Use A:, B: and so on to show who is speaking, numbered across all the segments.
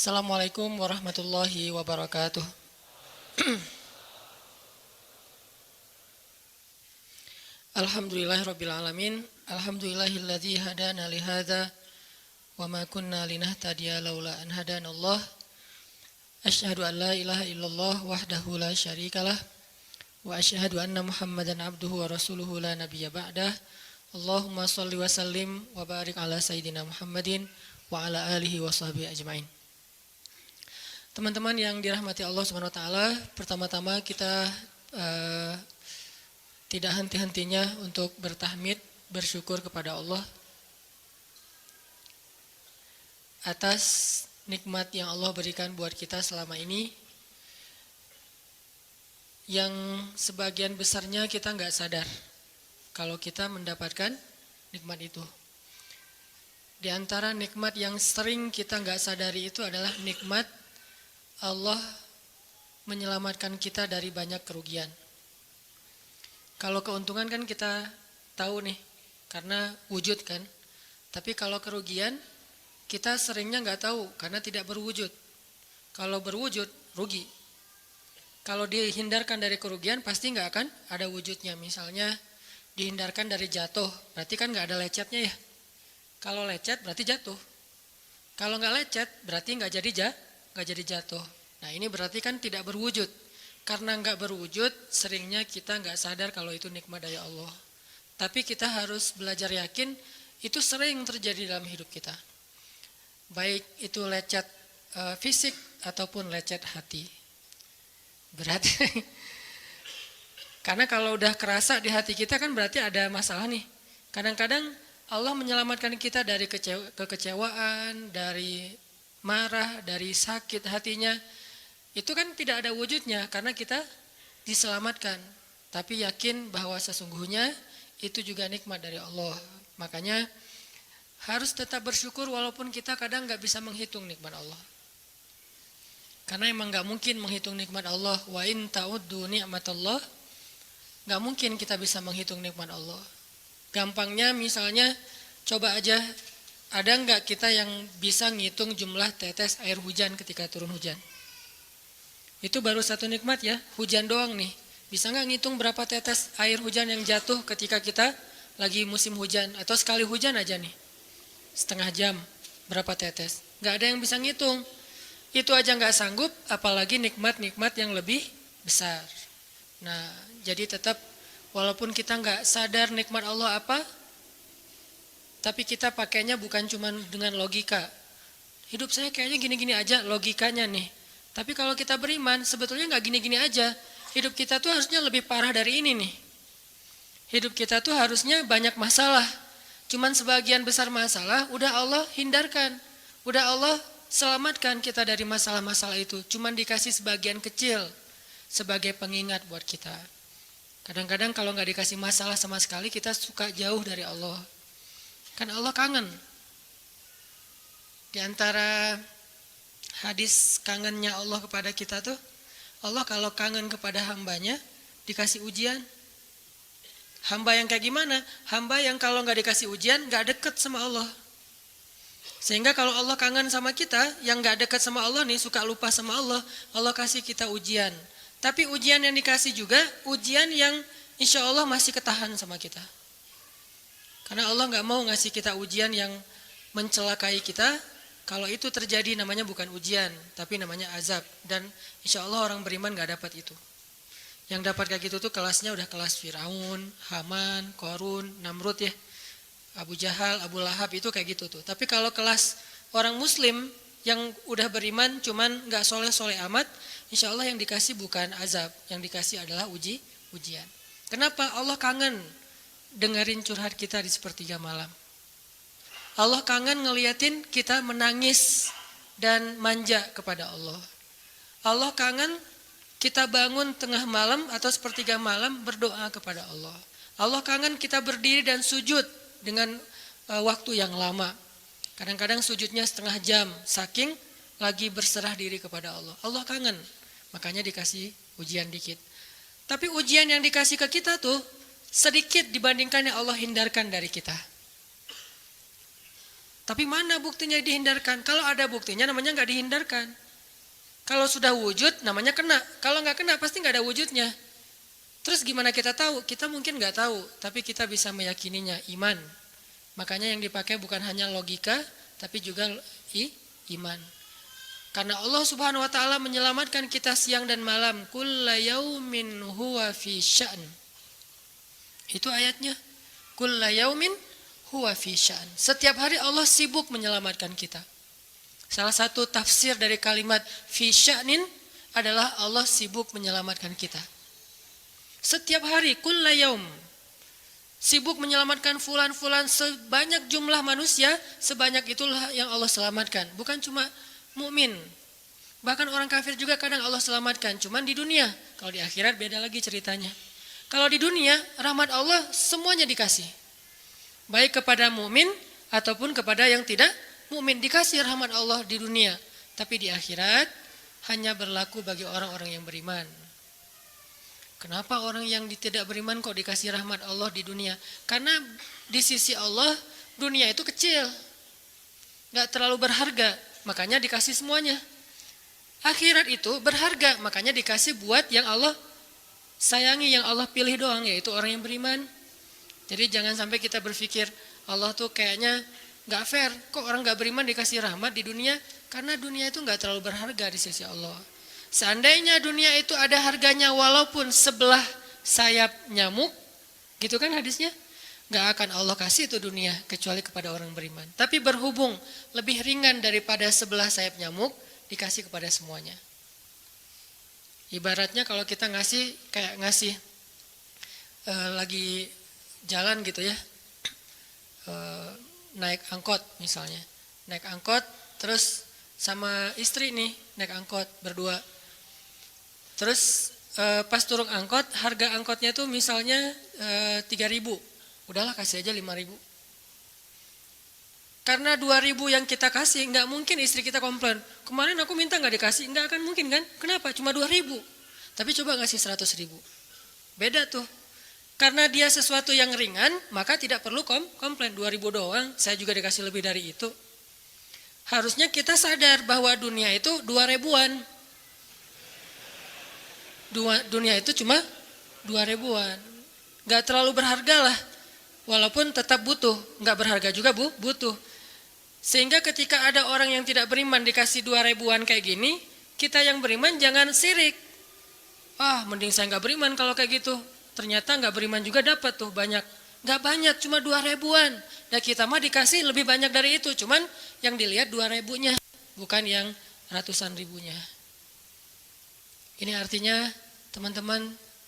A: Assalamualaikum warahmatullahi wabarakatuh. Alhamdulillahirabbil alamin. Alhamdulillahilladzi hadana li hadza wa ma kunna linahtadiya laula an hadanallah. Asyhadu an la ilaha illallah wahdahu la syarikalah wa asyhadu anna Muhammadan abduhu wa rasuluhu la nabiyya ba'dah. Allahumma shalli wa sallim wa barik ala sayyidina Muhammadin wa ala alihi wa sahbihi ajmain. Teman-teman yang dirahmati Allah Subhanahu wa taala, pertama-tama kita tidak henti-hentinya untuk bertahmid, bersyukur kepada Allah atas nikmat yang Allah berikan buat kita selama ini, yang sebagian besarnya kita nggak sadar kalau kita mendapatkan nikmat itu. Di antara nikmat yang sering kita nggak sadari itu adalah nikmat Allah menyelamatkan kita dari banyak kerugian. Kalau keuntungan kan kita tahu nih, karena wujud kan. Tapi kalau kerugian, kita seringnya nggak tahu karena tidak berwujud. Kalau berwujud, rugi. Kalau dihindarkan dari kerugian, pasti nggak akan ada wujudnya. Misalnya dihindarkan dari jatuh, berarti kan nggak ada lecetnya ya. Kalau lecet berarti jatuh. Kalau nggak lecet berarti nggak jadi jatuh. Nah ini berarti kan tidak berwujud. Karena nggak berwujud, seringnya kita nggak sadar kalau itu nikmat dari Allah. Tapi kita harus belajar yakin itu sering terjadi dalam hidup kita. Baik itu lecet fisik ataupun lecet hati. Berat. Karena kalau udah kerasa di hati kita kan berarti ada masalah nih. Kadang-kadang Allah menyelamatkan kita dari kekecewaan, dari marah, dari sakit hatinya. Itu kan tidak ada wujudnya karena kita diselamatkan. Tapi yakin bahwa sesungguhnya itu juga nikmat dari Allah. Makanya harus tetap bersyukur walaupun kita kadang nggak bisa menghitung nikmat Allah. Karena emang nggak mungkin menghitung nikmat Allah. Wa in ta'uddu ni'matallah. Nggak mungkin kita bisa menghitung nikmat Allah. Gampangnya misalnya coba aja, ada nggak kita yang bisa ngitung jumlah tetes air hujan ketika turun hujan? Itu baru satu nikmat ya, hujan doang nih. Bisa nggak ngitung berapa tetes air hujan yang jatuh ketika kita lagi musim hujan? Atau sekali hujan aja nih, setengah jam berapa tetes? Nggak ada yang bisa ngitung. Itu aja nggak sanggup, apalagi nikmat-nikmat yang lebih besar. Nah, jadi tetap walaupun kita nggak sadar nikmat Allah apa, tapi kita pakainya bukan cuma dengan logika. Hidup saya kayaknya gini-gini aja logikanya nih. Tapi kalau kita beriman, sebetulnya nggak gini-gini aja. Hidup kita tuh harusnya lebih parah dari ini nih. Hidup kita tuh harusnya banyak masalah. Cuman sebagian besar masalah udah Allah hindarkan. Udah Allah selamatkan kita dari masalah-masalah itu. Cuman dikasih sebagian kecil sebagai pengingat buat kita. Kadang-kadang kalau nggak dikasih masalah sama sekali, kita suka jauh dari Allah. Kan Allah kangen. Di antara hadis kangennya Allah kepada kita tuh, Allah kalau kangen kepada hambanya dikasih ujian. Hamba yang kayak gimana? Hamba yang kalau nggak dikasih ujian nggak deket sama Allah. Sehingga kalau Allah kangen sama kita, yang nggak deket sama Allah nih, suka lupa sama Allah, Allah kasih kita ujian. Tapi ujian yang dikasih juga ujian yang insya Allah masih ketahan sama kita. Karena Allah nggak mau ngasih kita ujian yang mencelakai kita. Kalau itu terjadi namanya bukan ujian, tapi namanya azab. Dan insya Allah orang beriman gak dapat itu. Yang dapat kayak gitu tuh kelasnya udah kelas Firaun, Haman, Korun, Namrud ya. Abu Jahal, Abu Lahab itu kayak gitu tuh. Tapi kalau kelas orang muslim yang udah beriman cuman gak soleh-soleh amat, insya Allah yang dikasih bukan azab. Yang dikasih adalah ujian. Kenapa? Allah kangen dengerin curhat kita di sepertiga malam. Allah kangen ngeliatin kita menangis dan manja kepada Allah. Allah kangen kita bangun tengah malam atau sepertiga malam berdoa kepada Allah. Allah kangen kita berdiri dan sujud dengan waktu yang lama. Kadang-kadang sujudnya setengah jam, saking lagi berserah diri kepada Allah. Allah kangen, makanya dikasih ujian dikit. Tapi ujian yang dikasih ke kita tuh sedikit dibandingkan yang Allah hindarkan dari kita. Tapi mana buktinya dihindarkan? Kalau ada buktinya namanya nggak dihindarkan. Kalau sudah wujud namanya kena. Kalau nggak kena pasti nggak ada wujudnya. Terus gimana kita tahu? Kita mungkin nggak tahu, tapi kita bisa meyakininya, iman. Makanya yang dipakai bukan hanya logika, tapi juga iman. Karena Allah Subhanahu wa taala menyelamatkan kita siang dan malam. Kulla yaumin huwa fi sya'n. Itu ayatnya. Kulla yaumin huwa fi sya'n. Setiap hari Allah sibuk menyelamatkan kita. Salah satu tafsir dari kalimat fi sya'nin adalah Allah sibuk menyelamatkan kita. Setiap hari kulla yaum sibuk menyelamatkan fulan-fulan, sebanyak jumlah manusia, sebanyak itulah yang Allah selamatkan. Bukan cuma mukmin, bahkan orang kafir juga kadang Allah selamatkan. Cuman di dunia, kalau di akhirat beda lagi ceritanya. Kalau di dunia, rahmat Allah semuanya dikasih, baik kepada mukmin ataupun kepada yang tidak mukmin, dikasih rahmat Allah di dunia. Tapi di akhirat hanya berlaku bagi orang-orang yang beriman. Kenapa orang yang tidak beriman kok dikasih rahmat Allah di dunia? Karena di sisi Allah dunia itu kecil, gak terlalu berharga, makanya dikasih semuanya. Akhirat itu berharga, makanya dikasih buat yang Allah sayangi, yang Allah pilih doang, yaitu orang yang beriman. Jadi jangan sampai kita berpikir Allah tuh kayaknya gak fair, kok orang gak beriman dikasih rahmat di dunia? Karena dunia itu gak terlalu berharga di sisi Allah. Seandainya dunia itu ada harganya walaupun sebelah sayap nyamuk, gitu kan hadisnya, gak akan Allah kasih itu dunia kecuali kepada orang beriman. Tapi berhubung lebih ringan daripada sebelah sayap nyamuk, dikasih kepada semuanya. Ibaratnya kalau kita ngasih kayak ngasih lagi jalan gitu ya, naik angkot misalnya, naik angkot terus sama istri nih naik angkot berdua. Terus pas turun angkot, harga angkotnya tuh misalnya 3.000, udahlah kasih aja 5.000. Karena 2.000 yang kita kasih, nggak mungkin istri kita komplain. Kemarin aku minta nggak dikasih, nggak akan mungkin kan? Kenapa? Cuma 2.000. Tapi coba ngasih 100.000, beda tuh. Karena dia sesuatu yang ringan, maka tidak perlu komplain. 2.000 doang, saya juga dikasih lebih dari itu. Harusnya kita sadar bahwa dunia itu 2.000-an. Dunia itu cuma 2.000-an, gak terlalu berharga lah, walaupun tetap butuh, gak berharga juga butuh. Sehingga ketika ada orang yang tidak beriman dikasih 2.000-an kayak gini, kita yang beriman jangan sirik. Mending saya gak beriman kalau kayak gitu. Ternyata gak beriman juga dapat tuh banyak. Gak banyak, cuma 2.000-an. Dan kita mah dikasih lebih banyak dari itu, cuman yang dilihat 2.000-nya, bukan yang ratusan ribunya. Ini artinya teman-teman,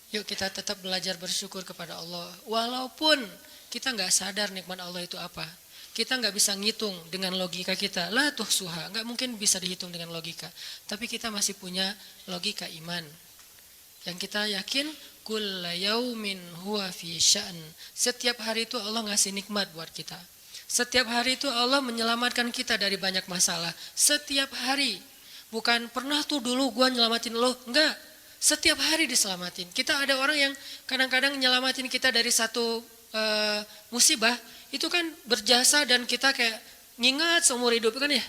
A: yuk kita tetap belajar bersyukur kepada Allah. Walaupun kita nggak sadar nikmat Allah itu apa. Kita nggak bisa ngitung dengan logika kita. La tuhsuha, nggak mungkin bisa dihitung dengan logika. Tapi kita masih punya logika iman. Yang kita yakin, kulla yaumin huwa fi sya'n. Setiap hari itu Allah ngasih nikmat buat kita. Setiap hari itu Allah menyelamatkan kita dari banyak masalah. Setiap hari. Bukan pernah tuh dulu gua nyelamatin lo, enggak. Setiap hari diselamatin. Kita ada orang yang kadang-kadang nyelamatin kita dari satu musibah, itu kan berjasa dan kita kayak ngingat seumur hidup kan ya.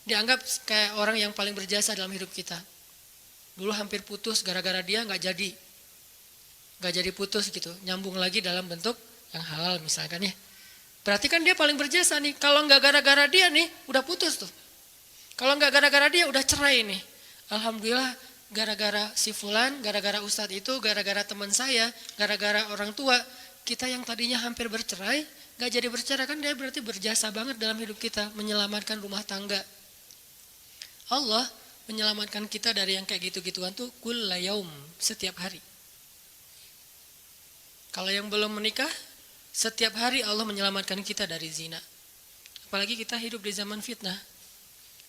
A: Dianggap kayak orang yang paling berjasa dalam hidup kita. Dulu hampir putus gara-gara dia nggak jadi putus gitu. Nyambung lagi dalam bentuk yang halal misalkan ya. Berarti kan dia paling berjasa nih. Kalau nggak gara-gara dia nih, udah putus tuh. Kalau nggak gara-gara dia udah cerai nih. Alhamdulillah gara-gara si fulan, gara-gara ustadz itu, gara-gara teman saya, gara-gara orang tua, kita yang tadinya hampir bercerai, nggak jadi bercerai kan dia berarti berjasa banget dalam hidup kita, menyelamatkan rumah tangga. Allah menyelamatkan kita dari yang kayak gitu-gituan tuh kulla yaum, setiap hari. Kalau yang belum menikah, setiap hari Allah menyelamatkan kita dari zina. Apalagi kita hidup di zaman fitnah.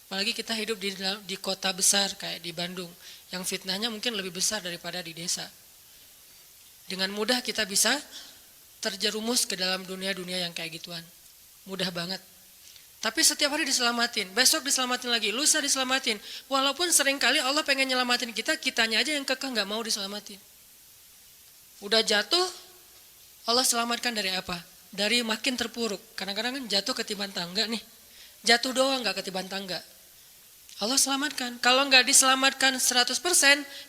A: Apalagi kita hidup di kota besar kayak di Bandung, yang fitnahnya mungkin lebih besar daripada di desa. Dengan mudah kita bisa terjerumus ke dalam dunia-dunia yang kayak gituan. Mudah banget. Tapi setiap hari diselamatin, besok diselamatin lagi, lusa diselamatin. Walaupun seringkali Allah pengen nyelamatin kita, kitanya aja yang kekeh gak mau diselamatin. Udah jatuh, Allah selamatkan dari apa? Dari makin terpuruk. Kadang-kadang kan jatuh ketiban tangga nih. Jatuh doang nggak ketiban tangga. Allah selamatkan. Kalau nggak diselamatkan 100%,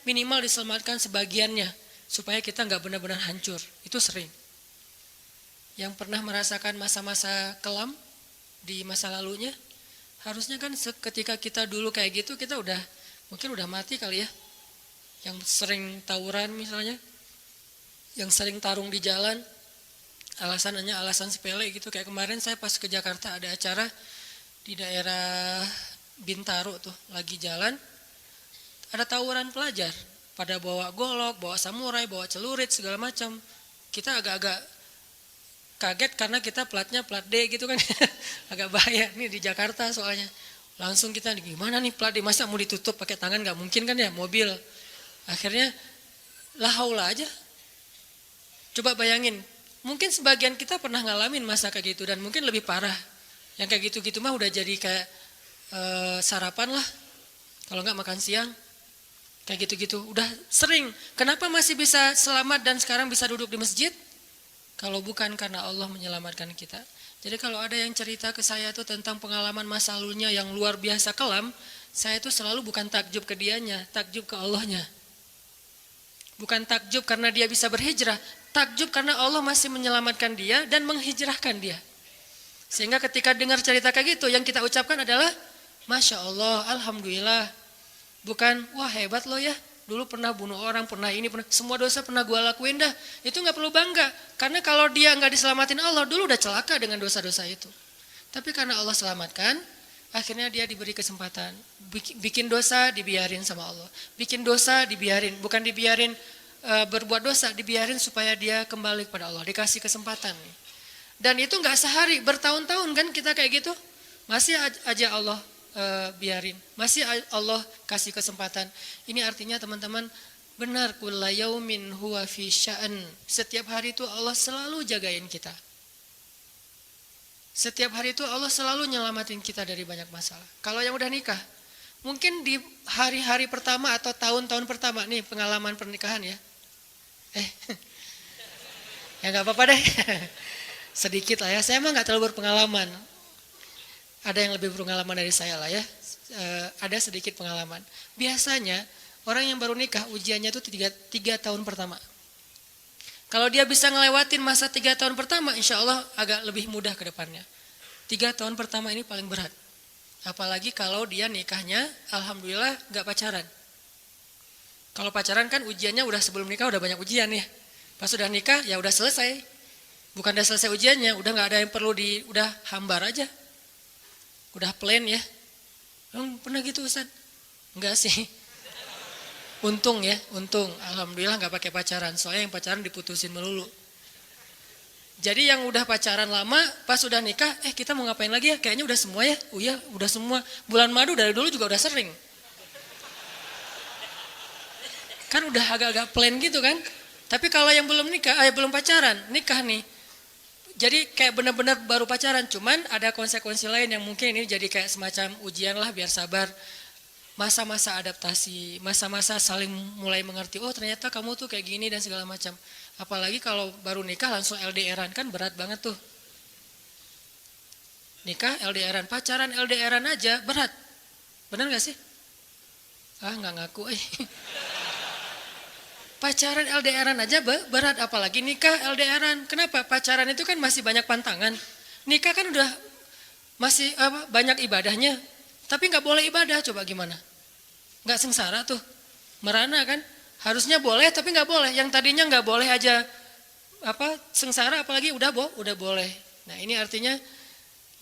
A: minimal diselamatkan sebagiannya. Supaya kita nggak benar-benar hancur. Itu sering. Yang pernah merasakan masa-masa kelam di masa lalunya, harusnya kan ketika kita dulu kayak gitu, kita mungkin udah mati kali ya. Yang sering tawuran misalnya, yang sering tarung di jalan, alasannya alasan sepele gitu. Kayak kemarin saya pas ke Jakarta ada acara di daerah Bintaro tuh, lagi jalan, ada tawuran pelajar, pada bawa golok, bawa samurai, bawa celurit segala macam. Kita agak-agak kaget karena kita platnya plat D gitu kan, agak bahaya nih di Jakarta soalnya. Langsung kita gimana nih plat D, masa mau ditutup pakai tangan, nggak mungkin kan ya mobil. Akhirnya la haula aja. Coba bayangin, mungkin sebagian kita pernah ngalamin masa kayak gitu dan mungkin lebih parah. Yang kayak gitu-gitu mah udah jadi kayak sarapan lah, kalau nggak makan siang, kayak gitu-gitu. Udah sering. Kenapa masih bisa selamat dan sekarang bisa duduk di masjid? Kalau bukan karena Allah menyelamatkan kita. Jadi kalau ada yang cerita ke saya itu tentang pengalaman masa lalunya yang luar biasa kelam, saya itu selalu bukan takjub ke dianya, takjub ke Allahnya. Bukan takjub karena dia bisa berhijrah, takjub karena Allah masih menyelamatkan dia dan menghijrahkan dia. Sehingga ketika dengar cerita kayak gitu, yang kita ucapkan adalah Masya Allah, Alhamdulillah. Bukan, wah hebat lo ya, dulu pernah bunuh orang, pernah ini, pernah semua dosa pernah gue lakuin dah. Itu gak perlu bangga, karena kalau dia gak diselamatin Allah, dulu udah celaka dengan dosa-dosa itu. Tapi karena Allah selamatkan, akhirnya dia diberi kesempatan. Bikin dosa, dibiarin sama Allah. Bikin dosa, dibiarin, bukan dibiarin berbuat dosa, dibiarin supaya dia kembali kepada Allah, dikasih kesempatan. Dan itu gak sehari, bertahun-tahun kan kita kayak gitu. Masih aja Allah biarin, masih Allah kasih kesempatan. Ini artinya teman-teman, benar, kulla yaumin huwa fi sya'an. Setiap hari itu Allah selalu jagain kita. Setiap hari itu Allah selalu nyelamatin kita dari banyak masalah. Kalau yang udah nikah, mungkin di hari-hari pertama atau tahun-tahun pertama nih pengalaman pernikahan ya. Ya nggak apa-apa deh. Sedikit lah ya. Saya mah nggak terlalu berpengalaman. Ada yang lebih berpengalaman dari saya lah ya, ada sedikit pengalaman. Biasanya orang yang baru nikah ujiannya itu 3 tahun pertama. Kalau dia bisa ngelewatin masa 3 tahun pertama, insya Allah agak lebih mudah ke depannya. 3 tahun pertama ini paling berat. Apalagi kalau dia nikahnya, alhamdulillah gak pacaran. Kalau pacaran kan ujiannya udah sebelum nikah udah banyak ujian ya. Pas sudah nikah ya udah selesai. Bukan udah selesai ujiannya, udah gak ada yang perlu udah hambar aja. Udah plain ya. Pernah gitu Ustaz? Enggak sih. Untung ya, untung. Alhamdulillah gak pakai pacaran. Soalnya yang pacaran diputusin melulu. Jadi yang udah pacaran lama, pas udah nikah, kita mau ngapain lagi ya? Kayaknya udah semua ya. Oh iya, udah semua. Bulan madu dari dulu juga udah sering. Kan udah agak-agak plain gitu kan. Tapi kalau yang belum nikah, belum pacaran, nikah nih. Jadi kayak benar-benar baru pacaran, cuman ada konsekuensi lain yang mungkin ini jadi kayak semacam ujian lah biar sabar. Masa-masa adaptasi, masa-masa saling mulai mengerti, oh ternyata kamu tuh kayak gini dan segala macam. Apalagi kalau baru nikah langsung LDRan kan berat banget tuh. Nikah LDRan, pacaran LDRan aja berat. Benar gak sih? Nggak ngaku. Pacaran LDRan aja berat, apalagi nikah LDRan. Kenapa? Pacaran itu kan masih banyak pantangan. Nikah kan udah masih banyak ibadahnya. Tapi nggak boleh ibadah, coba gimana? Nggak sengsara tuh, merana kan? Harusnya boleh, tapi nggak boleh. Yang tadinya nggak boleh aja sengsara, apalagi udah boleh. Nah ini artinya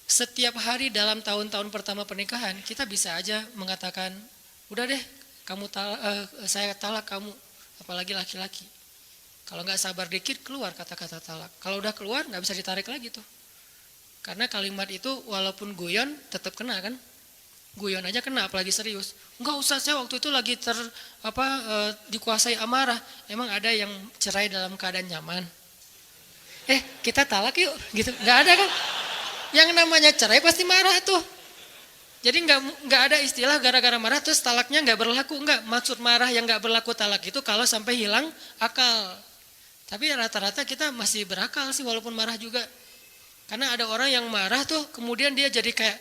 A: setiap hari dalam tahun-tahun pertama pernikahan kita bisa aja mengatakan, udah deh, saya talak kamu. Apalagi laki-laki. Kalau nggak sabar dikit keluar kata-kata talak. Kalau udah keluar nggak bisa ditarik lagi tuh. Karena kalimat itu walaupun guyon tetap kena kan. Guyon aja kena, apalagi serius. Enggak usah, saya waktu itu lagi dikuasai amarah. Emang ada yang cerai dalam keadaan nyaman? Kita talak yuk, gitu. Nggak ada kan? Yang namanya cerai pasti marah tuh. Jadi nggak ada istilah gara-gara marah terus talaknya nggak berlaku, nggak. Maksud marah yang nggak berlaku talak itu kalau sampai hilang akal. Tapi rata-rata kita masih berakal sih walaupun marah juga. Karena ada orang yang marah tuh kemudian dia jadi kayak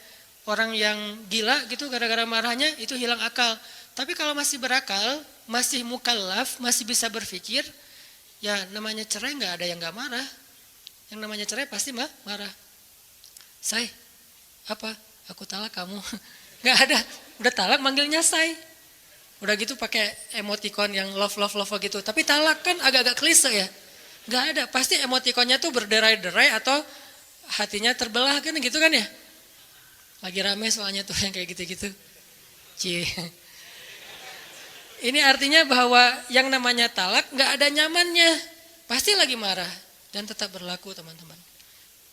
A: orang yang gila gitu gara-gara marahnya itu hilang akal. Tapi kalau masih berakal, masih mukallaf, masih bisa berpikir, ya namanya cerai nggak ada yang nggak marah. Yang namanya cerai pasti marah. Say, apa? Aku talak kamu. Nggak ada, udah talak manggilnya say. Udah gitu pakai emoticon yang love gitu. Tapi talak kan agak-agak klise ya. Nggak ada, pasti emoticonnya tuh berderai-derai atau hatinya terbelah kan gitu kan ya. Lagi rame soalnya tuh yang kayak gitu-gitu. Cie. Ini artinya bahwa yang namanya talak nggak ada nyamannya. Pasti lagi marah dan tetap berlaku teman-teman.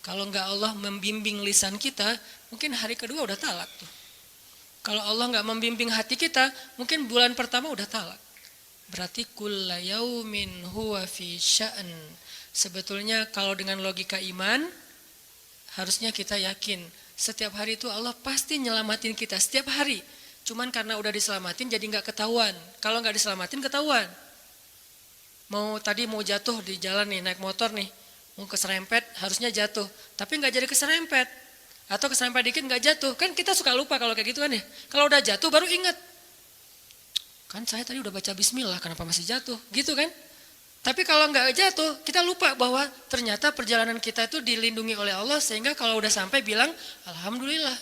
A: Kalau nggak Allah membimbing lisan kita, mungkin hari kedua udah talak tuh. Kalau Allah nggak membimbing hati kita, mungkin bulan pertama udah talak. Berarti kulla yaumin huwa fi sya'an. Sebetulnya kalau dengan logika iman, harusnya kita yakin setiap hari itu Allah pasti nyelamatin kita setiap hari. Cuman karena udah diselamatin jadi nggak ketahuan. Kalau nggak diselamatin ketahuan. Tadi mau jatuh di jalan nih, naik motor nih, mau keserempet harusnya jatuh, tapi nggak jadi keserempet. Atau keserempet dikit nggak jatuh, kan kita suka lupa kalau kayak gitu kan ya. Kalau udah jatuh baru ingat. Kan saya tadi udah baca bismillah, kenapa masih jatuh? Gitu kan? Tapi kalau nggak jatuh, kita lupa bahwa ternyata perjalanan kita itu dilindungi oleh Allah sehingga kalau udah sampai bilang alhamdulillah.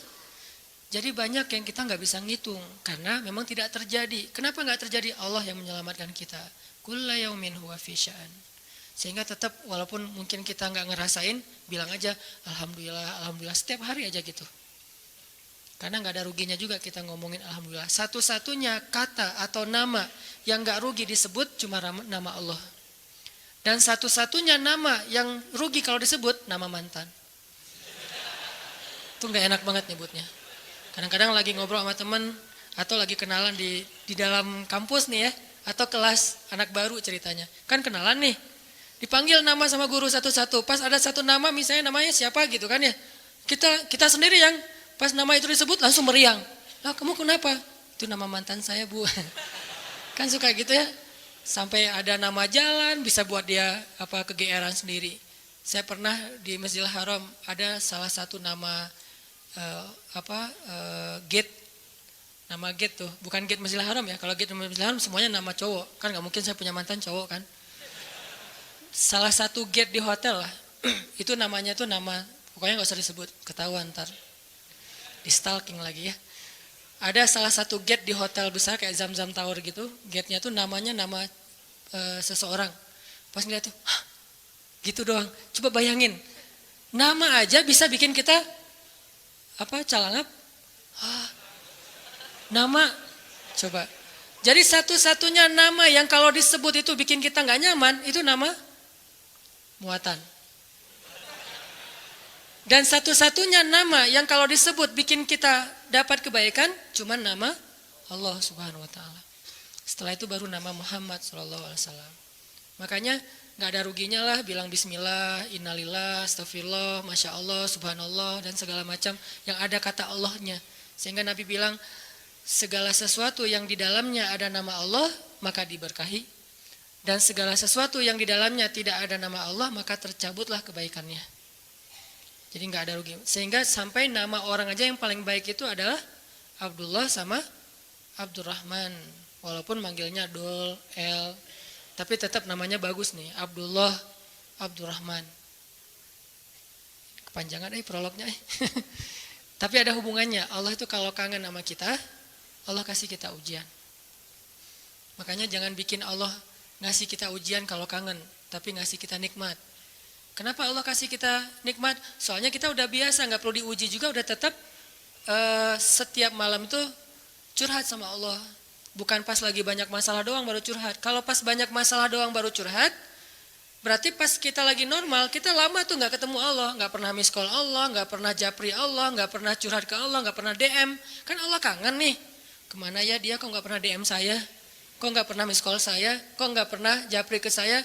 A: Jadi banyak yang kita nggak bisa ngitung karena memang tidak terjadi. Kenapa nggak terjadi? Allah yang menyelamatkan kita. Kulla yaumin huwa fi sya'an. Sehingga tetap walaupun mungkin kita nggak ngerasain, bilang aja alhamdulillah, alhamdulillah setiap hari aja gitu. Karena nggak ada ruginya juga kita ngomongin alhamdulillah. Satu-satunya kata atau nama yang nggak rugi disebut cuma nama Allah. Dan satu-satunya nama yang rugi kalau disebut nama mantan. Itu nggak enak banget nyebutnya. Kadang-kadang lagi ngobrol sama teman atau lagi kenalan di dalam kampus nih ya, atau kelas anak baru ceritanya. Kan kenalan nih, dipanggil nama sama guru satu-satu. Pas ada satu nama misalnya namanya siapa gitu kan ya. Kita sendiri yang pas nama itu disebut langsung meriang. Lah kamu kenapa? Itu nama mantan saya bu. Kan suka gitu ya. Sampai ada nama jalan bisa buat dia kegeeran sendiri. Saya pernah di Masjidil Haram ada salah satu nama gate, nama gate tuh bukan gate Masjidil Haram ya. Kalau gate Masjidil Haram semuanya nama cowok kan, nggak mungkin saya punya mantan cowok kan. Salah satu gate di hotel lah itu namanya tuh nama, pokoknya nggak usah disebut, ketahuan ntar di stalking lagi ya. Ada salah satu gate di hotel besar kayak Zam-Zam Tower gitu, gate-nya tuh namanya nama seseorang. Pas ngeliat tuh gitu doang. Coba bayangin, nama aja bisa bikin kita calangap. Nama, coba. Jadi satu-satunya nama yang kalau disebut itu bikin kita nggak nyaman, itu nama muatan. Dan satu-satunya nama yang kalau disebut bikin kita dapat kebaikan, cuma nama Allah Subhanahu Wa Taala. Setelah itu baru nama Muhammad SAW. Makanya nggak ada ruginya lah bilang bismillah, innalillah, astagfirullah, masya Allah, subhanallah dan segala macam yang ada kata Allahnya. Sehingga Nabi bilang segala sesuatu yang di dalamnya ada nama Allah maka diberkahi, dan segala sesuatu yang di dalamnya tidak ada nama Allah maka tercabutlah kebaikannya. Jadi nggak ada rugi. Sehingga sampai nama orang aja yang paling baik itu adalah Abdullah sama Abdurrahman, walaupun manggilnya Dol, El. Tapi tetap namanya bagus nih, Abdullah, Abdurrahman. Kepanjangan prolognya. Tapi ada hubungannya. Allah itu kalau kangen sama kita, Allah kasih kita ujian. Makanya jangan bikin Allah ngasih kita ujian kalau kangen, tapi ngasih kita nikmat. Kenapa Allah kasih kita nikmat? Soalnya kita udah biasa, nggak perlu diuji juga, udah tetap setiap malam itu curhat sama Allah. Bukan pas lagi banyak masalah doang baru curhat. Kalau pas banyak masalah doang baru curhat, berarti pas kita lagi normal, kita lama tuh nggak ketemu Allah, nggak pernah miss call Allah, nggak pernah japri Allah, nggak pernah curhat ke Allah, nggak pernah DM. Kan Allah kangen nih. Kemana ya dia? Kok nggak pernah DM saya? Kok nggak pernah miss call saya? Kok nggak pernah japri ke saya?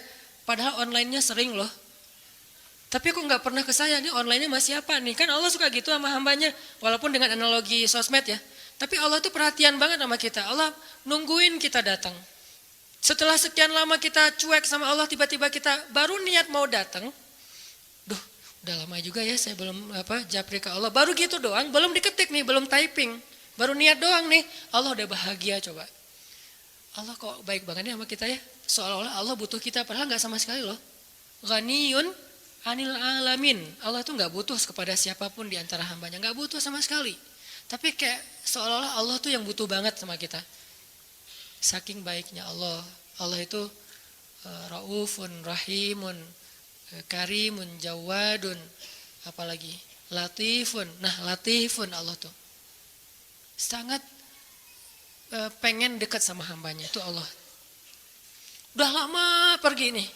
A: Padahal online-nya sering loh. Tapi kok nggak pernah ke saya? Nih online-nya masih apa nih? Kan Allah suka gitu sama hambanya, walaupun dengan analogi sosmed ya. Tapi Allah tuh perhatian banget sama kita. Allah nungguin kita datang. Setelah sekian lama kita cuek sama Allah, tiba-tiba kita baru niat mau datang. Duh, Udah lama juga ya saya belum japri ke Allah. Baru gitu doang, belum diketik nih, belum typing. Baru niat doang nih, Allah udah bahagia coba. Allah kok baik banget nih sama kita ya. Seolah-olah Allah butuh kita, padahal nggak sama sekali loh. Ghaniyun anil alamin. Allah tuh nggak butuh kepada siapapun di antara hambanya, nggak butuh sama sekali. Tapi kayak seolah-olah Allah tuh yang butuh banget sama kita. Saking baiknya Allah. Allah itu raufun, rahimun, karimun, jawadun, apalagi latifun. Nah, latifun Allah tuh sangat pengen dekat sama hambanya, itu Allah. Udah lama pergi nih,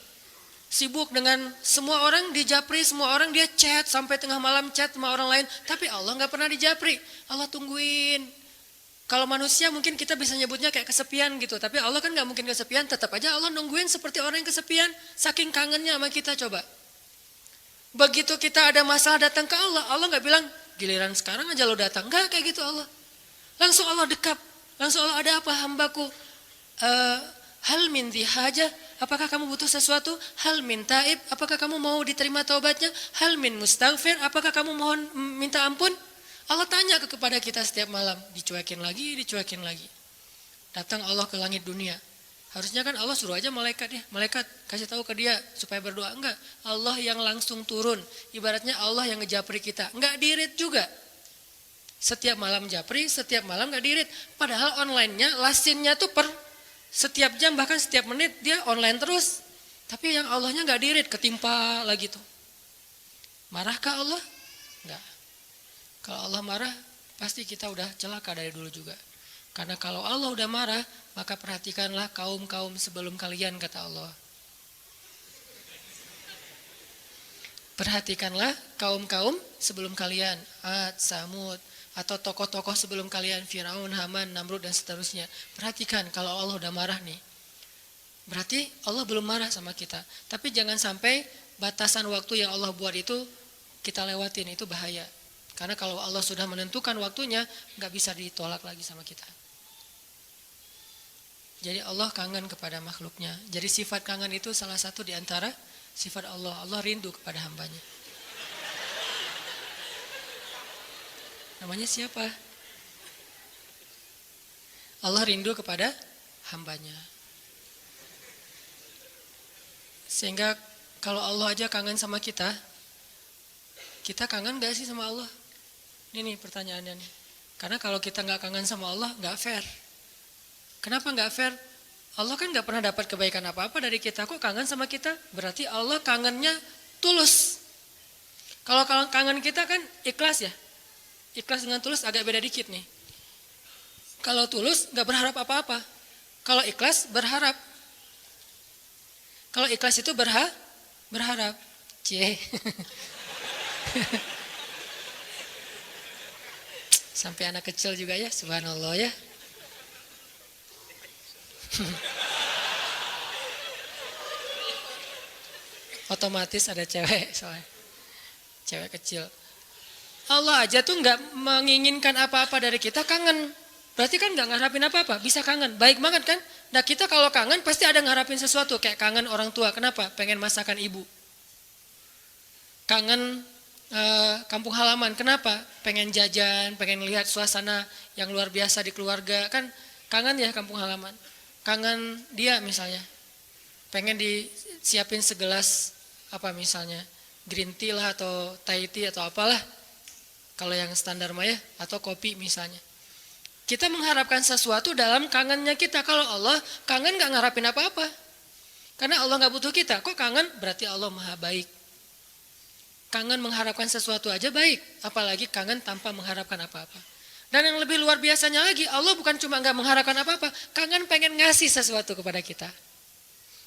A: sibuk dengan semua orang di japri, semua orang dia chat sampai tengah malam chat sama orang lain, tapi Allah nggak pernah di japri. Allah tungguin. Kalau manusia mungkin kita bisa nyebutnya kayak kesepian gitu, tapi Allah kan nggak mungkin kesepian, tetap aja Allah nungguin seperti orang yang kesepian, saking kangennya sama kita coba. Begitu kita ada masalah datang ke Allah, Allah nggak bilang giliran sekarang aja lo datang, nggak kayak gitu Allah. Langsung Allah dekap, langsung Allah, ada apa hambaku? Hal min haja, apakah kamu butuh sesuatu? Hal min taib, apakah kamu mau diterima taubatnya? Hal min mustaghfir, apakah kamu mohon minta ampun? Allah tanya kepada kita setiap malam, dicuekin lagi, dicuekin lagi. Datang Allah ke langit dunia. Harusnya kan Allah suruh aja malaikat ya, malaikat kasih tahu ke dia supaya berdoa. Enggak, Allah yang langsung turun. Ibaratnya Allah yang ngejapri kita, enggak dirit juga. Setiap malam japri, setiap malam gak dirit. Padahal online-nya, lasinnya tuh per setiap jam, bahkan setiap menit dia online terus. Tapi yang Allahnya gak dirit, ketimpa lagi tuh. Marahkah Allah? Enggak. Kalau Allah marah, pasti kita udah celaka dari dulu juga. Karena kalau Allah udah marah, maka perhatikanlah kaum-kaum sebelum kalian, kata Allah. Perhatikanlah kaum-kaum sebelum kalian. Ad, Samud, atau tokoh-tokoh sebelum kalian, Firaun, Haman, Namrud, dan seterusnya. Perhatikan kalau Allah udah marah nih, berarti Allah belum marah sama kita. Tapi jangan sampai batasan waktu yang Allah buat itu kita lewatin, itu bahaya. Karena kalau Allah sudah menentukan waktunya, gak bisa ditolak lagi sama kita. Jadi Allah kangen kepada makhluknya. Jadi sifat kangen itu salah satu di antara sifat Allah. Allah rindu kepada hambanya. Namanya siapa? Allah rindu kepada hambanya. Sehingga kalau Allah aja kangen sama kita kangen gak sih sama Allah? Ini nih pertanyaannya nih. Karena kalau kita gak kangen sama Allah, gak fair. Kenapa gak fair? Allah kan gak pernah dapat kebaikan apa-apa dari kita. Kok kangen sama kita? Berarti Allah kangennya tulus. Kalau kangen kita kan ikhlas ya. Ikhlas dengan tulus agak beda dikit nih. Kalau tulus gak berharap apa-apa. Kalau ikhlas berharap. Kalau ikhlas itu berharap. Cie. Sampai anak kecil juga ya, subhanallah ya. Otomatis ada cewek soalnya. Cewek kecil. Allah aja tuh nggak menginginkan apa-apa dari kita, kangen. Berarti kan nggak ngarapin apa-apa, bisa kangen. Baik banget kan? Nah kita kalau kangen pasti ada ngarapin sesuatu. Kayak kangen orang tua, kenapa? Pengen masakan ibu. Kangen kampung halaman, kenapa? Pengen jajan, pengen lihat suasana yang luar biasa di keluarga. Kan kangen ya kampung halaman. Kangen dia misalnya. Pengen disiapin segelas apa misalnya. Green tea lah atau Thai tea atau apalah. Kalau yang standar mah ya, atau kopi misalnya. Kita mengharapkan sesuatu dalam kangennya kita. Kalau Allah kangen gak ngarapin apa-apa. Karena Allah gak butuh kita. Kok kangen? Berarti Allah maha baik. Kangen mengharapkan sesuatu aja baik. Apalagi kangen tanpa mengharapkan apa-apa. Dan yang lebih luar biasanya lagi, Allah bukan cuma gak mengharapkan apa-apa. Kangen pengen ngasih sesuatu kepada kita.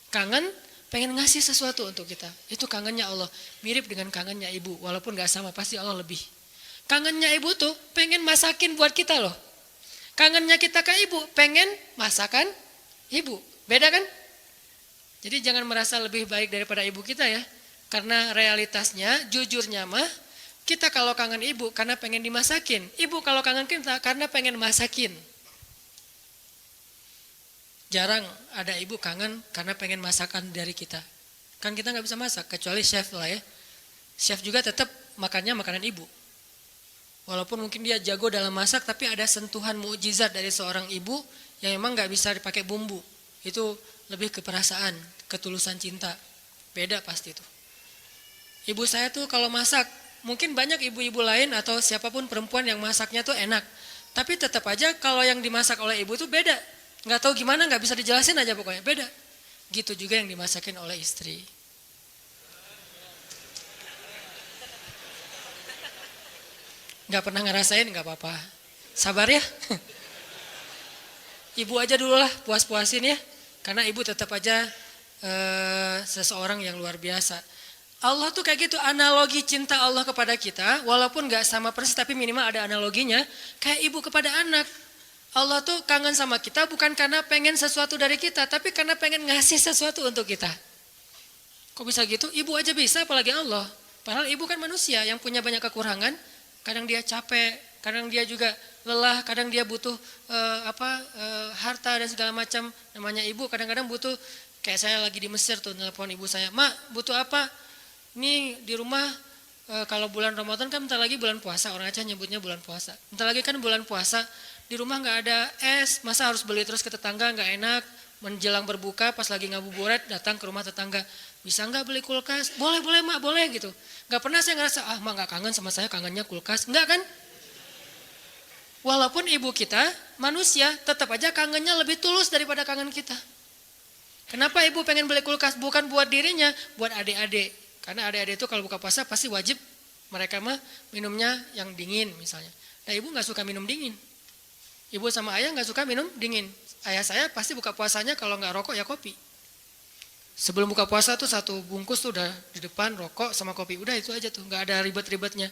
A: Kangen pengen ngasih sesuatu untuk kita. Itu kangennya Allah. Mirip dengan kangennya ibu. Walaupun gak sama, pasti Allah lebih. Kangennya ibu tuh pengen masakin buat kita loh. Kangennya kita ke ibu, pengen masakan ibu. Beda kan? Jadi jangan merasa lebih baik daripada ibu kita ya. Karena realitasnya, jujurnya mah, kita kalau kangen ibu karena pengen dimasakin. Ibu kalau kangen kita karena pengen masakin. Jarang ada ibu kangen karena pengen masakan dari kita. Kan kita gak bisa masak, kecuali chef lah ya. Chef juga tetap makannya makanan ibu. Walaupun mungkin dia jago dalam masak, tapi ada sentuhan mukjizat dari seorang ibu yang memang nggak bisa dipakai bumbu. Itu lebih ke perasaan, ketulusan cinta. Beda pasti itu. Ibu saya tuh kalau masak, mungkin banyak ibu-ibu lain atau siapapun perempuan yang masaknya tuh enak. Tapi tetap aja kalau yang dimasak oleh ibu tuh beda. Nggak tahu gimana, nggak bisa dijelasin aja pokoknya, beda. Gitu juga yang dimasakin oleh istri. Nggak pernah ngerasain, nggak apa-apa. Sabar ya. Ibu aja dulu lah, puas-puasin ya. Karena ibu tetap aja seseorang yang luar biasa. Allah tuh kayak gitu, analogi cinta Allah kepada kita, walaupun gak sama persis tapi minimal ada analoginya, kayak ibu kepada anak. Allah tuh kangen sama kita bukan karena pengen sesuatu dari kita, tapi karena pengen ngasih sesuatu untuk kita. Kok bisa gitu? Ibu aja bisa, apalagi Allah. Padahal ibu kan manusia yang punya banyak kekurangan, kadang dia capek, kadang dia juga lelah, kadang dia butuh harta dan segala macam. Namanya ibu kadang-kadang butuh, kayak saya lagi di Mesir tuh, nelpon ibu saya, "Mak, butuh apa? Ini di rumah kalau bulan Ramadan kan bentar lagi bulan puasa, orang Aceh nyebutnya bulan puasa. Bentar lagi kan bulan puasa, di rumah nggak ada es, masa harus beli terus ke tetangga, nggak enak. Menjelang berbuka pas lagi ngabuburit datang ke rumah tetangga, bisa nggak beli kulkas? Boleh mak, boleh gitu. Nggak pernah saya ngerasa mak nggak kangen sama saya, kangennya kulkas, nggak kan? Walaupun ibu kita manusia, tetap aja kangennya lebih tulus daripada kangen kita. Kenapa ibu pengen beli kulkas? Bukan buat dirinya, buat adik-adik. Karena adik-adik itu kalau buka puasa pasti wajib mereka mah minumnya yang dingin misalnya. Nah ibu nggak suka minum dingin. Ibu sama ayah nggak suka minum dingin. Ayah saya pasti buka puasanya kalau nggak rokok ya kopi. Sebelum buka puasa tuh satu bungkus tuh udah di depan rokok sama kopi. Udah itu aja tuh, nggak ada ribet-ribetnya.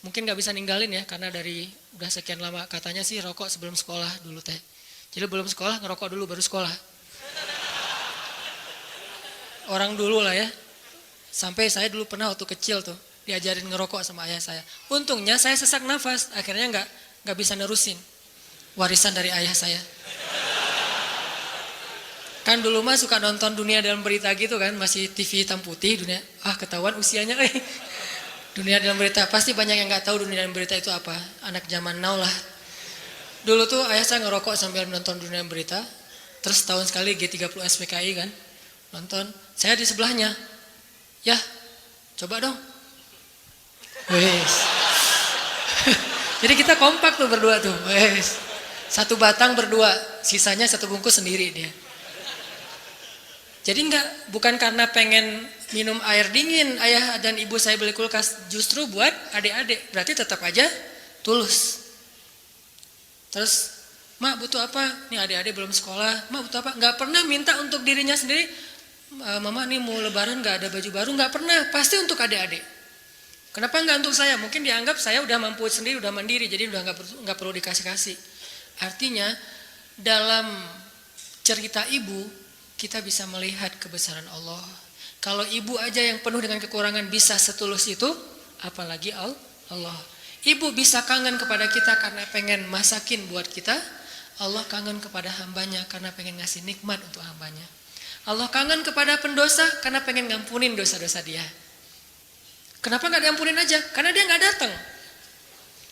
A: Mungkin nggak bisa ninggalin ya karena dari udah sekian lama katanya sih rokok sebelum sekolah dulu teh. Jadi belum sekolah ngerokok dulu baru sekolah. Orang dulu lah ya. Sampai saya dulu pernah waktu kecil tuh diajarin ngerokok sama ayah saya. Untungnya saya sesak nafas, akhirnya nggak bisa nerusin warisan dari ayah saya. Kan dulu mah suka nonton Dunia Dalam Berita gitu kan, masih TV hitam putih dunia. Ketahuan usianya. Dunia Dalam Berita pasti banyak yang nggak tahu Dunia Dalam Berita itu apa. Anak zaman now lah. Dulu tuh ayah saya ngerokok sambil nonton Dunia Dalam Berita. Terus tahun sekali G30 SPKI kan nonton. Saya di sebelahnya. Ya, coba dong. Wes. Jadi kita kompak tuh berdua tuh. Wes. Satu batang berdua, sisanya satu bungkus sendiri dia. Jadi bukan karena pengen minum air dingin ayah dan ibu saya beli kulkas, justru buat adik-adik. Berarti tetap aja tulus. Terus, "Mak butuh apa?" Nih adik-adik belum sekolah. "Mak butuh apa?" Nggak pernah minta untuk dirinya sendiri. "Mama nih mau lebaran gak ada baju baru," nggak pernah, pasti untuk adik-adik. Kenapa nggak untuk saya? Mungkin dianggap saya udah mampu sendiri, udah mandiri, jadi udah nggak perlu dikasih-kasih. Artinya dalam cerita ibu kita bisa melihat kebesaran Allah. Kalau ibu aja yang penuh dengan kekurangan bisa setulus itu, apalagi Allah. Ibu bisa kangen kepada kita karena pengen masakin buat kita. Allah kangen kepada hambanya karena pengen ngasih nikmat untuk hambanya. Allah kangen kepada pendosa karena pengen ngampunin dosa-dosa dia. Kenapa gak diampunin aja? Karena dia gak datang.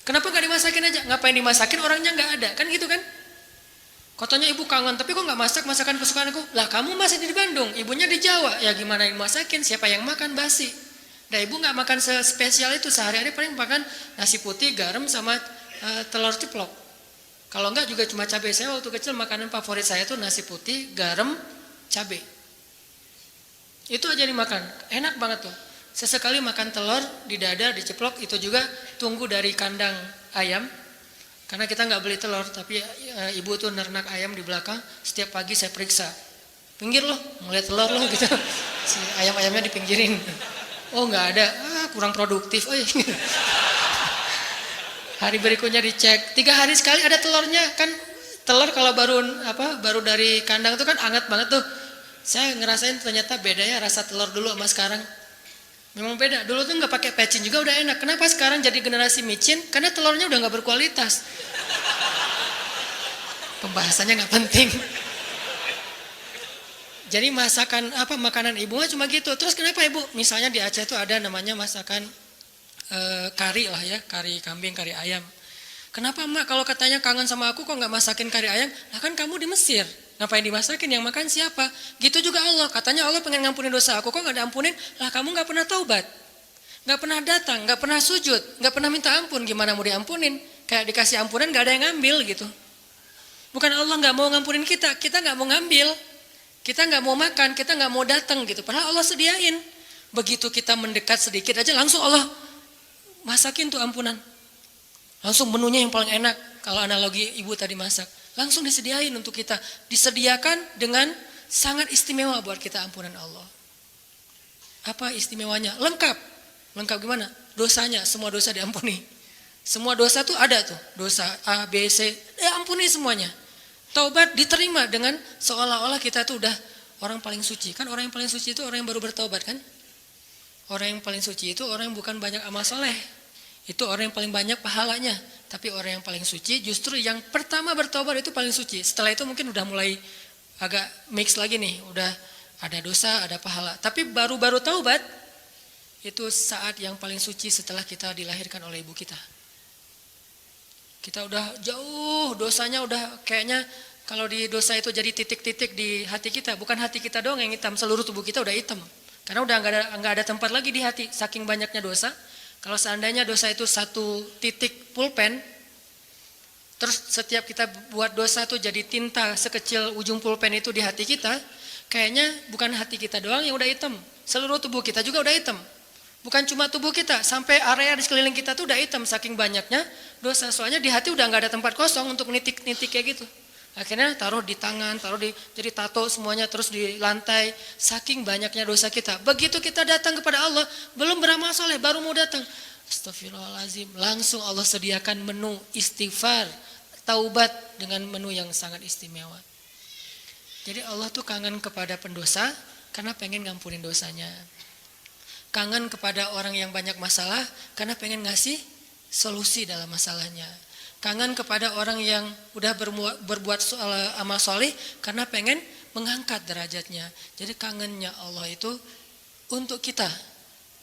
A: Kenapa gak dimasakin aja? Ngapain dimasakin, orangnya gak ada. Kan gitu kan? Katanya ibu kangen, tapi kok gak masak masakan kesukaan aku? Lah kamu masih di Bandung, ibunya di Jawa. Ya gimana yang masakin, siapa yang makan basi? Nah ibu gak makan spesial itu, sehari-hari paling makan nasi putih, garam sama telur ceplok. Kalau enggak juga cuma cabai. Saya waktu kecil makanan favorit saya tuh nasi putih, garam, cabai. Itu aja dimakan, enak banget tuh. Sesekali makan telur di dada, diceplok, itu juga tunggu dari kandang ayam. Karena kita nggak beli telur, tapi ibu tuh nernak ayam di belakang. Setiap pagi saya periksa, pinggir loh, ngeliat telur loh gitu. Si ayam-ayamnya dipinggirin. Oh nggak ada, kurang produktif. Hari berikutnya dicek, 3 hari sekali ada telurnya. Kan telur kalau baru dari kandang itu kan hangat banget tuh. Saya ngerasain ternyata bedanya rasa telur dulu sama sekarang. Memang beda. Dulu tuh nggak pakai pecin juga udah enak. Kenapa sekarang jadi generasi micin? Karena telurnya udah nggak berkualitas. Pembahasannya nggak penting. Jadi masakan makanan ibu cuma gitu. Terus kenapa ibu? Misalnya di Aceh itu ada namanya masakan kari lah ya, kari kambing, kari ayam. Kenapa emak kalau katanya kangen sama aku kok nggak masakin kari ayam? Nah kan kamu di Mesir, ngapain dimasakin? Yang makan siapa? Gitu juga Allah, katanya Allah pengen ngampunin dosa aku kok nggak diampunin? Lah kamu nggak pernah taubat, nggak pernah datang, nggak pernah sujud, nggak pernah minta ampun, gimana mau diampunin? Kayak dikasih ampunan nggak ada yang ngambil gitu. Bukan Allah nggak mau ngampunin kita, kita nggak mau ngambil, kita nggak mau makan, kita nggak mau datang gitu. Padahal Allah sediain. Begitu kita mendekat sedikit aja langsung Allah masakin tuh ampunan. Langsung menunya yang paling enak, kalau analogi ibu tadi masak, langsung disediain untuk kita, disediakan dengan sangat istimewa buat kita ampunan Allah. Apa istimewanya? Lengkap. Lengkap gimana? Dosanya, semua dosa diampuni. Semua dosa tuh ada tuh, dosa A, B, C, ampuni semuanya. Taubat diterima dengan seolah-olah kita tuh udah orang paling suci. Kan orang yang paling suci itu orang yang baru bertaubat kan? Orang yang paling suci itu orang yang bukan banyak amal soleh. Itu orang yang paling banyak pahalanya. Tapi orang yang paling suci justru yang pertama bertobat itu paling suci. Setelah itu mungkin udah mulai agak mix lagi nih. Udah ada dosa, ada pahala. Tapi baru-baru taubat itu saat yang paling suci setelah kita dilahirkan oleh ibu kita. Kita udah jauh dosanya, udah kayaknya kalau di dosa itu jadi titik-titik di hati kita. Bukan hati kita doang yang hitam, seluruh tubuh kita udah hitam. Karena udah nggak ada tempat lagi di hati, saking banyaknya dosa. Kalau seandainya dosa itu satu titik pulpen, terus setiap kita buat dosa tuh jadi tinta sekecil ujung pulpen itu di hati kita, kayaknya bukan hati kita doang yang udah hitam, seluruh tubuh kita juga udah hitam. Bukan cuma tubuh kita, sampai area di sekeliling kita tuh udah hitam saking banyaknya dosa. Soalnya di hati udah nggak ada tempat kosong untuk nitik-nitik kayak gitu. Akhirnya taruh di tangan, jadi tato semuanya, terus di lantai, saking banyaknya dosa kita. Begitu kita datang kepada Allah, belum beramal soleh, baru mau datang, astagfirullahaladzim, langsung Allah sediakan menu istighfar, taubat dengan menu yang sangat istimewa. Jadi Allah tuh kangen kepada pendosa karena pengen ngampunin dosanya. Kangen kepada orang yang banyak masalah karena pengen ngasih solusi dalam masalahnya. Kangen kepada orang yang udah berbuat amal soleh karena pengen mengangkat derajatnya. Jadi kangennya Allah itu untuk kita,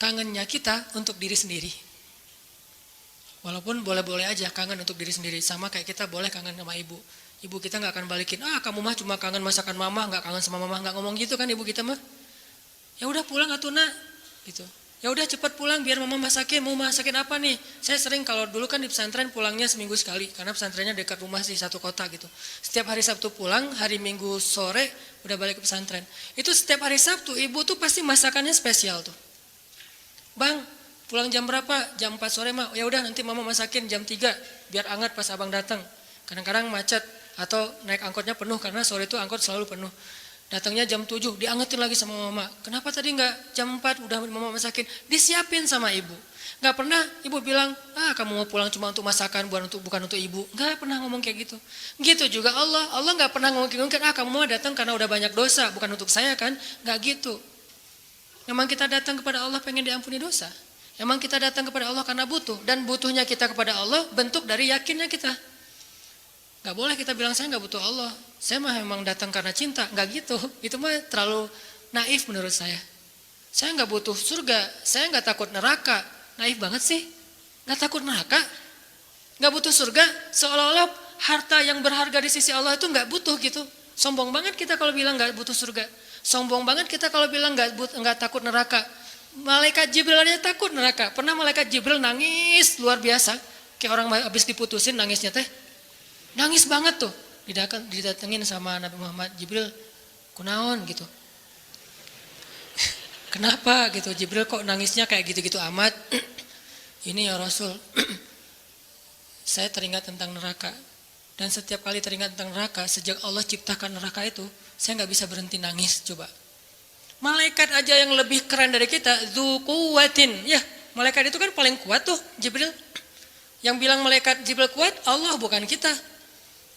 A: kangennya kita untuk diri sendiri. Walaupun boleh-boleh aja kangen untuk diri sendiri, sama kayak kita boleh kangen sama ibu. Ibu kita nggak akan balikin, kamu mah cuma kangen masakan mama, nggak kangen sama mama, nggak ngomong gitu kan ibu kita mah. Ya udah pulang atuh nak, gitu. Ya udah cepat pulang biar mama masakin. Mau masakin apa nih? Saya sering kalau dulu kan di pesantren pulangnya seminggu sekali karena pesantrennya dekat rumah sih, satu kota gitu. Setiap hari Sabtu pulang, hari Minggu sore udah balik ke pesantren. Itu setiap hari Sabtu ibu tuh pasti masakannya spesial tuh. Bang, pulang jam berapa? Jam 4 sore mah. Ya udah nanti mama masakin jam 3 biar hangat pas abang datang. Kadang-kadang macet atau naik angkotnya penuh karena sore itu angkot selalu penuh. Datangnya jam 7, diangetin lagi sama mama. Kenapa tadi nggak jam 4 udah mama masakin? Disiapin sama ibu. Nggak pernah ibu bilang, kamu mau pulang cuma untuk masakan, bukan untuk ibu. Nggak pernah ngomong kayak gitu. Gitu juga Allah nggak pernah ngomong kayak gitu, kamu mau datang karena udah banyak dosa, bukan untuk saya kan? Nggak gitu. Memang kita datang kepada Allah pengen diampuni dosa. Memang kita datang kepada Allah karena butuh. Dan butuhnya kita kepada Allah bentuk dari yakinnya kita. Gak boleh kita bilang saya gak butuh Allah, saya mah memang datang karena cinta. Gak gitu, itu mah terlalu naif menurut saya. Saya gak butuh surga, saya gak takut neraka. Naif banget sih, gak takut neraka, gak butuh surga. Seolah-olah harta yang berharga di sisi Allah itu gak butuh gitu. Sombong banget kita kalau bilang gak butuh surga. Sombong banget kita kalau bilang gak takut neraka. Malaikat Jibril aja takut neraka. Pernah malaikat Jibril nangis luar biasa, kayak orang habis diputusin nangisnya teh. Nangis banget tuh, didatengin sama Nabi Muhammad, Jibril, kunaon gitu. Kenapa gitu, Jibril kok nangisnya kayak gitu-gitu amat. Ini ya Rasul, saya teringat tentang neraka. Dan setiap kali teringat tentang neraka, sejak Allah ciptakan neraka itu, saya gak bisa berhenti nangis, coba. Malaikat aja yang lebih keren dari kita, dzu quwwatin. Ya, malaikat itu kan paling kuat tuh, Jibril. Yang bilang malaikat Jibril kuat, Allah bukan kita.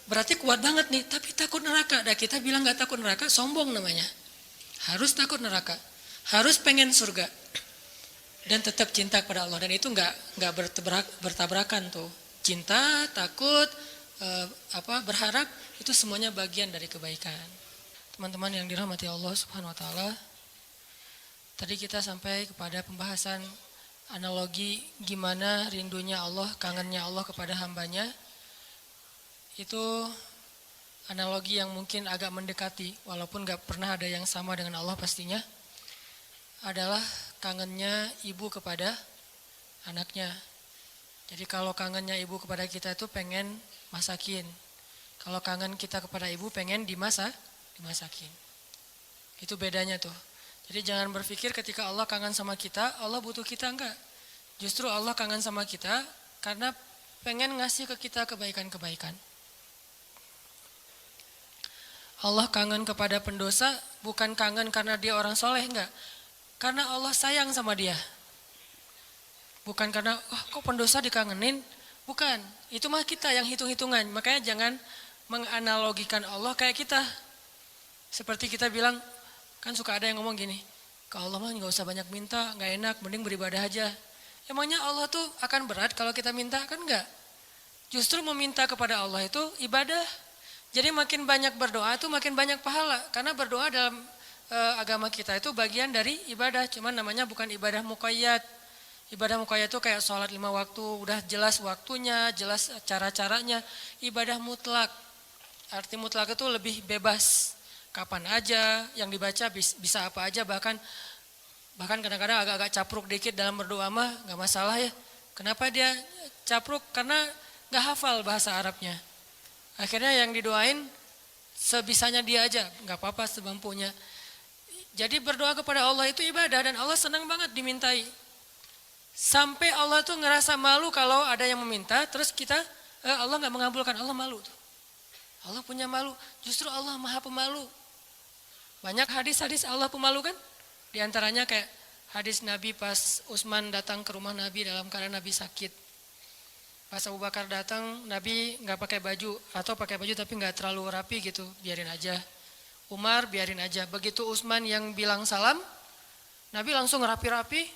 A: Berarti kuat banget nih, tapi takut neraka. Dan kita bilang gak takut neraka, sombong namanya. Harus takut neraka, harus pengen surga. Dan tetap cinta kepada Allah. Dan itu gak bertabrakan tuh. Cinta, takut, berharap, itu semuanya bagian dari kebaikan. teman-teman yang dirahmati Allah Subhanahu wa taala. Tadi kita sampai kepada pembahasan analogi gimana rindunya Allah, kangennya Allah kepada hambanya. Itu analogi yang mungkin agak mendekati, walaupun gak pernah ada yang sama dengan Allah pastinya. Adalah kangennya ibu kepada anaknya. Jadi kalau kangennya ibu kepada kita itu pengen masakin. Kalau kangen kita kepada ibu pengen dimasakin. Itu bedanya tuh. Jadi jangan berpikir ketika Allah kangen sama kita, Allah butuh kita, enggak. Justru Allah kangen sama kita karena pengen ngasih ke kita kebaikan-kebaikan. Allah kangen kepada pendosa bukan kangen karena dia orang soleh, enggak. Karena Allah sayang sama dia. Bukan karena, kok pendosa dikangenin? Bukan, itu mah kita yang hitung-hitungan. Makanya jangan menganalogikan Allah kayak kita. Seperti kita bilang, kan suka ada yang ngomong gini, ke Allah mah gak usah banyak minta, gak enak, mending beribadah aja. Emangnya Allah tuh akan berat kalau kita minta? Kan enggak. Justru meminta kepada Allah itu ibadah. Jadi makin banyak berdoa itu makin banyak pahala. Karena berdoa dalam agama kita itu bagian dari ibadah. Cuman namanya bukan ibadah muqayyad. Ibadah muqayyad itu kayak sholat 5 waktu, udah jelas waktunya, jelas cara-caranya. Ibadah mutlak. Arti mutlak itu lebih bebas. Kapan aja, yang dibaca bisa apa aja, bahkan kadang-kadang agak-agak capruk dikit dalam berdoa mah gak masalah ya. Kenapa dia capruk? Karena gak hafal bahasa Arabnya. Akhirnya yang didoain sebisanya dia aja, gak apa-apa semampunya. Jadi berdoa kepada Allah itu ibadah dan Allah senang banget dimintai. Sampai Allah tuh ngerasa malu kalau ada yang meminta, terus kita Allah gak mengabulkan, Allah malu tuh. Allah punya malu, justru Allah maha pemalu. Banyak hadis-hadis Allah pemalu kan? Di antaranya kayak hadis Nabi pas Utsman datang ke rumah Nabi dalam keadaan Nabi sakit. Pas Abu Bakar datang, Nabi gak pakai baju atau pakai baju tapi gak terlalu rapi gitu, biarin aja. Umar biarin aja. Begitu Utsman yang bilang salam, Nabi langsung rapi-rapi.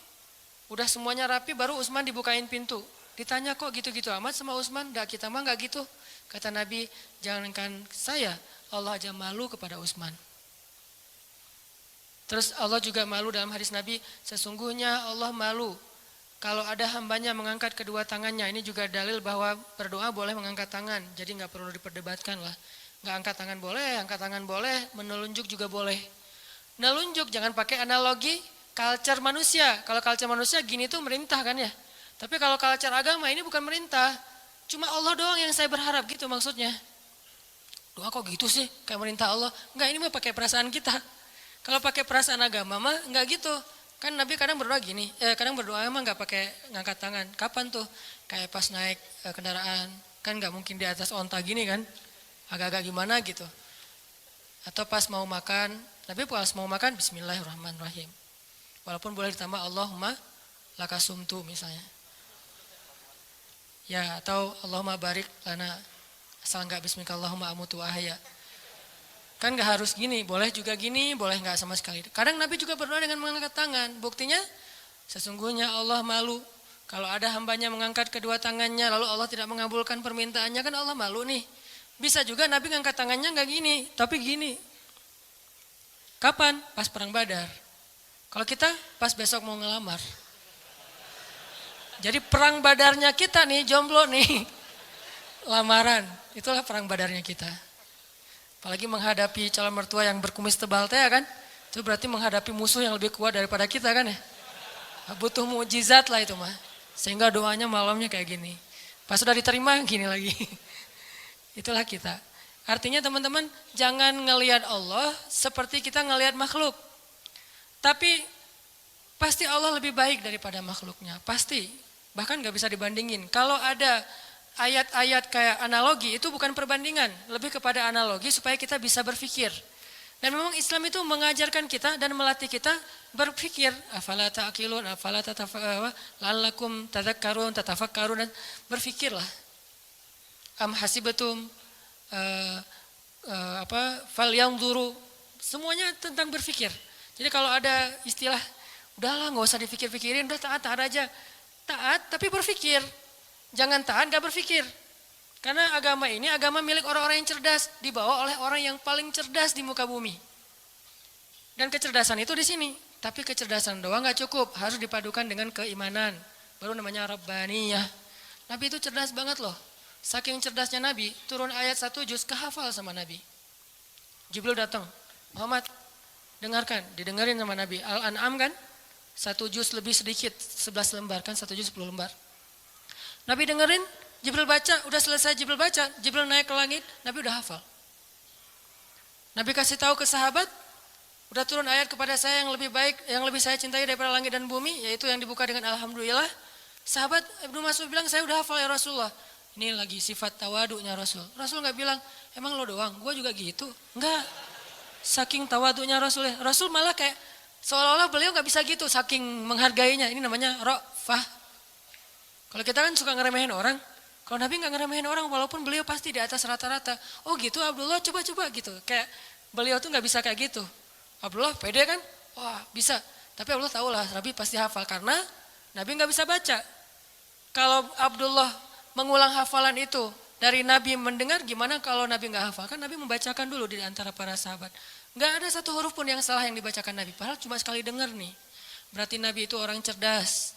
A: Udah semuanya rapi, baru Utsman dibukain pintu. Ditanya kok gitu-gitu amat sama Utsman? Gak, kita mah gak gitu. Kata Nabi, jangankan saya, Allah aja malu kepada Utsman. Terus Allah juga malu dalam hadis Nabi, sesungguhnya Allah malu kalau ada hambanya mengangkat kedua tangannya. Ini juga dalil bahwa berdoa boleh mengangkat tangan, jadi gak perlu diperdebatkan lah. Gak angkat tangan boleh, menelunjuk juga boleh. Nelunjuk jangan pakai analogi culture manusia. Kalau culture manusia gini tuh merintah kan ya. Tapi kalau culture agama ini bukan merintah. Cuma Allah doang yang saya berharap gitu maksudnya. Doa kok gitu sih kayak merintah Allah. Enggak, ini mah pakai perasaan kita. Kalau pakai perasaan agama mah enggak gitu. Kan Nabi kadang berdoa gini, kadang berdoa emang enggak pakai ngangkat tangan. Kapan tuh? Kayak pas naik kendaraan. Kan enggak mungkin di atas onta gini kan. Agak-agak gimana gitu. Atau pas mau makan, tapi pas mau makan bismillahirrahmanirrahim. Walaupun boleh ditambah Allahumma lakasumtu misalnya. Ya, atau Allahumma barik lana, asal enggak bismillahirrahmanirrahim amutu ahya. Kan enggak harus gini, boleh juga gini, boleh enggak sama sekali. Kadang Nabi juga berdoa dengan mengangkat tangan. Buktinya sesungguhnya Allah malu kalau ada hambanya mengangkat kedua tangannya lalu Allah tidak mengabulkan permintaannya, kan Allah malu nih. Bisa juga Nabi ngangkat tangannya enggak gini, tapi gini. Kapan? Pas perang Badar. Kalau kita pas besok mau ngelamar. Jadi perang Badarnya kita nih, jomblo nih. Lamaran, itulah perang Badarnya kita. Apalagi menghadapi calon mertua yang berkumis tebal teh kan. Itu berarti menghadapi musuh yang lebih kuat daripada kita kan ya. Butuh mukjizat lah itu mah. Sehingga doanya malamnya kayak gini. Pas sudah diterima gini lagi. Itulah kita. Artinya teman-teman jangan ngelihat Allah seperti kita ngelihat makhluk. Tapi pasti Allah lebih baik daripada makhluknya. Pasti. Bahkan gak bisa dibandingin. Kalau ada ayat-ayat kayak analogi itu bukan perbandingan. Lebih kepada analogi supaya kita bisa berpikir. Dan memang Islam itu mengajarkan kita dan melatih kita berpikir. Afala ta'qilun, afala la'allakum tadhakkarun, tatafakkarun, dan berpikirlah. Am hasibatum falyanzuru. Semuanya tentang berpikir. Jadi kalau ada istilah, udahlah gak usah dipikir-pikirin, udah taat aja. Taat tapi berpikir. Jangan taat gak berpikir. Karena agama ini agama milik orang-orang yang cerdas. Dibawa oleh orang yang paling cerdas di muka bumi. Dan kecerdasan itu di sini. Tapi kecerdasan doang nggak cukup, harus dipadukan dengan keimanan. Baru namanya Rabbaniyah. Nabi itu cerdas banget loh. Saking cerdasnya Nabi, turun ayat 1 juz kehafal sama Nabi. Jibril datang, Muhammad dengarkan, didengarin sama Nabi. Al-An'am kan, 1 juz lebih sedikit, 11 lembar kan, 1 juz 10 lembar. Nabi dengerin, Jibril baca, udah selesai Jibril baca, Jibril naik ke langit, Nabi udah hafal. Nabi kasih tahu ke sahabat, udah turun ayat kepada saya yang lebih baik, yang lebih saya cintai daripada langit dan bumi, yaitu yang dibuka dengan Alhamdulillah. Sahabat Ibnu Mas'ud bilang, saya udah hafal ya Rasulullah. Ini lagi sifat tawadunya Rasul. Rasul nggak bilang, emang lo doang, gue juga gitu. Enggak, saking tawadunya Rasul ya. Rasul malah kayak seolah-olah beliau nggak bisa gitu, saking menghargainya. Ini namanya ra'fah. Kalau kita kan suka ngeremehin orang, kalau Nabi nggak ngeremehin orang, walaupun beliau pasti di atas rata-rata. Oh gitu Abdullah, coba-coba gitu. Kayak beliau tuh nggak bisa kayak gitu. Abdullah pede kan? Wah bisa. Tapi Abdullah tahu lah, Nabi pasti hafal karena Nabi nggak bisa baca. Kalau Abdullah mengulang hafalan itu dari Nabi mendengar, gimana kalau Nabi nggak hafal? Kan Nabi membacakan dulu di antara para sahabat. Nggak ada satu huruf pun yang salah yang dibacakan Nabi. Padahal cuma sekali dengar nih. Berarti Nabi itu orang cerdas.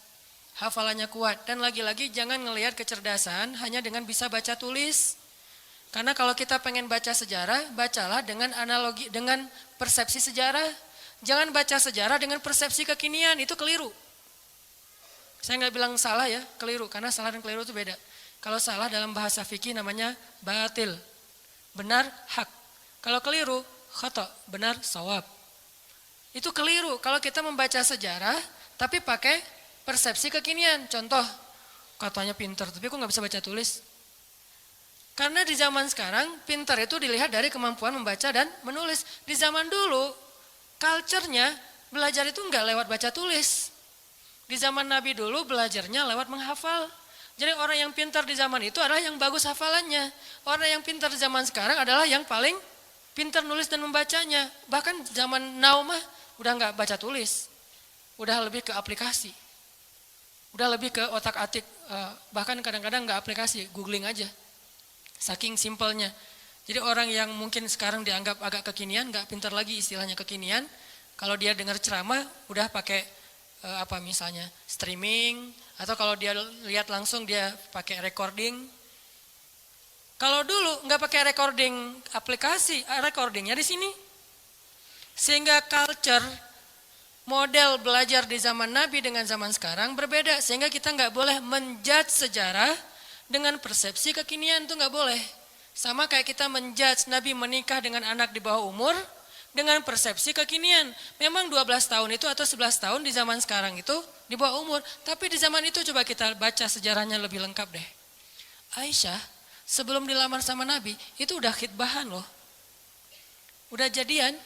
A: Hafalannya kuat. Dan lagi-lagi jangan ngelihat kecerdasan hanya dengan bisa baca tulis. Karena kalau kita pengen baca sejarah, bacalah dengan analogi, dengan persepsi sejarah. Jangan baca sejarah dengan persepsi kekinian, itu keliru. Saya nggak bilang salah ya, keliru. Karena salah dan keliru itu beda. Kalau salah dalam bahasa fikih namanya batil, benar hak. Kalau keliru, khata, benar sawab. Itu keliru kalau kita membaca sejarah tapi pakai persepsi kekinian. Contoh, katanya pinter, tapi kok nggak bisa baca tulis? Karena di zaman sekarang pinter itu dilihat dari kemampuan membaca dan menulis. Di zaman dulu, culture-nya belajar itu nggak lewat baca tulis. Di zaman Nabi dulu belajarnya lewat menghafal. Jadi orang yang pintar di zaman itu adalah yang bagus hafalannya. Orang yang pintar di zaman sekarang adalah yang paling pintar nulis dan membacanya. Bahkan zaman now mah udah nggak baca tulis. Udah lebih ke aplikasi. Udah lebih ke otak-atik. Bahkan kadang-kadang nggak aplikasi, googling aja. Saking simpelnya. Jadi orang yang mungkin sekarang dianggap agak kekinian, nggak pintar lagi istilahnya kekinian. Kalau dia dengar ceramah udah pakai misalnya streaming, atau kalau dia lihat langsung dia pakai recording. Kalau dulu nggak pakai recording aplikasi, recordingnya di sini. Sehingga culture model belajar di zaman Nabi dengan zaman sekarang berbeda. Sehingga kita nggak boleh menjudge sejarah dengan persepsi kekinian, itu nggak boleh. Sama kayak kita menjudge Nabi menikah dengan anak di bawah umur dengan persepsi kekinian. Memang 12 tahun itu atau 11 tahun di zaman sekarang itu di bawah umur. Tapi di zaman itu coba kita baca sejarahnya lebih lengkap deh. Aisyah sebelum dilamar sama Nabi itu udah khitbahan loh. Udah jadian.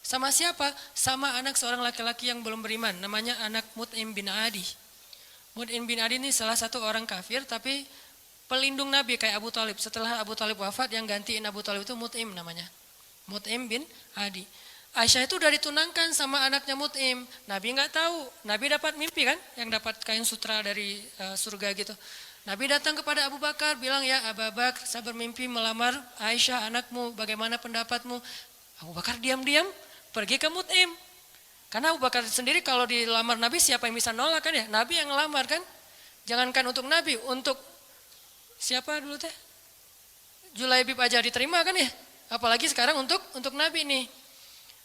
A: Sama siapa? Sama anak seorang laki-laki yang belum beriman. Namanya anak Mut'im bin Adi. Mut'im bin Adi ini salah satu orang kafir tapi pelindung Nabi kayak Abu Thalib. Setelah Abu Thalib wafat yang gantiin Abu Thalib itu Mut'im namanya. Mut'im bin Adi. Aisyah itu udah ditunangkan sama anaknya Mut'im. Nabi nggak tahu. Nabi dapat mimpi kan, yang dapat kain sutra dari surga gitu. Nabi datang kepada Abu Bakar, bilang ya Abu Bakar, saya bermimpi melamar Aisyah anakmu. Bagaimana pendapatmu? Abu Bakar diam-diam pergi ke Mut'im. Karena Abu Bakar sendiri kalau dilamar Nabi siapa yang bisa nolak kan ya? Nabi yang ngelamar kan. Jangankan untuk Nabi, untuk siapa dulu teh? Julaibib aja diterima kan ya? Apalagi sekarang untuk Nabi nih.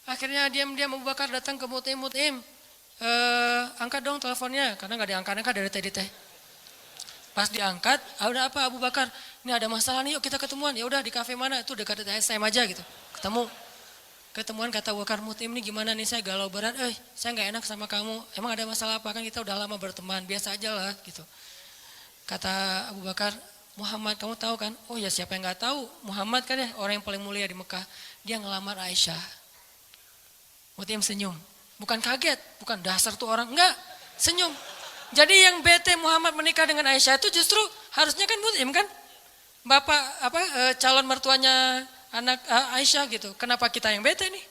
A: Akhirnya diam-diam Abu Bakar datang ke Mut'im. Angkat dong teleponnya, karena nggak diangkat-angkat dari tadi teh. Pas diangkat, udah apa Abu Bakar? Ini ada masalah nih, yuk kita ketemuan. Ya udah di kafe mana? Itu dekat SM aja gitu. Ketemuan kata Abu Bakar, Mut'im nih gimana nih, saya galau berat. Saya nggak enak sama kamu. Emang ada masalah apa? Kan kita udah lama berteman, biasa aja lah gitu. Kata Abu Bakar, Muhammad kamu tahu kan? Oh ya siapa yang nggak tahu? Muhammad kan ya orang yang paling mulia di Mekah. Dia ngelamar Aisyah. Mut'im senyum. Bukan kaget, bukan dasar tuh orang. Enggak, senyum. Jadi yang bete Muhammad menikah dengan Aisyah itu justru harusnya kan Mut'im kan? Bapak calon mertuanya anak Aisyah gitu. Kenapa kita yang bete nih?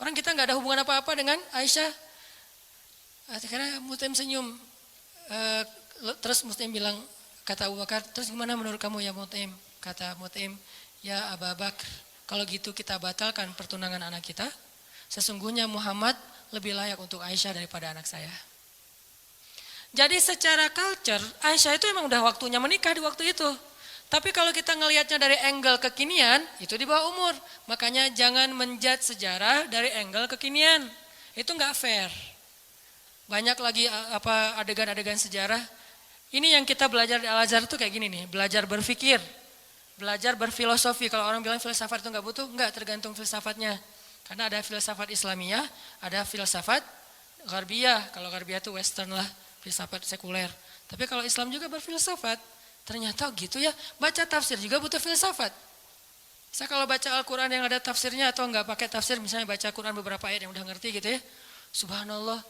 A: Orang kita nggak ada hubungan apa-apa dengan Aisyah. Akhirnya Mut'im senyum. Terus Mut'im bilang, kata Abu Bakar, terus gimana menurut kamu ya Mut'im? Kata Mut'im, ya Abu Bakar, kalau gitu kita batalkan pertunangan anak kita. Sesungguhnya Muhammad lebih layak untuk Aisyah daripada anak saya. Jadi secara culture, Aisyah itu emang udah waktunya menikah di waktu itu. Tapi kalau kita ngelihatnya dari angle kekinian, itu di bawah umur. Makanya jangan menjudge sejarah dari angle kekinian. Itu nggak fair. Banyak lagi adegan-adegan sejarah. Ini yang kita belajar di Al-Azhar itu kayak gini nih, belajar berpikir, belajar berfilosofi. Kalau orang bilang filsafat itu nggak butuh, nggak, tergantung filsafatnya. Karena ada filsafat Islamiyah, ada filsafat Gharbiyah. Kalau Gharbiyah itu Western lah, filsafat sekuler. Tapi kalau Islam juga berfilsafat, ternyata gitu ya. Baca tafsir juga butuh filsafat. Saya kalau baca Al-Quran yang ada tafsirnya atau nggak pakai tafsir, misalnya baca Quran beberapa ayat yang udah ngerti gitu ya. Subhanallah,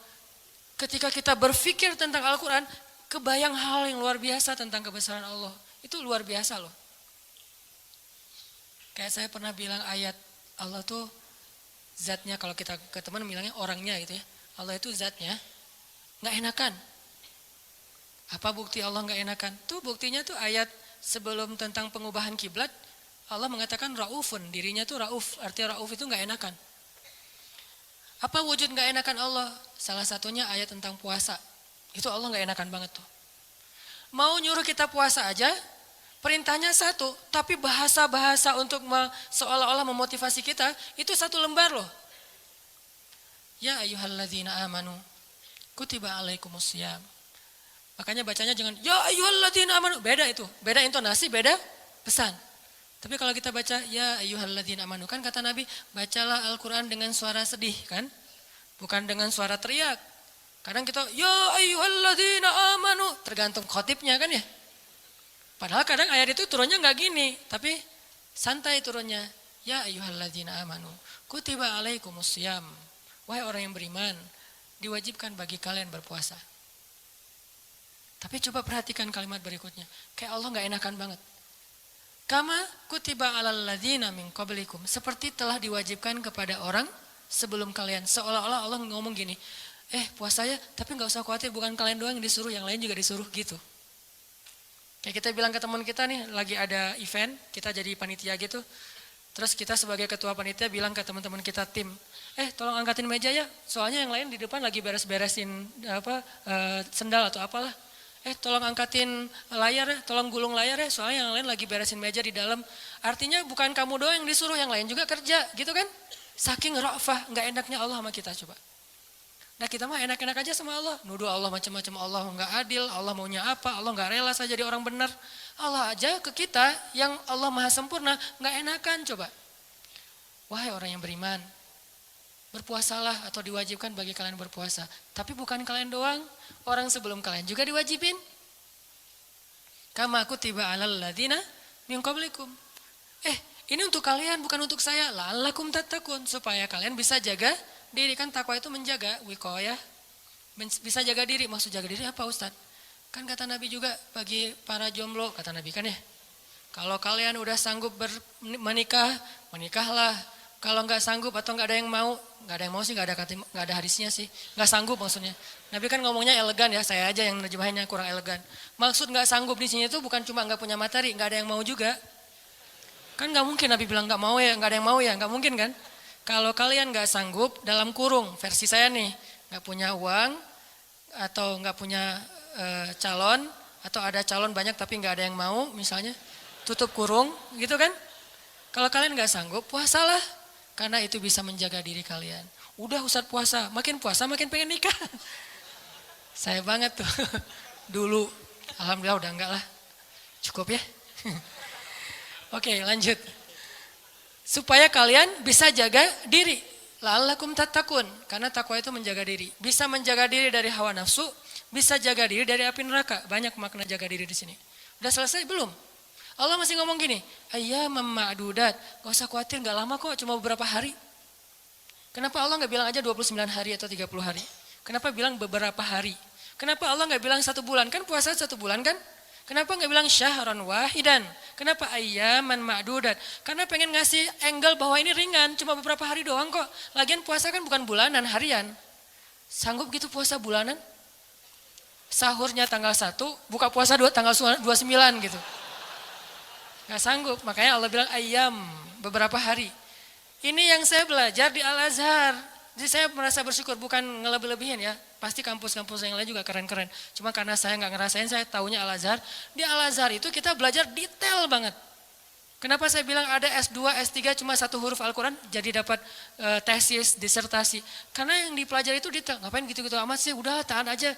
A: ketika kita berpikir tentang Al-Quran, kebayang hal yang luar biasa tentang kebesaran Allah. Itu luar biasa loh. Kayak saya pernah bilang ayat Allah tuh zatnya, kalau kita ke teman bilangnya orangnya gitu ya. Allah itu zatnya nggak enakan. Apa bukti Allah nggak enakan? Tuh buktinya tuh ayat sebelum tentang pengubahan kiblat, Allah mengatakan raufun, dirinya tuh rauf, artinya rauf itu nggak enakan. Apa wujud nggak enakan Allah? Salah satunya ayat tentang puasa. Itu Allah nggak enakan banget tuh. Mau nyuruh kita puasa aja, perintahnya satu, tapi bahasa-bahasa untuk seolah-olah memotivasi kita, itu satu lembar loh. Ya ayyuhalladzina amanu, kutiba alaikumusiyam. Makanya bacanya jangan, ya ayyuhalladzina amanu, beda itu. Beda intonasi, beda pesan. Tapi kalau kita baca, ya ayyuhalladzina amanu, kan kata Nabi, bacalah Al-Quran dengan suara sedih kan? Bukan dengan suara teriak. Kadang kita, ya ayyuhalladzina amanu, tergantung khotibnya kan ya. Padahal kadang ayat itu turunnya nggak gini, tapi santai turunnya. Ya ayyuhalladzina amanu, kutiba alaikumusiyam. Wahai orang yang beriman, diwajibkan bagi kalian berpuasa. Tapi coba perhatikan kalimat berikutnya. Kayak Allah nggak enakan banget. Kama kutiba alal ladzina min qablikum. Seperti telah diwajibkan kepada orang sebelum kalian. Seolah-olah Allah ngomong gini, puasa ya, tapi nggak usah khawatir, bukan kalian doang yang disuruh, yang lain juga disuruh gitu. Kayak kita bilang ke teman kita nih, lagi ada event, kita jadi panitia gitu. Terus kita sebagai ketua panitia bilang ke teman-teman kita tim, tolong angkatin meja ya, soalnya yang lain di depan lagi beres-beresin sendal atau apalah. Tolong angkatin layar ya, tolong gulung layar ya, soalnya yang lain lagi beresin meja di dalam. Artinya bukan kamu doang yang disuruh, yang lain juga kerja, gitu kan? Saking ra'fah, nggak enaknya Allah sama kita coba. Nah kita mah enak-enak aja sama Allah, nuduh Allah macam-macam, Allah nggak adil, Allah maunya apa, Allah nggak rela saya jadi orang benar. Allah aja ke kita yang Allah maha sempurna, nggak enakan coba. Wahai orang yang beriman, berpuasalah atau diwajibkan bagi kalian berpuasa. Tapi bukan kalian doang, orang sebelum kalian juga diwajibin. Kama kutiba alal ladzina min qablikum. Ini untuk kalian bukan untuk saya. La'allakum tattaqun, supaya kalian bisa jaga diri. Kan takwa itu menjaga, wiqayah. Bisa jaga diri, maksud jaga diri apa Ustaz? Kan kata Nabi juga bagi para jomblo, kata Nabi kan ya. Kalau kalian udah sanggup menikah, menikahlah. Kalau nggak sanggup atau nggak ada yang mau sih, nggak ada hadisnya sih, nggak sanggup maksudnya. Nabi kan ngomongnya elegan ya, saya aja yang nerjemahinnya kurang elegan. Maksud nggak sanggup di sini itu bukan cuma nggak punya materi, nggak ada yang mau juga. Kan nggak mungkin Nabi bilang nggak mau ya, nggak ada yang mau ya, nggak mungkin kan? Kalau kalian nggak sanggup, dalam kurung versi saya nih, nggak punya uang atau nggak punya calon, atau ada calon banyak tapi nggak ada yang mau, misalnya tutup kurung, gitu kan? Kalau kalian nggak sanggup, puasalah. Karena itu bisa menjaga diri kalian. Udah Ustaz puasa makin pengen nikah. Saya banget tuh. Dulu, alhamdulillah udah enggak lah. Cukup ya. Oke, lanjut. Supaya kalian bisa jaga diri. La'allakum tattaqun. Karena takwa itu menjaga diri. Bisa menjaga diri dari hawa nafsu, bisa jaga diri dari api neraka. Banyak makna jaga diri di sini. Udah selesai belum? Allah masih ngomong gini, ayyamam ma'dudat, gak usah khawatir, gak lama kok, cuma beberapa hari. Kenapa Allah gak bilang aja 29 hari atau 30 hari? Kenapa bilang beberapa hari? Kenapa Allah gak bilang 1 bulan? Kan puasa 1 bulan kan? Kenapa gak bilang syahran wahidan? Kenapa ayyaman ma'dudat? Karena pengen ngasih angle bahwa ini ringan, cuma beberapa hari doang kok. Lagian puasa kan bukan bulanan, harian. Sanggup gitu puasa bulanan? Sahurnya tanggal 1, buka puasa tanggal 29 gitu. Gak sanggup, makanya Allah bilang ayam, beberapa hari. Ini yang saya belajar di Al-Azhar. Jadi saya merasa bersyukur, bukan ngelebih-lebihin ya. Pasti kampus-kampus yang lain juga keren-keren. Cuma karena saya nggak ngerasain, saya taunya Al-Azhar. Di Al-Azhar itu kita belajar detail banget. Kenapa saya bilang ada S2, S3 cuma satu huruf Al-Quran jadi dapat tesis, disertasi. Karena yang dipelajari itu detail. Ngapain gitu-gitu amat sih, udah tahan aja.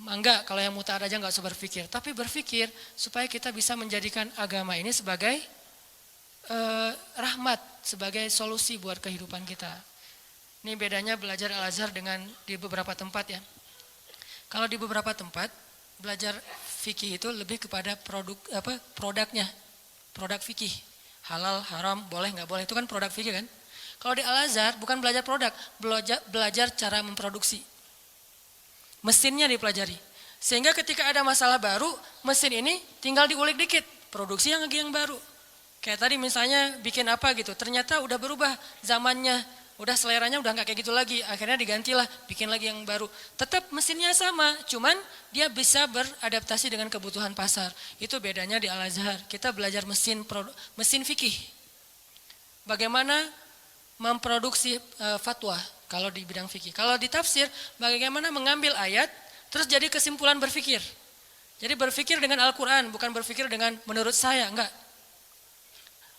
A: Enggak, kalau yang mau tahan aja nggak usah berpikir. Tapi berpikir supaya kita bisa menjadikan agama ini sebagai rahmat, sebagai solusi buat kehidupan kita. Ini bedanya belajar Al-Azhar dengan di beberapa tempat ya. Kalau di beberapa tempat belajar fikih itu lebih kepada produknya, produk fikih, halal, haram, boleh nggak boleh, itu kan produk fikih kan. Kalau di Al-Azhar bukan belajar produk, belajar cara memproduksi. Mesinnya dipelajari. Sehingga ketika ada masalah baru, mesin ini tinggal diulik dikit, produksi yang baru. Kayak tadi misalnya bikin apa gitu, ternyata udah berubah zamannya, udah seleranya udah nggak kayak gitu lagi, akhirnya digantilah, bikin lagi yang baru. Tetap mesinnya sama, cuman dia bisa beradaptasi dengan kebutuhan pasar. Itu bedanya di Al-Azhar. Kita belajar mesin fikih. Bagaimana memproduksi fatwa kalau di bidang fikih. Kalau di tafsir, bagaimana mengambil ayat terus jadi kesimpulan berfikir. Jadi berfikir dengan Al-Quran, bukan berfikir dengan menurut saya, enggak.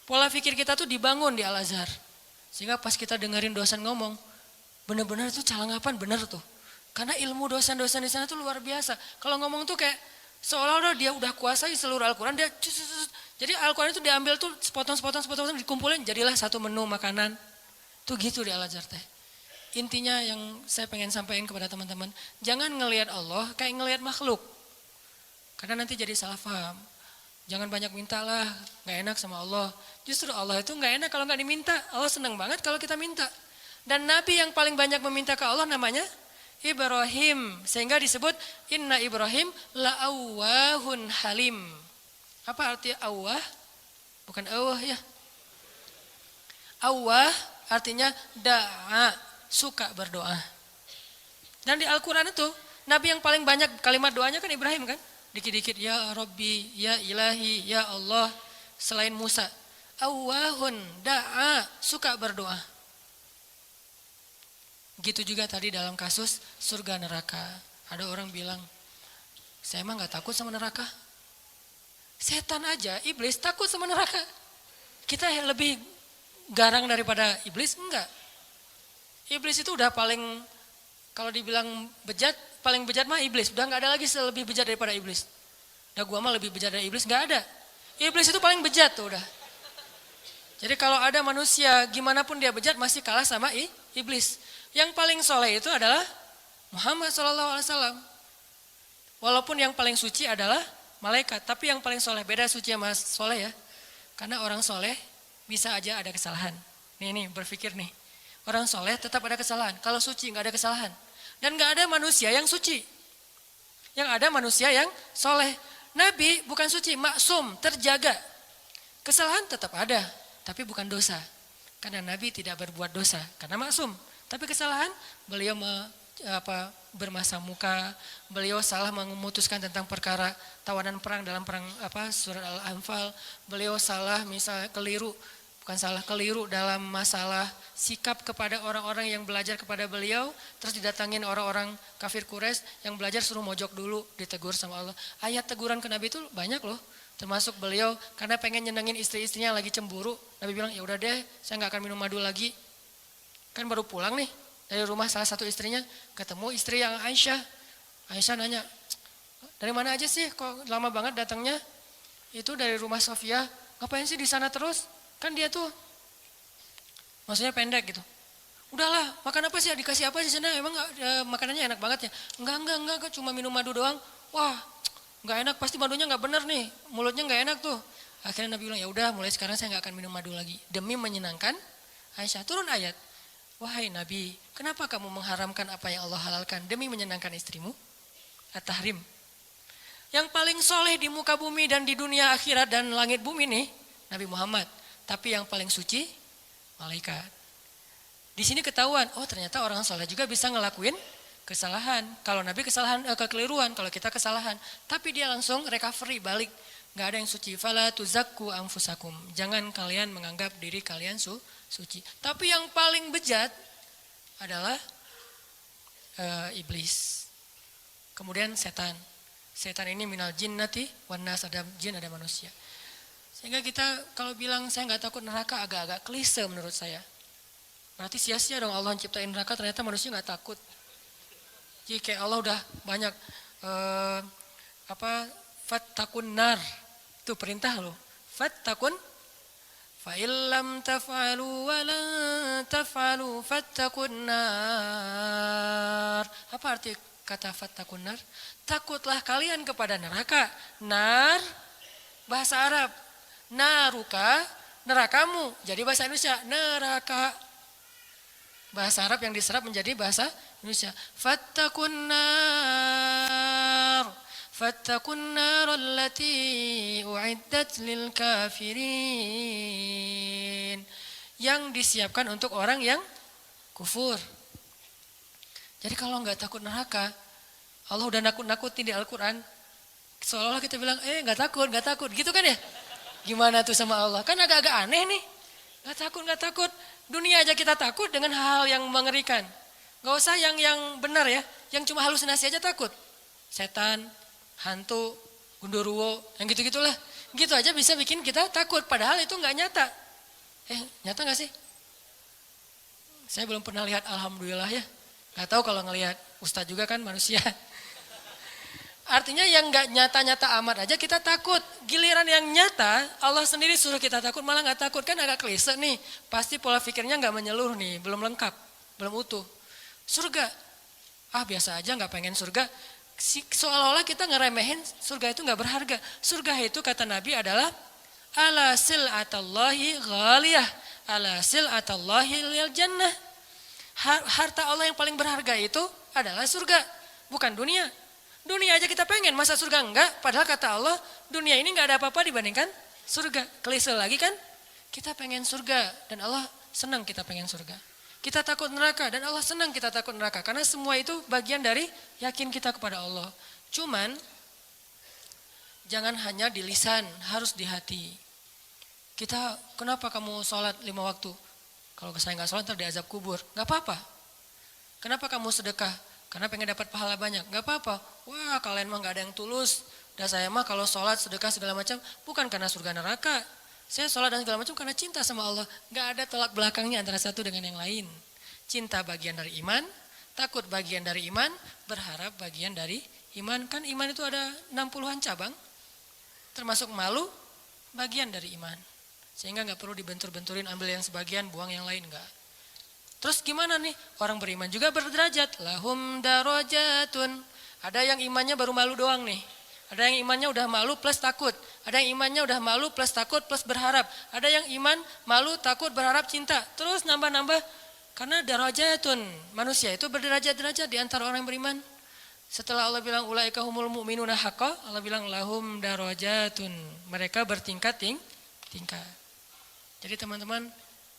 A: Pola fikir kita tuh dibangun di Al-Azhar. Sehingga pas kita dengerin dosen ngomong, benar-benar itu calangapan benar tuh. Karena ilmu dosen-dosen di sana tuh luar biasa. Kalau ngomong tuh kayak seolah-olah dia udah kuasai seluruh Al-Quran. Jadi Al-Quran itu diambil tuh sepotong-sepotong dikumpulin, jadilah satu menu makanan. Tuh gitu di Al-Azhar teh. Intinya yang saya pengen sampaikan kepada teman-teman, jangan ngelihat Allah kayak ngelihat makhluk. Karena nanti jadi salah paham. Jangan banyak mintalah, gak enak sama Allah. Justru Allah itu gak enak kalau gak diminta. Allah senang banget kalau kita minta. Dan Nabi yang paling banyak meminta ke Allah namanya Ibrahim. Sehingga disebut Inna Ibrahim la'awwahun halim. Apa arti awwah? Bukan awwah ya. Awwah artinya da'a, suka berdoa. Dan di Al-Quran itu Nabi yang paling banyak kalimat doanya kan Ibrahim kan. Dikit-dikit ya Rabbi, ya Ilahi, ya Allah. Selain Musa, awwahun da'a, suka berdoa. Gitu juga tadi dalam kasus surga neraka. Ada orang bilang, saya emang gak takut sama neraka. Setan aja, iblis takut sama neraka. Kita lebih garang daripada iblis? Enggak. Iblis itu udah paling, kalau dibilang bejat, paling bejat mah iblis. Udah gak ada lagi lebih bejat daripada iblis. Udah gua mah lebih bejat dari iblis, gak ada. Iblis itu paling bejat tuh udah. Jadi kalau ada manusia, gimana pun dia bejat masih kalah sama iblis. Yang paling soleh itu adalah Muhammad SAW. Walaupun yang paling suci adalah malaikat. Tapi yang paling soleh, beda suci sama soleh ya. Karena orang soleh bisa aja ada kesalahan. Nih berpikir nih. Orang soleh tetap ada kesalahan. Kalau suci gak ada kesalahan. Dan gak ada manusia yang suci. Yang ada manusia yang soleh. Nabi bukan suci, maksum, terjaga. Kesalahan tetap ada, tapi bukan dosa. Karena Nabi tidak berbuat dosa, karena maksum. Tapi kesalahan, beliau bermasa muka, beliau salah memutuskan tentang perkara tawanan perang dalam perang surat Al-Anfal. Beliau salah misalnya keliru dalam masalah sikap kepada orang-orang yang belajar kepada beliau, terus didatangin orang-orang kafir Quraisy yang belajar suruh mojok dulu, ditegur sama Allah. Ayat teguran ke Nabi itu banyak loh, termasuk beliau karena pengen nyenengin istri-istrinya yang lagi cemburu. Nabi bilang, ya udah deh, saya nggak akan minum madu lagi. Kan baru pulang nih dari rumah salah satu istrinya, ketemu istri yang Aisyah. Aisyah nanya, dari mana aja sih, kok lama banget datangnya? Itu dari rumah Sofia. Ngapain sih di sana terus? Kan dia tuh maksudnya pendek gitu. Udahlah, makan apa sih? Dikasih apa sih sana? Emang makanannya enak banget ya? Enggak, cuma minum madu doang. Wah, enggak enak, pasti madunya enggak bener nih. Mulutnya enggak enak tuh. Akhirnya Nabi bilang, ya udah, mulai sekarang saya enggak akan minum madu lagi demi menyenangkan Aisyah. Turun ayat. Wahai Nabi, kenapa kamu mengharamkan apa yang Allah halalkan demi menyenangkan istrimu? At-Tahrim. Yang paling soleh di muka bumi dan di dunia akhirat dan langit bumi nih, Nabi Muhammad. Tapi yang paling suci, malaikat. Di sini ketahuan, oh ternyata orang soleh juga bisa ngelakuin kesalahan. Kalau Nabi kesalahan, kekeliruan, kalau kita kesalahan. Tapi dia langsung recovery, balik. Nggak ada yang suci. Fala tuzakku anfusakum. Jangan kalian menganggap diri kalian suci. Tapi yang paling bejat adalah iblis. Kemudian setan. Setan ini minal jinnati wan nas, ada jin ada manusia. Sehingga kita kalau bilang saya nggak takut neraka agak-agak klise menurut saya. Berarti sia-sia dong Allah ciptain neraka, ternyata manusia nggak takut. Jadi kayak Allah udah banyak fattakun nar, itu perintah loh. Fattakun fa illam taf'alu wa la taf'alu fattakun nar. Apa arti kata fattakun nar? Takutlah kalian kepada neraka. Nar bahasa Arab. Naruka nerakamu. Jadi bahasa Indonesia neraka. Bahasa Arab yang diserap menjadi bahasa Indonesia. Fattakun nar. Fattakun nar allati u'iddat lil kafirin. Yang disiapkan untuk orang yang kufur. Jadi kalau nggak takut neraka, Allah udah nakut-nakutin di Al-Quran. Seolah-olah kita bilang, nggak takut, gitu kan ya? Gimana tuh sama Allah? Kan agak-agak aneh nih. Nggak takut. Dunia aja kita takut dengan hal-hal yang mengerikan. Gak usah yang benar ya, yang cuma halusinasi aja takut. Setan, hantu, gundurwo, yang gitu-gitulah. Gitu aja bisa bikin kita takut, padahal itu nggak nyata. Nyata nggak sih? Saya belum pernah lihat, alhamdulillah ya. Nggak tahu kalau ngelihat, Ustadz juga kan manusia. Artinya yang nggak nyata-nyata amat aja kita takut. Giliran yang nyata, Allah sendiri suruh kita takut, malah nggak takut. Kan agak klise nih. Pasti pola pikirnya nggak menyeluruh nih, belum lengkap, belum utuh. Surga, biasa aja nggak pengen surga. Seolah-olah kita ngeremehin surga itu nggak berharga. Surga itu kata Nabi adalah ala sil'atallahi ghaliyah, ala sil'atallahi lil jannah. Harta Allah yang paling berharga itu adalah surga, bukan dunia. Dunia aja kita pengen, masa surga enggak? Padahal kata Allah, dunia ini enggak ada apa-apa dibandingkan surga. Klise lagi kan? Kita pengen surga dan Allah senang kita pengen surga. Kita takut neraka dan Allah senang kita takut neraka. Karena semua itu bagian dari yakin kita kepada Allah. Cuman, jangan hanya di lisan, harus di hati. Kenapa kamu sholat 5 waktu? Kalau saya enggak sholat, ntar diazab kubur. Enggak apa-apa. Kenapa kamu sedekah? Karena pengen dapat pahala banyak, nggak apa-apa. Wah, kalian mah nggak ada yang tulus. Dan saya mah kalau sholat, sedekah segala macam bukan karena surga neraka. Saya sholat dan segala macam karena cinta sama Allah. Nggak ada tolak belakangnya antara satu dengan yang lain. Cinta bagian dari iman, takut bagian dari iman, berharap bagian dari iman. Kan iman itu ada 60-an cabang, termasuk malu bagian dari iman. Sehingga nggak perlu dibentur-benturin, ambil yang sebagian, buang yang lain, nggak. Terus gimana nih? Orang beriman juga berderajat. Lahum darajatun. Ada yang imannya baru malu doang nih. Ada yang imannya udah malu plus takut. Ada yang imannya udah malu plus takut plus berharap. Ada yang iman malu, takut, berharap, cinta. Terus nambah-nambah. Karena darajatun. Manusia itu berderajat-derajat di antara orang yang beriman. Setelah Allah bilang ulaika humul mu'minuna haqqa, Allah bilang lahum darajatun. Mereka bertingkat-tingkat. Jadi teman-teman,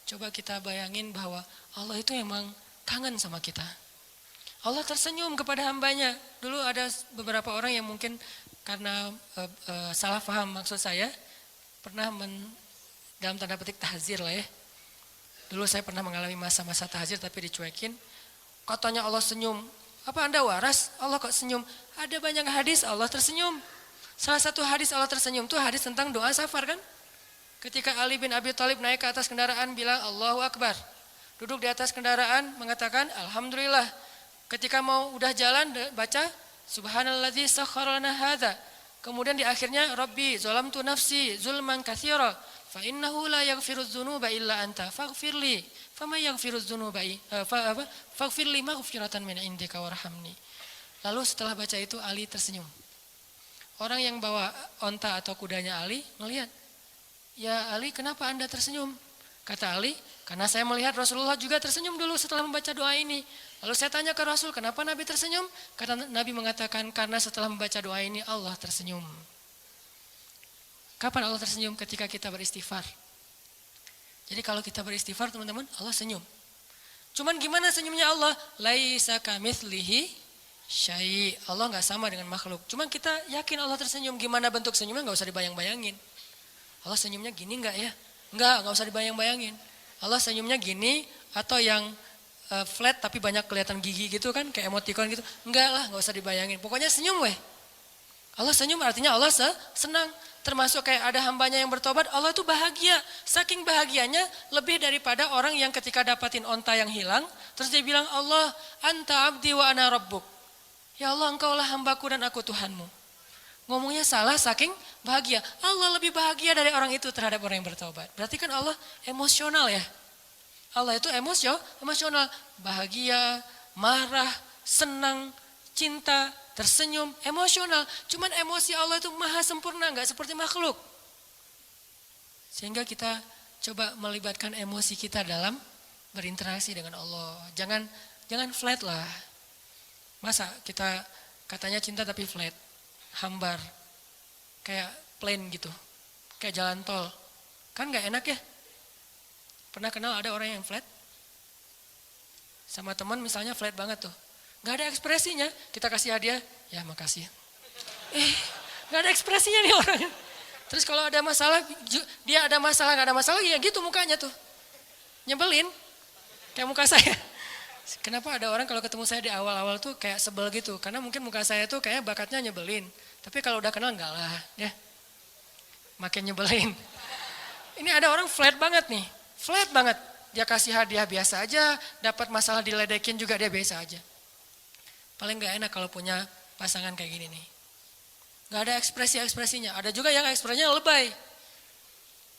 A: coba kita bayangin bahwa Allah itu emang kangen sama kita. Allah tersenyum kepada hambanya. Dulu ada beberapa orang yang mungkin karena salah paham maksud saya, pernah dalam tanda petik tahzir lah ya. Dulu saya pernah mengalami masa-masa tahzir tapi dicuekin. Katanya Allah senyum. Apa Anda waras? Allah kok senyum? Ada banyak hadis Allah tersenyum. Salah satu hadis Allah tersenyum itu hadis tentang doa safar kan? Ketika Ali bin Abi Thalib naik ke atas kendaraan bilang Allahu Akbar. Duduk di atas kendaraan mengatakan Alhamdulillah. Ketika mau udah jalan baca Subhanalladzi sakhkhara lana hadza. Kemudian di akhirnya Rabbi zalamtu nafsi zulman katsira fa innahu la yaghfirudz dzunuba illa anta faghfirli fama yaghfirudz dzunuba faghfirli maghfiratan min indika warhamni. Lalu setelah baca itu Ali tersenyum. Orang yang bawa onta atau kudanya Ali melihat, "Ya Ali, kenapa Anda tersenyum?" Kata Ali, "Karena saya melihat Rasulullah juga tersenyum dulu setelah membaca doa ini." Lalu saya tanya ke Rasul, "Kenapa Nabi tersenyum?" Kata Nabi mengatakan, "Karena setelah membaca doa ini Allah tersenyum." Kapan Allah tersenyum? Ketika kita beristighfar. Jadi kalau kita beristighfar teman-teman, Allah senyum. Cuman gimana senyumnya Allah? Laisa kamitslihi syai. Allah nggak sama dengan makhluk. Cuman kita yakin Allah tersenyum. Gimana bentuk senyumnya nggak usah dibayang-bayangin. Allah senyumnya gini nggak ya? Nggak usah dibayang-bayangin. Allah senyumnya gini atau yang flat tapi banyak kelihatan gigi gitu kan, kayak emoticon gitu. Enggak lah, nggak usah dibayangin. Pokoknya senyum weh. Allah senyum artinya Allah senang. Termasuk kayak ada hambanya yang bertobat, Allah tuh bahagia. Saking bahagianya lebih daripada orang yang ketika dapatin onta yang hilang, terus dia bilang, Allah anta abdi wa ana rabbuk. Ya Allah, engkaulah hambaku dan aku Tuhanmu. Ngomongnya salah saking bahagia. Allah lebih bahagia dari orang itu terhadap orang yang bertobat. Berarti kan Allah emosional ya. Allah itu emosional. Bahagia, marah, senang, cinta, tersenyum, emosional. Cuman emosi Allah itu maha sempurna, gak seperti makhluk. Sehingga kita coba melibatkan emosi kita dalam berinteraksi dengan Allah. Jangan flat lah. Masa kita katanya cinta tapi flat, hambar, kayak plain gitu, kayak jalan tol. Kan gak enak ya? Pernah kenal ada orang yang flat? Sama teman misalnya flat banget tuh. Gak ada ekspresinya, kita kasih hadiah, ya makasih. Gak ada ekspresinya nih orang. Terus kalau ada masalah, dia ada masalah, gak ada masalah, ya gitu mukanya tuh. Nyebelin, kayak muka saya. Kenapa ada orang kalau ketemu saya di awal-awal tuh kayak sebel gitu. Karena mungkin muka saya tuh kayak bakatnya nyebelin. Tapi kalau udah kenal enggak lah, ya. Makin nyebelin. Ini ada orang flat banget nih, flat banget. Dia kasih hadiah biasa aja, dapat masalah diledekin juga dia biasa aja. Paling gak enak kalau punya pasangan kayak gini nih. Gak ada ekspresi-ekspresinya. Ada juga yang ekspresinya lebay.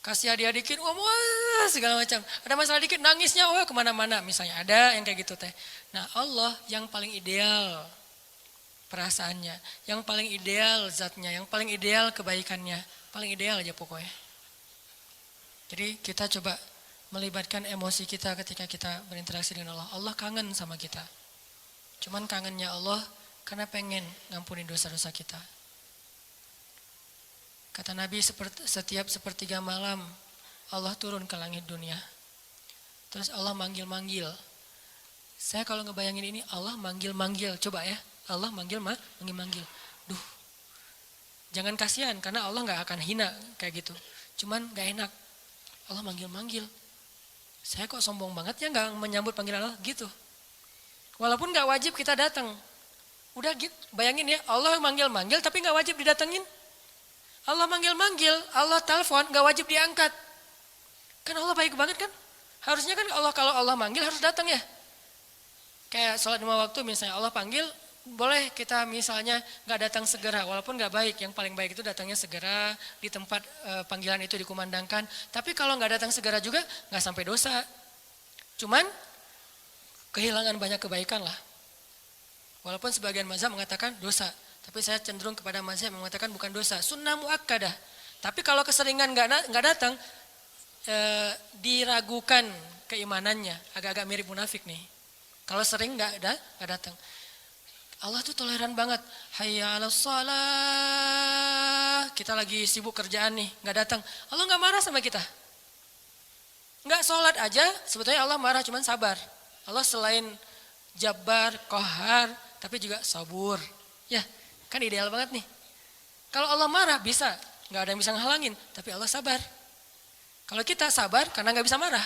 A: Kasih hadiah dikit, wah segala macam. Ada masalah dikit, nangisnya wah kemana-mana. Misalnya ada yang kayak gitu teh. Nah Allah yang paling ideal perasaannya. Yang paling ideal zatnya. Yang paling ideal kebaikannya. Paling ideal aja pokoknya. Jadi kita coba melibatkan emosi kita ketika kita berinteraksi dengan Allah. Allah kangen sama kita. Cuman kangennya Allah karena pengen ngampunin dosa-dosa kita. Kata Nabi setiap sepertiga malam Allah turun ke langit dunia. Terus Allah manggil-manggil. Saya kalau ngebayangin ini Allah manggil-manggil. Coba ya, Allah manggil-manggil. Duh, jangan kasihan karena Allah gak akan hina kayak gitu. Cuman gak enak. Allah manggil-manggil. Saya kok sombong banget ya gak menyambut panggilan Allah gitu. Walaupun gak wajib kita datang. Udah gitu, bayangin ya, Allah manggil-manggil tapi gak wajib didatengin. Allah manggil-manggil, Allah telepon gak wajib diangkat. Kan Allah baik banget kan? Harusnya kan Allah kalau Allah manggil harus datang ya. Kayak sholat 5 waktu misalnya Allah panggil, boleh kita misalnya gak datang segera. Walaupun gak baik, yang paling baik itu datangnya segera di tempat panggilan itu dikumandangkan. Tapi kalau gak datang segera juga gak sampai dosa. Cuman kehilangan banyak kebaikan lah. Walaupun sebagian mazhab mengatakan dosa. Tapi saya cenderung kepada mazhab yang mengatakan bukan dosa. Sunnah muakkadah. Tapi kalau keseringan gak datang, diragukan keimanannya. Agak-agak mirip munafik nih. Kalau sering gak datang. Allah tuh toleran banget. Hayya 'alas shalah. Kita lagi sibuk kerjaan nih, gak datang. Allah gak marah sama kita. Gak sholat aja, sebetulnya Allah marah, cuman sabar. Allah selain Jabbar, Qahar, tapi juga sabur. Ya, kan ideal banget nih. Kalau Allah marah bisa, gak ada yang bisa ngehalangin, tapi Allah sabar. Kalau kita sabar karena gak bisa marah.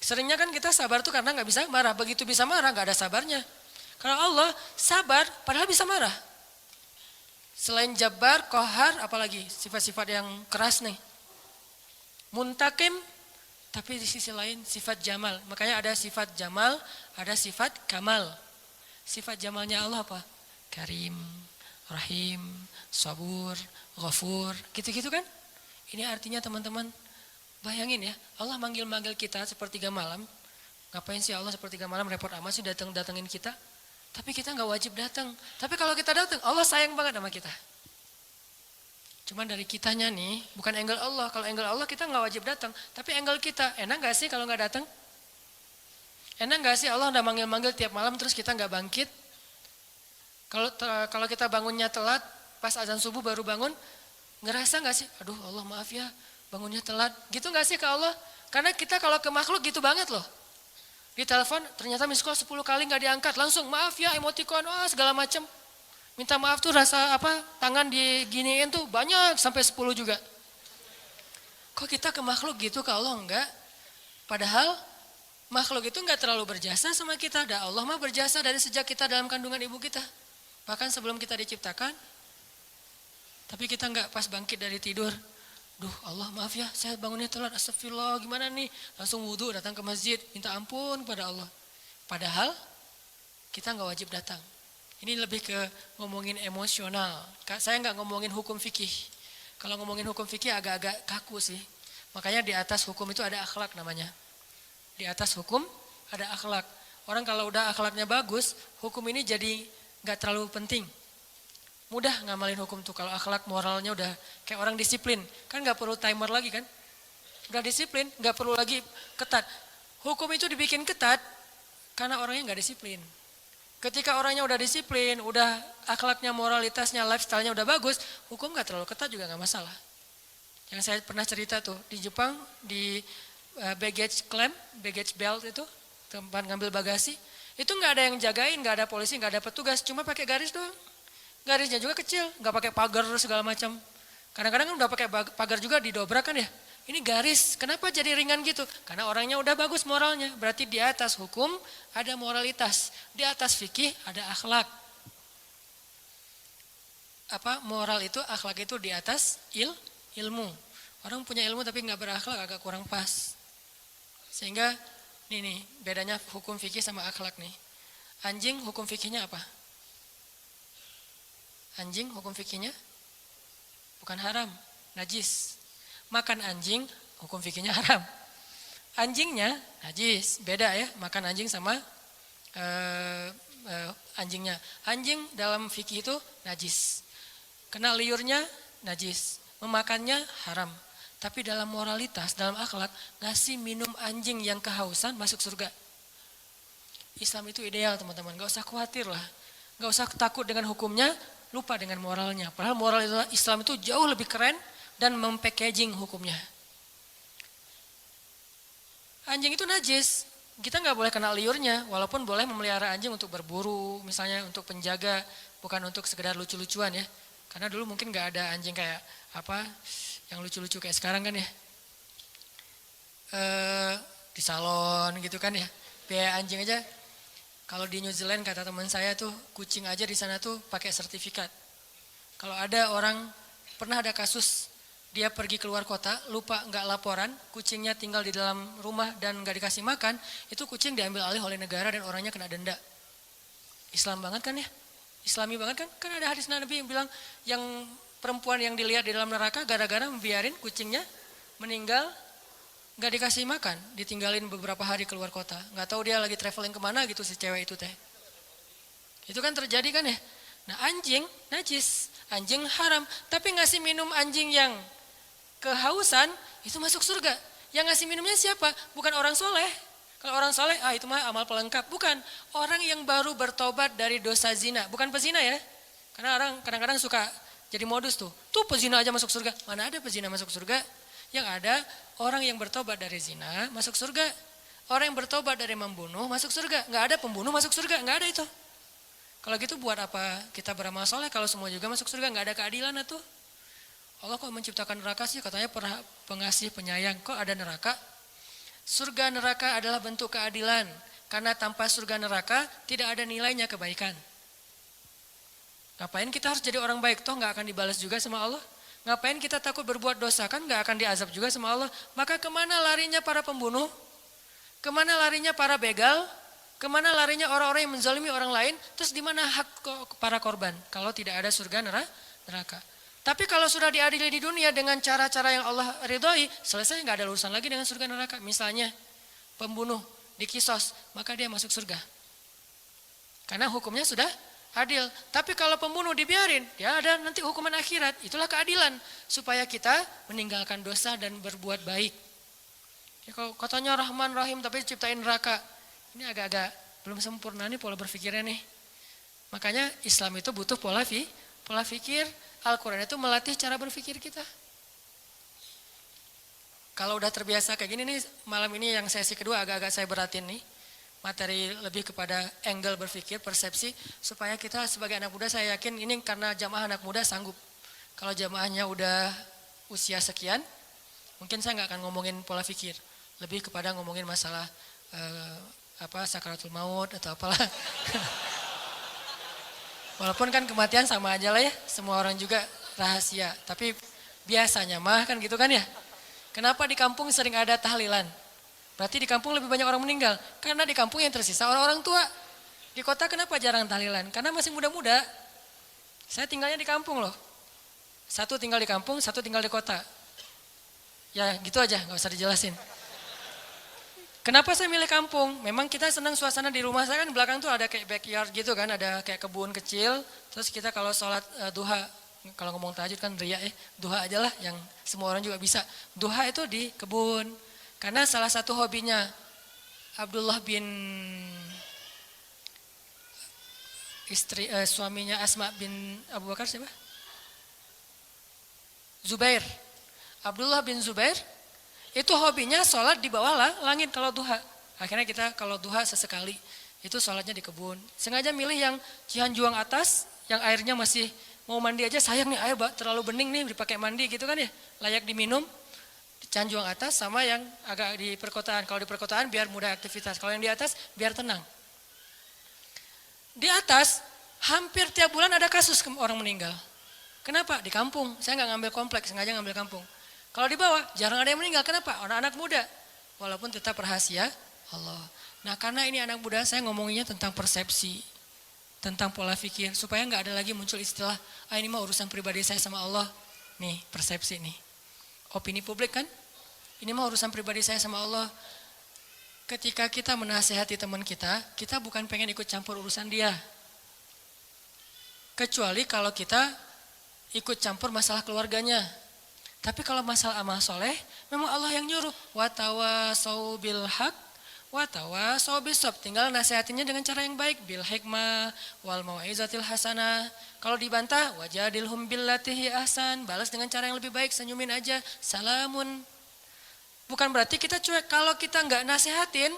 A: Seringnya kan kita sabar tuh karena gak bisa marah. Begitu bisa marah gak ada sabarnya. Kalau Allah sabar padahal bisa marah. Selain Jabbar, Qahar, apalagi sifat-sifat yang keras nih. Muntakim, tapi di sisi lain sifat jamal. Makanya ada sifat jamal, ada sifat kamal. Sifat jamalnya Allah apa? Karim, Rahim, Sabur, Ghafur, gitu-gitu kan? Ini artinya teman-teman, bayangin ya, Allah manggil-manggil kita sepertiga malam. Ngapain sih Allah sepertiga malam repot amat sih datengin kita? Tapi kita gak wajib datang. Tapi kalau kita datang, Allah sayang banget sama kita. Cuman dari kitanya nih, bukan angle Allah. Kalau angle Allah kita gak wajib datang. Tapi angle kita, enak gak sih kalau gak datang? Enak gak sih Allah udah manggil-manggil tiap malam terus kita gak bangkit? Kalau kita bangunnya telat, pas azan subuh baru bangun, ngerasa gak sih? Aduh Allah maaf ya, bangunnya telat. Gitu gak sih ke Allah? Karena kita kalau ke makhluk gitu banget loh. Ditelepon, ternyata miss call 10 kali nggak diangkat, langsung maaf ya, emoticon, segala macam. Minta maaf tuh rasa tangan diginiin tuh banyak sampai 10 juga. Kok kita ke makhluk gitu, ke Allah enggak? Padahal makhluk itu enggak terlalu berjasa sama kita. Allah mah berjasa dari sejak kita dalam kandungan ibu kita. Bahkan sebelum kita diciptakan. Tapi kita enggak pas bangkit dari tidur. Duh Allah maaf ya, saya bangunnya telat, astagfirullah gimana nih. Langsung wudhu datang ke masjid, minta ampun kepada Allah. Padahal kita enggak wajib datang. Ini lebih ke ngomongin emosional. Saya enggak ngomongin hukum fikih. Kalau ngomongin hukum fikih agak-agak kaku sih. Makanya di atas hukum itu ada akhlak namanya. Di atas hukum ada akhlak. Orang kalau udah akhlaknya bagus, hukum ini jadi gak terlalu penting. Mudah ngamalin hukum tuh kalau akhlak moralnya udah kayak orang disiplin. Kan gak perlu timer lagi kan. Udah disiplin, gak perlu lagi ketat. Hukum itu dibikin ketat karena orangnya gak disiplin. Ketika orangnya udah disiplin, udah akhlaknya, moralitasnya, lifestyle-nya udah bagus, hukum gak terlalu ketat juga gak masalah. Yang saya pernah cerita tuh, di Jepang, di baggage claim, baggage belt itu, tempat ngambil bagasi, itu gak ada yang jagain, gak ada polisi, gak ada petugas, cuma pakai garis doang. Garisnya juga kecil, gak pakai pagar segala macam. Kadang-kadang kan udah pakai pagar juga didobrak kan ya. Ini garis, kenapa jadi ringan gitu? Karena orangnya udah bagus moralnya. Berarti di atas hukum ada moralitas. Di atas fikih ada akhlak. Moral itu, akhlak itu di atas ilmu. Orang punya ilmu tapi nggak berakhlak agak kurang pas. Sehingga nih bedanya hukum fikih sama akhlak nih. Anjing hukum fikihnya apa? Anjing hukum fikihnya bukan haram, najis. Makan anjing, hukum fikihnya haram. Anjingnya najis, beda ya, makan anjing sama anjingnya. Anjing dalam fikih itu najis. Kena liurnya najis, memakannya haram. Tapi dalam moralitas, dalam akhlak, ngasih minum anjing yang kehausan masuk surga. Islam itu ideal teman-teman, gak usah khawatir lah. Gak usah takut dengan hukumnya, lupa dengan moralnya. Padahal moral Islam itu jauh lebih keren dan mempackaging hukumnya. Anjing itu najis, kita nggak boleh kena liurnya, walaupun boleh memelihara anjing untuk berburu, misalnya untuk penjaga, bukan untuk sekedar lucu-lucuan ya. Karena dulu mungkin nggak ada anjing kayak yang lucu-lucu kayak sekarang kan ya. Di salon gitu kan ya. Biaya anjing aja. Kalau di New Zealand kata teman saya tuh kucing aja di sana tuh pakai sertifikat. Kalau ada orang pernah ada kasus dia pergi keluar kota, lupa nggak laporan, kucingnya tinggal di dalam rumah dan nggak dikasih makan, itu kucing diambil alih oleh negara dan orangnya kena denda. Islam banget kan ya? Islami banget kan? Kan ada hadis Nabi yang bilang yang perempuan yang dilihat di dalam neraka gara-gara membiarin kucingnya meninggal, nggak dikasih makan, ditinggalin beberapa hari keluar kota, nggak tahu dia lagi traveling kemana gitu si cewek itu teh. Itu kan terjadi kan ya? Nah anjing najis, anjing haram, tapi ngasih minum anjing yang kehausan itu masuk surga. Yang ngasih minumnya siapa? Bukan orang soleh. Kalau orang soleh, itu mah amal pelengkap. Bukan, orang yang baru bertobat dari dosa zina. Bukan pezina ya. Karena orang kadang-kadang suka jadi modus tuh. Tuh pezina aja masuk surga. Mana ada pezina masuk surga? Yang ada orang yang bertobat dari zina masuk surga. Orang yang bertobat dari membunuh masuk surga. Nggak ada pembunuh masuk surga, nggak ada itu. Kalau gitu buat apa kita beramal soleh kalau semua juga masuk surga, nggak ada keadilan tuh. Allah kok menciptakan neraka sih, katanya pengasih penyayang, kok ada neraka? Surga neraka adalah bentuk keadilan, karena tanpa surga neraka tidak ada nilainya kebaikan. Ngapain kita harus jadi orang baik, toh nggak akan dibalas juga sama Allah? Ngapain kita takut berbuat dosa, kan nggak akan diazab juga sama Allah? Maka kemana larinya para pembunuh? Kemana larinya para begal? Kemana larinya orang-orang yang menzalimi orang lain? Terus di mana hak para korban kalau tidak ada surga neraka? Tapi kalau sudah diadili di dunia dengan cara-cara yang Allah ridhoi, selesai, nggak ada urusan lagi dengan surga neraka. Misalnya pembunuh dikisos, maka dia masuk surga. Karena hukumnya sudah adil. Tapi kalau pembunuh dibiarin, ya ada nanti hukuman akhirat. Itulah keadilan supaya kita meninggalkan dosa dan berbuat baik. Ya, kalau katanya Rahman Rahim tapi ciptain neraka, ini agak-agak belum sempurna nih pola berpikirnya nih. Makanya Islam itu butuh pola pikir. Al-Quran itu melatih cara berpikir kita. Kalau udah terbiasa kayak gini nih, malam ini yang sesi kedua agak-agak saya beratin nih. materi lebih kepada angle berpikir, persepsi, supaya kita sebagai anak muda, saya yakin ini karena jamaah anak muda sanggup. Kalau jamaahnya udah usia sekian, mungkin saya nggak akan ngomongin pola pikir, lebih kepada ngomongin masalah sakaratul maut atau apalah. Walaupun kan kematian sama aja lah ya, semua orang juga rahasia. Tapi biasanya mah kan gitu kan ya. Kenapa di kampung sering ada tahlilan? Berarti di kampung lebih banyak orang meninggal. Karena di kampung yang tersisa orang-orang tua. Di kota kenapa jarang tahlilan? Karena masih muda-muda. Saya tinggalnya di kampung loh. Satu tinggal di kampung, satu tinggal di kota. Ya gitu aja, gak usah dijelasin. Kenapa saya milih kampung? Memang kita senang suasana di rumah saya kan belakang tuh ada kayak backyard gitu kan, ada kayak kebun kecil. Terus kita kalau sholat duha, kalau ngomong tahajud kan riya duha aja lah yang semua orang juga bisa. Duha itu di kebun. Karena salah satu hobinya Abdullah bin suaminya Asma bin Abu Bakar siapa? Zubair. Abdullah bin Zubair itu hobinya sholat di bawah langit kalau duha. Akhirnya kita kalau duha sesekali itu sholatnya di kebun. Sengaja milih yang Cihanjuang atas, yang airnya masih mau mandi aja sayang nih air terlalu bening nih dipakai mandi gitu kan ya, layak diminum. Cihanjuang atas sama yang agak di perkotaan. Kalau di perkotaan biar mudah aktivitas, kalau yang di atas biar tenang. Di atas hampir tiap bulan ada kasus orang meninggal. Kenapa? Di kampung. Saya nggak ngambil kompleks, sengaja ngambil kampung. Kalau di bawah jarang ada yang meninggal. Kenapa? Anak-anak muda. Walaupun tetap rahasia Allah. Nah karena ini anak muda saya ngomonginnya tentang persepsi. Tentang pola pikir. Supaya nggak ada lagi muncul istilah, ini mah urusan pribadi saya sama Allah. Nih persepsi nih. Opini publik kan? Ini mah urusan pribadi saya sama Allah. Ketika kita menasehati teman kita bukan pengen ikut campur urusan dia. Kecuali kalau kita ikut campur masalah keluarganya. Tapi kalau masalah amal soleh, memang Allah yang nyuruh. Wa tawasau bil haq, wa tawasau bisab. Tinggal nasihatinya dengan cara yang baik. Bil hikmah, wal mau'izatil hasanah. Kalau dibantah, wajadilhum billati hi ahsan. Balas dengan cara yang lebih baik, senyumin aja. Salamun. Bukan berarti kita cuek. Kalau kita nggak nasihatin,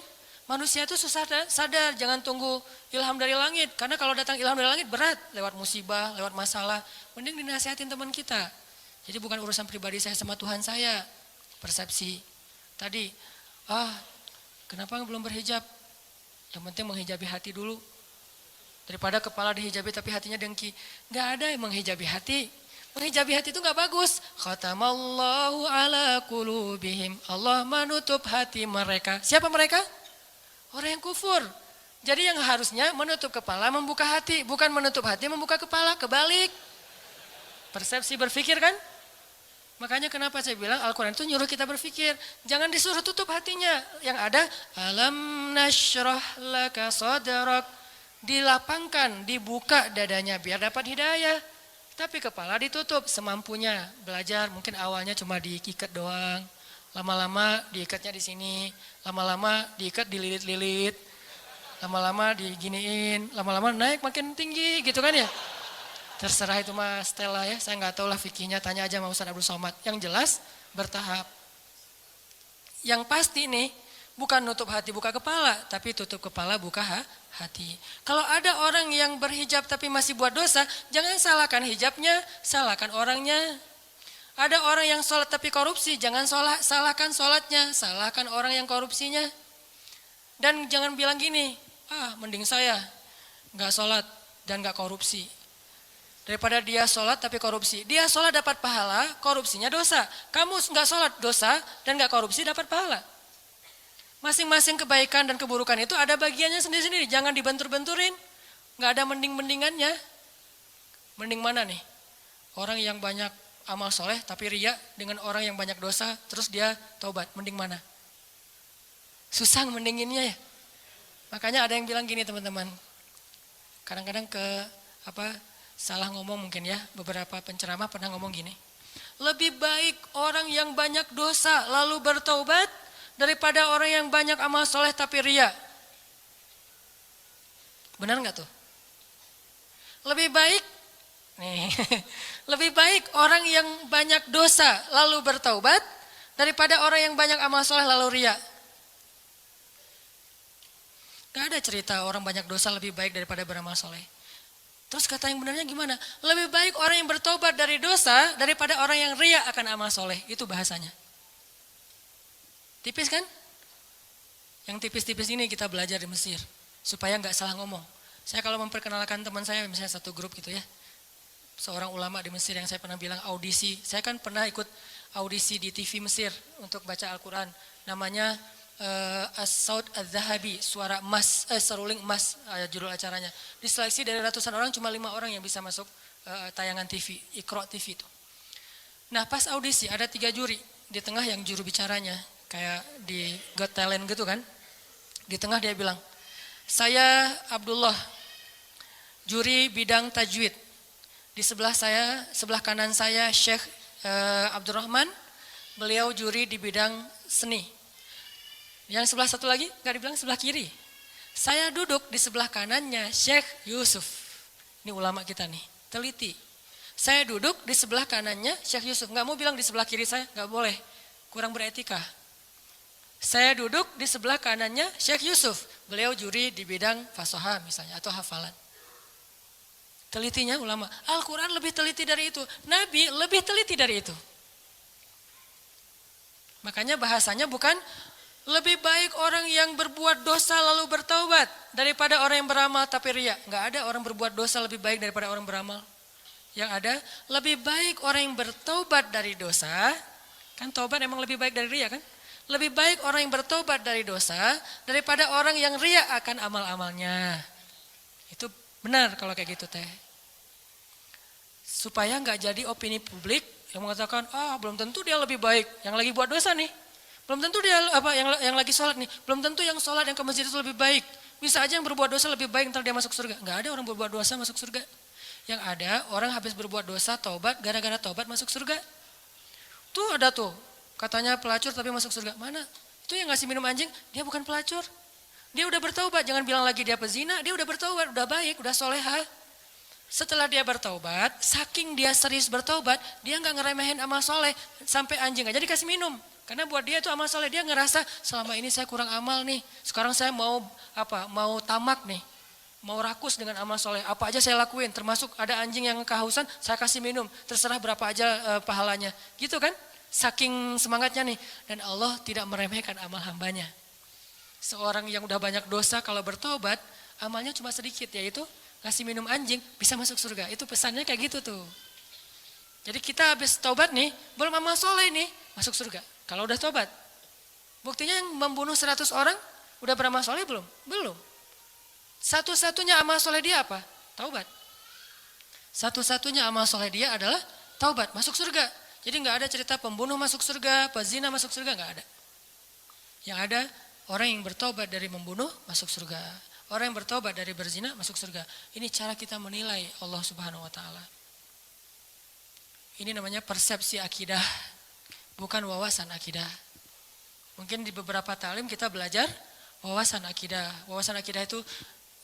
A: manusia itu susah sadar. Jangan tunggu ilham dari langit. Karena kalau datang ilham dari langit berat. Lewat musibah, lewat masalah. Mending dinasihatin teman kita. Jadi bukan urusan pribadi saya sama Tuhan saya. Persepsi. Tadi, kenapa belum berhijab? Yang penting menghijabi hati dulu. Daripada kepala dihijabi tapi hatinya dengki. Gak ada yang menghijabi hati. Menghijabi hati itu gak bagus. Khatamallahu ala qulubihim. Allah menutup hati mereka. Siapa mereka? Orang yang kufur. Jadi yang harusnya menutup kepala membuka hati. Bukan menutup hati membuka kepala. Kebalik. Persepsi berpikir kan? Makanya kenapa saya bilang Al-Quran itu nyuruh kita berpikir. Jangan disuruh tutup hatinya. Yang ada, alam nashrah laka sadrak. Dilapangkan, dibuka dadanya biar dapat hidayah. Tapi kepala ditutup semampunya. Belajar mungkin awalnya cuma diikat doang. Lama-lama diikatnya di sini. Lama-lama diikat dililit-lilit. Lama-lama diginiin. Lama-lama naik makin tinggi gitu kan ya. Terserah itu mah Stella ya, saya nggak tahu lah fikihnya, tanya aja sama Ustaz Abdul Somad. Yang jelas bertahap. Yang pasti nih, bukan nutup hati buka kepala, tapi tutup kepala buka hati. Kalau ada orang yang berhijab tapi masih buat dosa, jangan salahkan hijabnya, salahkan orangnya. Ada orang yang sholat tapi korupsi, jangan salahkan sholatnya, salahkan orang yang korupsinya. Dan jangan bilang gini, mending saya nggak sholat dan nggak korupsi. Daripada dia sholat tapi korupsi. Dia sholat dapat pahala, korupsinya dosa. Kamu nggak sholat dosa dan nggak korupsi dapat pahala. Masing-masing kebaikan dan keburukan itu ada bagiannya sendiri-sendiri. Jangan dibentur-benturin. Nggak ada mending-mendingannya. Mending mana nih? Orang yang banyak amal soleh tapi riya dengan orang yang banyak dosa terus dia taubat. Mending mana? Susah mendinginnya ya. Makanya ada yang bilang gini teman-teman. Kadang-kadang salah ngomong mungkin ya, beberapa penceramah pernah ngomong gini. Lebih baik orang yang banyak dosa lalu bertaubat daripada orang yang banyak amal soleh tapi riya. Benar nggak tuh? Lebih baik, lebih baik orang yang banyak dosa lalu bertaubat daripada orang yang banyak amal soleh lalu riya. Gak ada cerita orang banyak dosa lebih baik daripada beramal soleh. Terus kata yang benarnya gimana? Lebih baik orang yang bertobat dari dosa daripada orang yang ria akan amal soleh. Itu bahasanya. Tipis kan? Yang tipis-tipis ini kita belajar di Mesir. Supaya gak salah ngomong. Saya kalau memperkenalkan teman saya, misalnya satu grup gitu ya. Seorang ulama di Mesir yang saya pernah bilang audisi. Saya kan pernah ikut audisi di TV Mesir untuk baca Al-Quran. Namanya As-Saud Az-Zahabi, suara emas, seruling emas, judul acaranya. Diseleksi dari ratusan orang, cuma 5 orang yang bisa masuk tayangan TV, Iqra TV itu. Nah pas audisi ada 3 juri, di tengah yang juru bicaranya, kayak di Got Talent gitu kan. Di tengah dia bilang, saya Abdullah, juri bidang tajwid. Di sebelah kanan saya Syekh Abdurrahman, beliau juri di bidang seni. Yang sebelah satu lagi, gak dibilang sebelah kiri. Saya duduk di sebelah kanannya Syekh Yusuf. Ini ulama kita nih, teliti. Saya duduk di sebelah kanannya Syekh Yusuf. Gak mau bilang di sebelah kiri saya, gak boleh. Kurang beretika. Saya duduk di sebelah kanannya Syekh Yusuf. Beliau juri di bidang fasoha misalnya, atau hafalan. Telitinya ulama. Al-Quran lebih teliti dari itu. Nabi lebih teliti dari itu. Makanya bahasanya bukan lebih baik orang yang berbuat dosa lalu bertaubat daripada orang yang beramal tapi riya. Enggak ada orang berbuat dosa lebih baik daripada orang beramal. Yang ada lebih baik orang yang bertaubat dari dosa. Kan taubat emang lebih baik dari riya kan? Lebih baik orang yang bertaubat dari dosa daripada orang yang riya akan amal-amalnya. Itu benar kalau kayak gitu teh. Supaya enggak jadi opini publik yang mengatakan, belum tentu dia lebih baik yang lagi buat dosa nih. Belum tentu dia yang lagi sholat nih, belum tentu yang sholat yang ke masjid itu lebih baik. Bisa aja yang berbuat dosa lebih baik ntar dia masuk surga. Enggak ada orang berbuat dosa masuk surga. Yang ada orang habis berbuat dosa taubat, gara-gara taubat masuk surga. Tuh ada tuh, katanya pelacur tapi masuk surga. Mana? Itu yang ngasih minum anjing, dia bukan pelacur. Dia udah bertaubat, jangan bilang lagi dia pezina, dia udah bertaubat, udah baik, udah soleha. Setelah dia bertaubat, saking dia serius bertaubat, dia nggak ngeremehin amal soleh sampai anjing aja dikasih minum. Karena buat dia itu amal soleh, dia ngerasa selama ini saya kurang amal nih. Sekarang saya mau tamak nih, mau rakus dengan amal soleh. Apa aja saya lakuin, termasuk ada anjing yang kehausan, saya kasih minum. Terserah berapa aja pahalanya, gitu kan? Saking semangatnya nih. Dan Allah tidak meremehkan amal hambanya. Seorang yang udah banyak dosa kalau bertobat, amalnya cuma sedikit, yaitu ngasih minum anjing bisa masuk surga. Itu pesannya kayak gitu tuh. Jadi kita habis tobat nih, belum amal soleh nih, masuk surga. Kalau udah tobat. Buktinya yang membunuh 100 orang, udah beramal soleh belum? Belum. Satu-satunya amal soleh dia apa? Taubat. Satu-satunya amal soleh dia adalah taubat, masuk surga. Jadi nggak ada cerita pembunuh masuk surga, pezina masuk surga, nggak ada. Yang ada orang yang bertobat dari membunuh masuk surga. Orang yang bertobat dari berzina masuk surga. Ini cara kita menilai Allah Subhanahu wa taala. Ini namanya persepsi akidah, bukan wawasan akidah. Mungkin di beberapa talim kita belajar wawasan akidah. Wawasan akidah itu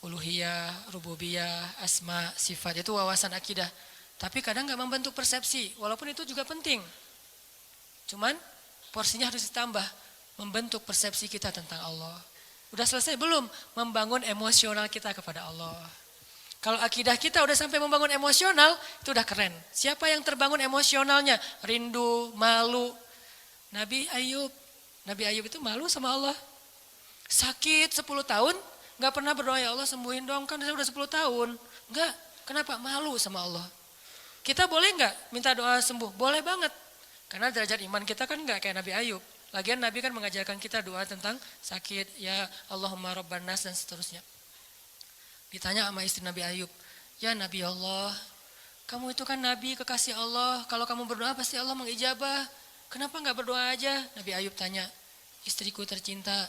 A: uluhiyah, rububiyah, asma, sifat, itu wawasan akidah. Tapi kadang nggak membentuk persepsi, walaupun itu juga penting. Cuman porsinya harus ditambah, membentuk persepsi kita tentang Allah. Udah selesai belum membangun emosional kita kepada Allah? Kalau akidah kita udah sampai membangun emosional, itu udah keren. Siapa yang terbangun emosionalnya? Rindu, malu. Nabi Ayub itu malu sama Allah. Sakit 10 tahun, gak pernah berdoa, ya Allah sembuhin dong, kan saya udah 10 tahun. Enggak, kenapa? Malu sama Allah. Kita boleh gak minta doa sembuh? Boleh banget. Karena derajat iman kita kan gak kayak Nabi Ayub. Lagian Nabi kan mengajarkan kita doa tentang sakit, ya Allahumma rabban nas dan seterusnya. Ditanya sama istri Nabi Ayub, ya Nabi Allah, kamu itu kan Nabi kekasih Allah, kalau kamu berdoa pasti Allah mengijabah. Kenapa gak berdoa aja? Nabi Ayub tanya, istriku tercinta,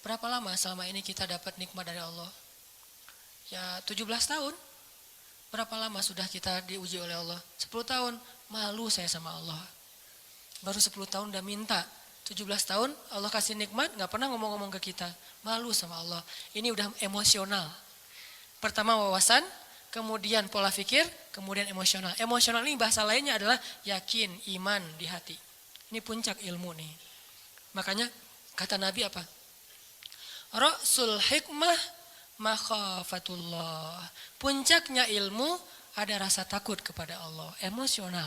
A: berapa lama selama ini kita dapat nikmat dari Allah? Ya 17 tahun. Berapa lama sudah kita diuji oleh Allah? 10 tahun. Malu saya sama Allah. Baru 10 tahun udah minta. 17 tahun Allah kasih nikmat, gak pernah ngomong-ngomong ke kita. Malu sama Allah. Ini udah emosional. Pertama wawasan, kemudian pola pikir, kemudian emosional. Emosional ini bahasa lainnya adalah yakin, iman di hati. Ini puncak ilmu nih. Makanya kata Nabi apa? Ra'sul hikmah makhafatullah. Puncaknya ilmu ada rasa takut kepada Allah, emosional.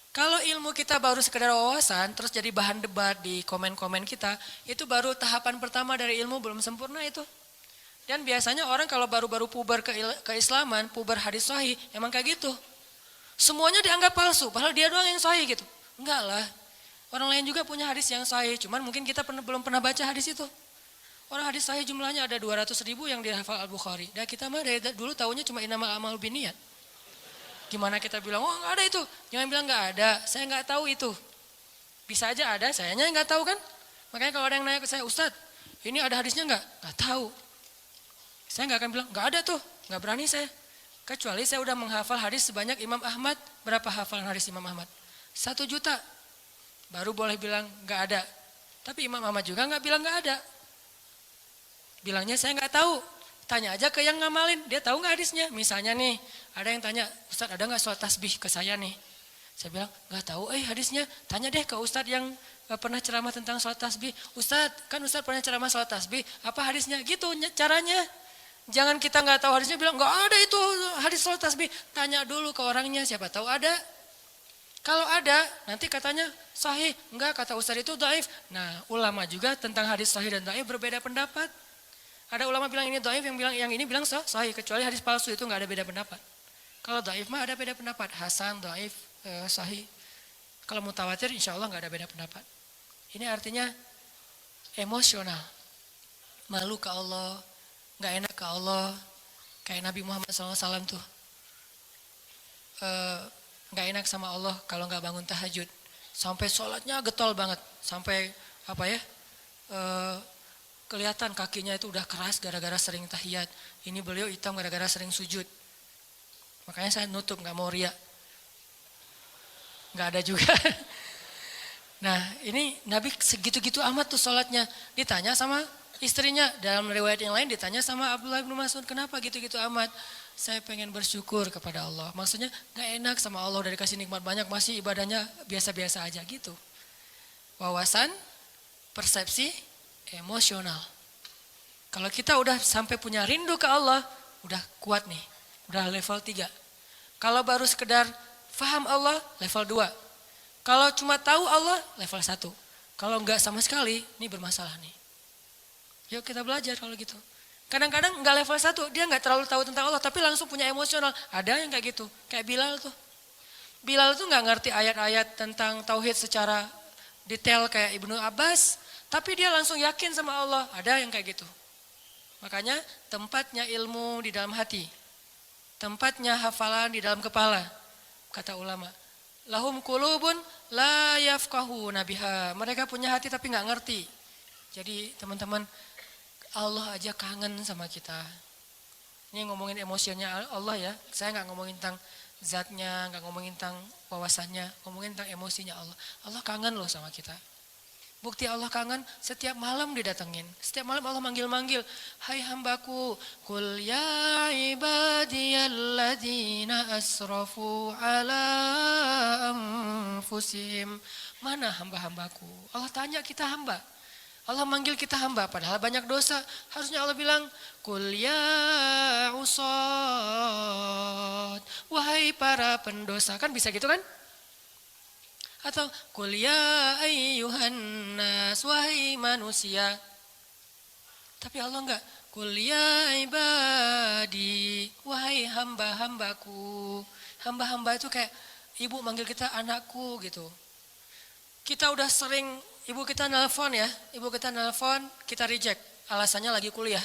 A: Kalau ilmu kita baru sekedar wawasan, terus jadi bahan debat di komen-komen kita, itu baru tahapan pertama dari ilmu, belum sempurna itu. Dan biasanya orang kalau baru-baru puber keislaman, puber hadis sahih, emang kayak gitu. Semuanya dianggap palsu, padahal dia doang yang sahih gitu. Enggak lah, orang lain juga punya hadis yang sahih, cuman mungkin kita belum pernah baca hadis itu. Orang hadis sahih jumlahnya ada 200.000 yang dihafal Al-Bukhari. Dan kita mah dari dulu tahunya cuma innamal a'malu binniyat. Gimana kita bilang, oh nggak ada itu. Jangan bilang nggak ada, saya nggak tahu itu. Bisa aja ada, sayanya nggak tahu kan. Makanya kalau ada yang nanya ke saya, Ustadz, ini ada hadisnya nggak? Nggak tahu. Saya nggak akan bilang, nggak ada tuh, nggak berani saya. Kecuali saya udah menghafal hadis sebanyak Imam Ahmad. Berapa hafalan hadis Imam Ahmad? 1 juta. Baru boleh bilang nggak ada. Tapi Imam Ahmad juga nggak bilang nggak ada. Bilangnya saya nggak tahu. Tanya aja ke yang ngamalin, dia tahu nggak hadisnya? Misalnya nih, ada yang tanya, Ustadz ada nggak sholat tasbih ke saya nih? Saya bilang, nggak tahu hadisnya. Tanya deh ke Ustadz yang pernah ceramah tentang sholat tasbih. Ustadz, kan Ustadz pernah ceramah sholat tasbih, apa hadisnya? Gitu caranya. Jangan kita nggak tahu hadisnya, bilang nggak ada itu hadis sholat tasbih. Tanya dulu ke orangnya, siapa tahu ada. Kalau ada, nanti katanya sahih. Enggak, kata Ustadz itu dhaif. Nah, ulama juga tentang hadis sahih dan dhaif berbeda pendapat. Ada ulama bilang ini dhaif, yang ini bilang sahih, kecuali hadis palsu itu nggak ada beda pendapat. Kalau dhaif mah ada beda pendapat, hasan, dhaif, sahih. Kalau mutawatir insya Allah nggak ada beda pendapat. Ini artinya emosional, malu ke Allah, nggak enak ke Allah, kayak Nabi Muhammad SAW tuh, nggak enak sama Allah kalau nggak bangun tahajud, sampai sholatnya getol banget, sampai apa ya? Kelihatan kakinya itu udah keras gara-gara sering tahiyat. Ini beliau hitam gara-gara sering sujud. Makanya saya nutup, nggak mau riak. Nggak ada juga. Nah ini Nabi segitu-gitu amat tuh sholatnya. Ditanya sama istrinya. Dalam riwayat yang lain ditanya sama Abdullah bin Mas'ud. Kenapa gitu-gitu amat? Saya pengen bersyukur kepada Allah. Maksudnya nggak enak sama Allah, udah dikasih nikmat banyak, masih ibadahnya biasa-biasa aja gitu. Wawasan, persepsi, emosional. Kalau kita udah sampai punya rindu ke Allah, udah kuat nih, udah level 3. Kalau baru sekedar faham Allah, level 2. Kalau cuma tahu Allah, level 1. Kalau enggak sama sekali, ini bermasalah nih. Yuk kita belajar kalau gitu. Kadang-kadang enggak level 1, dia enggak terlalu tahu tentang Allah, tapi langsung punya emosional. Ada yang kayak gitu, kayak Bilal tuh. Bilal tuh enggak ngerti ayat-ayat tentang tauhid secara detail kayak Ibnu Abbas, tapi dia langsung yakin sama Allah. Ada yang kayak gitu. Makanya tempatnya ilmu di dalam hati. Tempatnya hafalan di dalam kepala. Kata ulama. Lahum qulubun la yafqahuna biha. Mereka punya hati tapi gak ngerti. Jadi teman-teman, Allah aja kangen sama kita. Ini ngomongin emosinya Allah ya. Saya gak ngomongin tentang zatnya, gak ngomongin tentang wawasannya. Ngomongin tentang emosinya Allah. Allah kangen loh sama kita. Bukti Allah kangen, setiap malam didatengin. Setiap malam Allah manggil-manggil. Hai hambaku, Qul ya ibadiyalladzina asrafu ala anfusihim. Mana hamba-hambaku? Allah tanya kita hamba. Allah manggil kita hamba, padahal banyak dosa. Harusnya Allah bilang, Qul ya usad. Wahai para pendosa. Kan bisa gitu kan? Atau Qul ya ayyuhan nas, wahai manusia. Tapi Allah enggak, Qul ya ibadi, wahai hamba-hambaku. Hamba-hamba itu kayak ibu manggil kita anakku gitu. Kita udah sering, ibu kita nelpon ya, ibu kita nelpon, kita reject, alasannya lagi kuliah.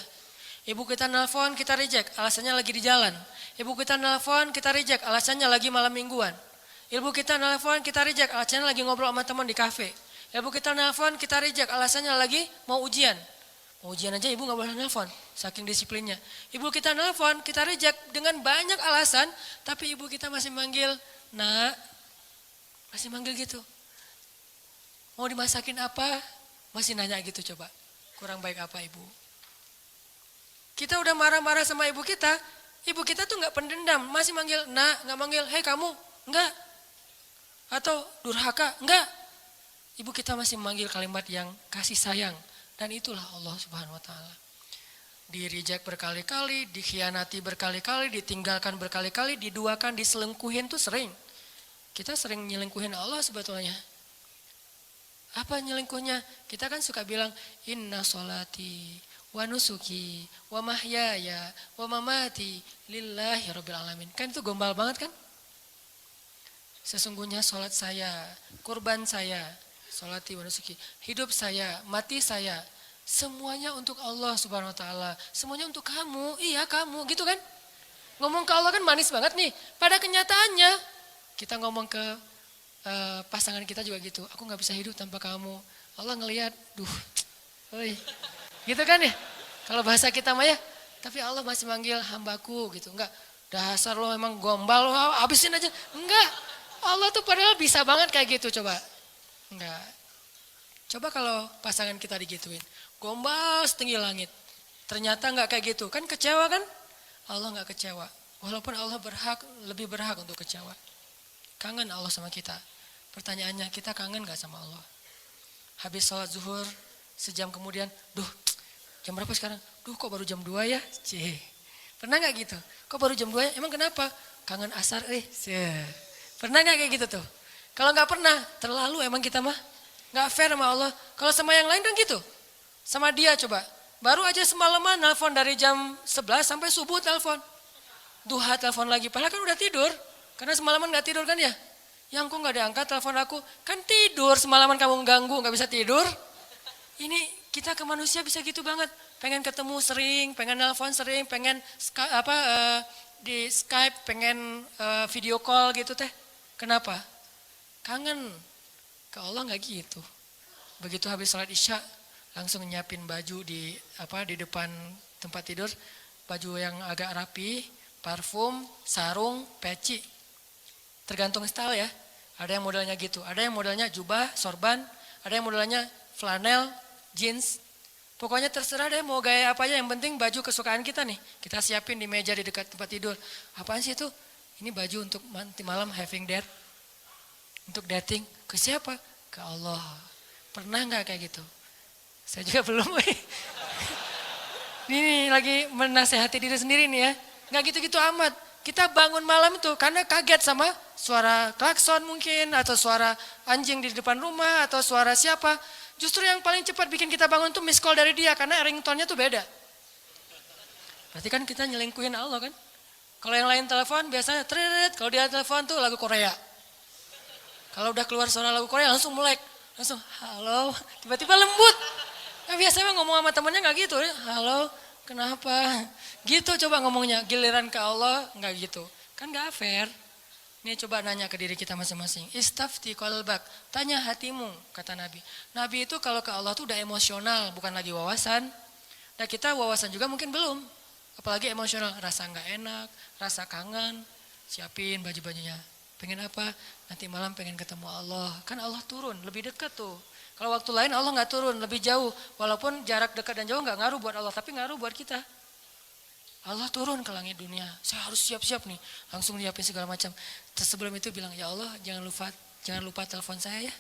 A: Ibu kita nelpon, kita reject, alasannya lagi di jalan. Ibu kita nelpon, kita reject, alasannya lagi malam mingguan. Ibu kita nelpon, kita reject, alasannya lagi ngobrol sama teman di kafe. Ibu kita nelpon, kita reject, alasannya lagi mau ujian. Mau ujian aja ibu gak boleh nelpon, saking disiplinnya. Ibu kita nelpon, kita reject dengan banyak alasan, tapi ibu kita masih manggil, nak, masih manggil gitu. Mau dimasakin apa? Masih nanya gitu coba. Kurang baik apa ibu? Kita udah marah-marah sama ibu kita tuh gak pendendam, masih manggil, nak, gak manggil, hei kamu, enggak. Atau durhaka, enggak. Ibu kita masih memanggil kalimat yang kasih sayang Dan itulah Allah Subhanahu wa taala. Di-reject berkali-kali, dikhianati berkali-kali, ditinggalkan berkali-kali, diduakan, diselingkuhin tuh sering. Kita sering nyelingkuhin Allah sebetulnya. Apa nyelingkuhnya? Kita kan suka bilang inna sholati wa nusuki wa mahyaya wa mamati lillahi rabbil alamin. Kan itu gombal banget kan? Sesungguhnya sholat saya, kurban saya, sholati wa nusuki, hidup saya, mati saya, semuanya untuk Allah Subhanahu wa taala. Semuanya untuk kamu, iya kamu, gitu kan? Ngomong ke Allah kan manis banget nih. Pada kenyataannya kita ngomong ke pasangan kita juga gitu. Aku nggak bisa hidup tanpa kamu. Allah ngelihat, gitu kan ya? Kalau bahasa kita mah ya. Tapi Allah masih manggil hambaku gitu. Enggak, dasar lo emang gombal, lo habisin aja. Enggak, Allah tuh padahal bisa banget kayak gitu coba. Enggak. Coba kalau pasangan kita digituin. Gombal setinggi langit. Ternyata enggak kayak gitu. Kan kecewa kan? Allah enggak kecewa. Walaupun Allah lebih berhak untuk kecewa. Kangen Allah sama kita. Pertanyaannya, kita kangen gak sama Allah? Habis sholat zuhur, sejam kemudian, jam berapa sekarang? Kok baru jam 2 ya? Pernah gak gitu? Kok baru jam 2 ya? Emang kenapa? Kangen asar, Pernah gak kayak gitu tuh? Kalau gak pernah, terlalu emang kita mah. Gak fair sama Allah. Kalau sama yang lain kan gitu. Sama dia coba. Baru aja semalaman nelfon dari jam 11 sampai subuh telepon. Duha telepon lagi, padahal kan udah tidur. Karena semalaman gak tidur kan ya? Yang kok gak diangkat telepon aku? Kan tidur, semalaman kamu ganggu, gak bisa tidur. Ini kita ke manusia bisa gitu banget. Pengen ketemu sering, pengen nelpon sering, pengen di Skype, pengen video call gitu teh. Kenapa? Kangen. Ke Allah gak gitu. Begitu habis sholat isya, langsung nyiapin baju di depan tempat tidur. Baju yang agak rapi, parfum, sarung, peci. Tergantung style ya. Ada yang modelnya gitu, ada yang modelnya jubah, sorban, ada yang modelnya flanel, jeans. Pokoknya terserah deh mau gaya apa aja, yang penting baju kesukaan kita nih. Kita siapin di meja di dekat tempat tidur. Apaan sih itu? Ini baju untuk nanti malam having date. Untuk dating. Ke siapa? Ke Allah. Pernah gak kayak gitu? Saya juga belum. Ini lagi menasehati diri sendiri nih ya. Gak gitu-gitu amat. Kita bangun malam tuh karena kaget sama suara klakson mungkin, atau suara anjing di depan rumah, atau suara siapa. Justru yang paling cepat bikin kita bangun tuh miss call dari dia, karena ringtone-nya tuh beda. Berarti kan kita nyelingkuhin Allah kan. Kalau yang lain telepon biasanya tret, kalau dia telepon tuh lagu Korea. Kalau udah keluar suara lagu Korea langsung melek. Langsung halo, tiba-tiba lembut. Nah, biasanya ngomong sama temennya gak gitu ya. Halo, kenapa? Gitu coba ngomongnya, giliran ke Allah enggak gitu. Kan enggak fair. Nih coba nanya ke diri kita masing-masing. Istafti qalbak, tanya hatimu, kata Nabi. Nabi itu kalau ke Allah tuh udah emosional, bukan lagi wawasan. Nah kita wawasan juga mungkin belum. Apalagi emosional, rasa enggak enak, rasa kangen. Siapin baju-bajunya. Pengen apa? Nanti malam pengen ketemu Allah. Kan Allah turun, lebih dekat tuh. Kalau waktu lain Allah enggak turun, lebih jauh. Walaupun jarak dekat dan jauh enggak ngaruh buat Allah, tapi ngaruh buat kita. Allah turun ke langit dunia, saya harus siap-siap nih, langsung nyiapin segala macam. Terus sebelum itu bilang, ya Allah jangan lupa telepon saya ya.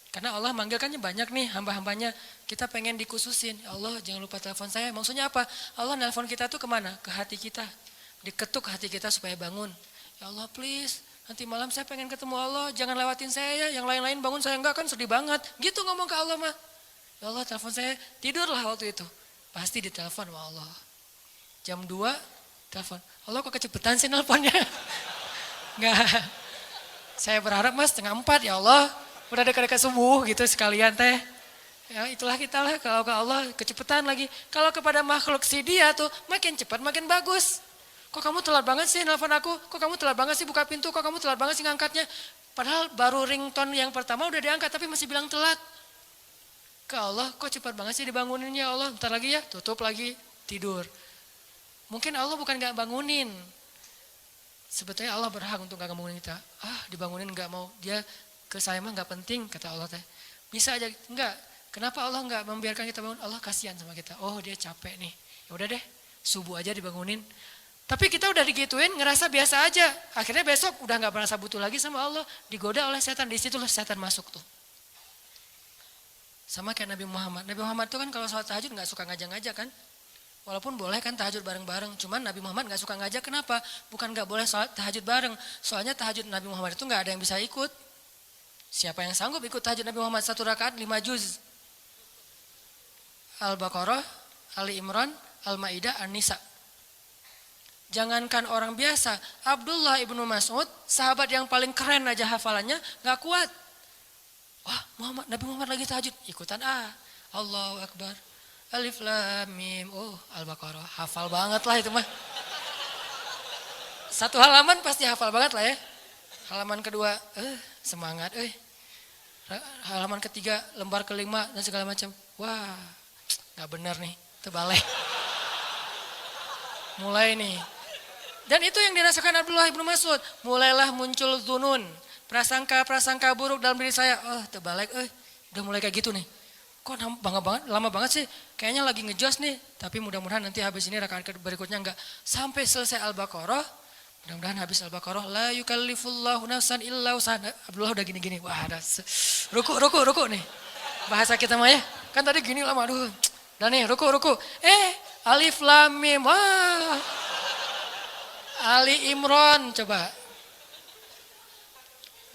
A: Karena Allah manggil kan banyak nih hamba-hambanya, kita pengen dikhususin, ya Allah jangan lupa telepon saya. Maksudnya apa? Allah nelpon kita tuh kemana? Ke hati kita, diketuk hati kita supaya bangun. Ya Allah please, nanti malam saya pengen ketemu Allah, jangan lewatin saya ya, yang lain-lain bangun saya enggak, kan sedih banget. Gitu ngomong ke Allah mah. Ya Allah telepon saya, tidurlah waktu itu. Pasti ditelepon sama Allah. Jam 2 telepon. Allah kok kecepetan sih nelponnya? Enggak. Saya berharap mas 3:30 ya Allah. Udah dekat-dekat subuh gitu sekalian teh. Ya itulah kita lah, kalau ke Allah kecepetan lagi. Kalau kepada makhluk si dia tuh makin cepat makin bagus. Kok kamu telat banget sih nelpon aku? Kok kamu telat banget sih buka pintu? Kok kamu telat banget sih ngangkatnya? Padahal baru ringtone yang pertama udah diangkat tapi masih bilang telat. Ke Allah kok cepat banget sih dibanguninnya ya Allah. Bentar lagi ya, tutup lagi, tidur. Mungkin Allah bukan gak bangunin. Sebetulnya Allah berhak untuk gak bangunin kita. Dibangunin gak mau. Dia ke saya mah gak penting kata Allah teh. Bisa aja, enggak. Kenapa Allah gak membiarkan kita bangun? Allah kasihan sama kita. Oh dia capek nih. Ya udah deh, subuh aja dibangunin. Tapi kita udah digituin, ngerasa biasa aja. Akhirnya besok udah gak merasa butuh lagi sama Allah. Digoda oleh setan, disitulah setan masuk tuh. Sama kayak Nabi Muhammad. Nabi Muhammad itu kan kalau sholat tahajud nggak suka ngajak-ngajak kan. Walaupun boleh kan tahajud bareng-bareng. Cuman Nabi Muhammad nggak suka ngajak, kenapa? Bukan nggak boleh sholat tahajud bareng. Soalnya tahajud Nabi Muhammad itu nggak ada yang bisa ikut. Siapa yang sanggup ikut tahajud Nabi Muhammad 1 rakaat 5 juz? Al-Baqarah, Ali Imran, Al-Maidah, An-Nisa. Jangankan orang biasa, Abdullah ibnu Mas'ud, sahabat yang paling keren aja hafalannya, gak kuat. Wah, Nabi Muhammad lagi tahajud, ikutan Allahu Akbar. Alif Lam Mim. Al-Baqarah, hafal banget lah itu mah. 1 halaman pasti hafal banget lah ya. Halaman kedua, semangat, halaman ketiga, lembar kelima dan segala macam. Wah, gak bener nih, terbalik. Mulai nih. Dan itu yang dirasakan Abdullah ibnu Mas'ud. Mulailah muncul dzunun, prasangka-prasangka buruk dalam diri saya. Terbalik, udah mulai kayak gitu nih. Kok lama banget sih? Kayaknya lagi ngejos nih. Tapi mudah-mudahan nanti habis ini rakaat berikutnya enggak. Sampai selesai Al-Baqarah. Mudah-mudahan habis Al-Baqarah. La yukallifullahu nafsan illa wus'aha. Abdullah udah gini-gini. Wah, ada ruku nih. Bahasa kita mah ya. Kan tadi gini lama, aduh. Dan nih, ruku. Alif Lam Mim. Wah. Ali Imran coba.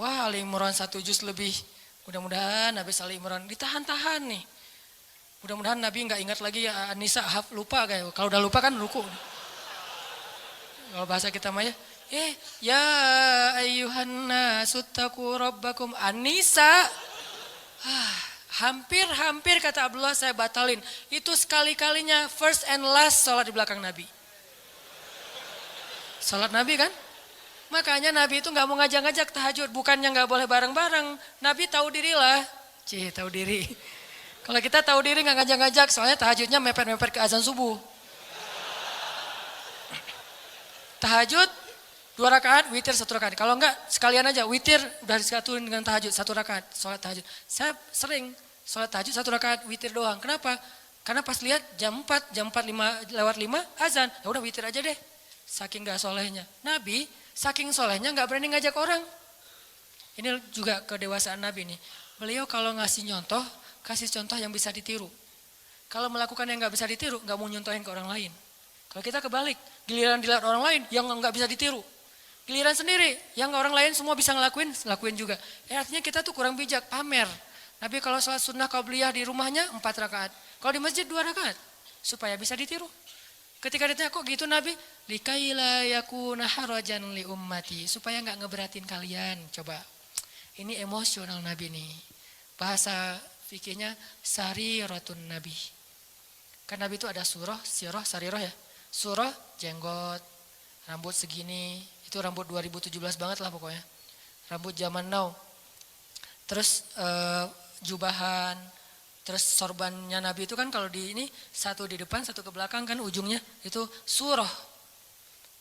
A: Wah, Ali Imran 1 juz lebih. Mudah-mudahan habis Ali Imran ditahan-tahan nih. Mudah-mudahan Nabi nggak ingat lagi ya An-Nisa, lupa kayak. Kalau udah lupa kan ruku. Kalau bahasa kita mah ya. Ya ayyuhan nasu taqu rabbakum. An-Nisa. Hampir kata Abdullah saya batalin. Itu sekali-kalinya first and last sholat di belakang Nabi. Sholat Nabi kan? Makanya Nabi itu gak mau ngajak-ngajak tahajud. Bukannya gak boleh bareng-bareng. Nabi tahu diri lah. Tahu diri. Kalau kita tahu diri gak ngajak-ngajak. Soalnya tahajudnya mepet-mepet ke azan subuh. Tahajud 2 rakaat, witir 1 rakaat. Kalau enggak sekalian aja witir udah disatuin dengan tahajud 1 rakaat. Sholat tahajud. Saya sering sholat tahajud 1 rakaat, witir doang. Kenapa? Karena pas lihat jam 4 lewat 5 azan. Ya udah witir aja deh. Saking gak solehnya. Nabi saking solehnya gak berani ngajak orang. Ini juga kedewasaan Nabi nih. Beliau kalau ngasih nyontoh, kasih contoh yang bisa ditiru. Kalau melakukan yang gak bisa ditiru, gak mau nyontohin ke orang lain. Kalau kita kebalik, giliran dilihat orang lain yang gak bisa ditiru. Giliran sendiri, yang orang lain semua bisa lakuin juga. Artinya kita tuh kurang bijak, pamer. Nabi kalau sholat sunnah qabliyah di rumahnya 4 rakaat. Kalau di masjid 2 rakaat. Supaya bisa ditiru. Ketika ditanya kok gitu Nabi, likaila yakuna harajan li ummati, supaya enggak ngeberatin kalian. Coba. Ini emosional Nabi nih. Bahasa fikihnya sariratun Nabi. Kan Nabi itu ada surah, sirah, sarirah ya. Surah jenggot, rambut segini, itu rambut 2017 banget lah pokoknya. Rambut zaman now. Terus jubahan. Terus sorbannya Nabi itu kan kalau di ini 1 di depan 1 ke belakang kan ujungnya itu surah.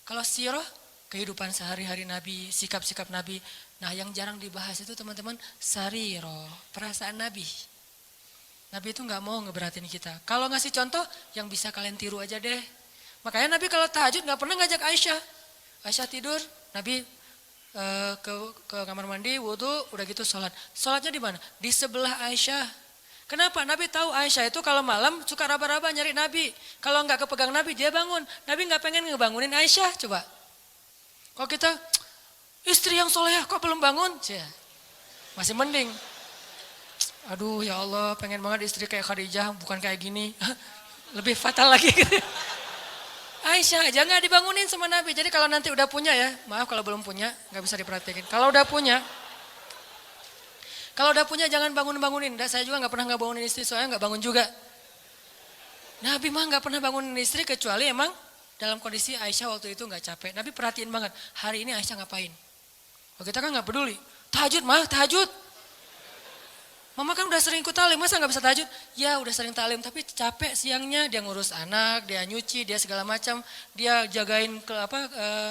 A: Kalau sirah kehidupan sehari-hari Nabi, sikap-sikap Nabi. Nah yang jarang dibahas itu teman-teman sarirah, perasaan Nabi. Nabi itu gak mau ngeberatin kita. Kalau ngasih contoh yang bisa kalian tiru aja deh. Makanya Nabi kalau tahajud gak pernah ngajak Aisyah. Aisyah tidur, Nabi ke kamar mandi, wudhu, udah gitu sholat. Sholatnya di mana? Di sebelah Aisyah. Kenapa? Nabi tahu Aisyah itu kalau malam suka raba-raba nyari Nabi. Kalau nggak kepegang Nabi dia bangun. Nabi nggak pengen ngebangunin Aisyah. Coba. Kalau kita istri yang soleh kok belum bangun? Masih mending. Aduh ya Allah pengen banget istri kayak Khadijah bukan kayak gini. Lebih fatal lagi. Aisyah aja nggak dibangunin sama Nabi. Jadi kalau nanti udah punya ya, maaf kalau belum punya nggak bisa diperhatiin. Kalau udah punya jangan bangunin. Saya juga nggak pernah bangunin istri, soalnya nggak bangun juga. Nabi mah nggak pernah bangunin istri kecuali emang dalam kondisi Aisyah waktu itu nggak capek. Nabi perhatiin banget hari ini Aisyah ngapain. Kalau kita kan nggak peduli. Tahajud. Mama kan udah sering ikut talim, masa nggak bisa tahajud? Ya udah sering talim, tapi capek siangnya dia ngurus anak, dia nyuci, dia segala macam, dia jagain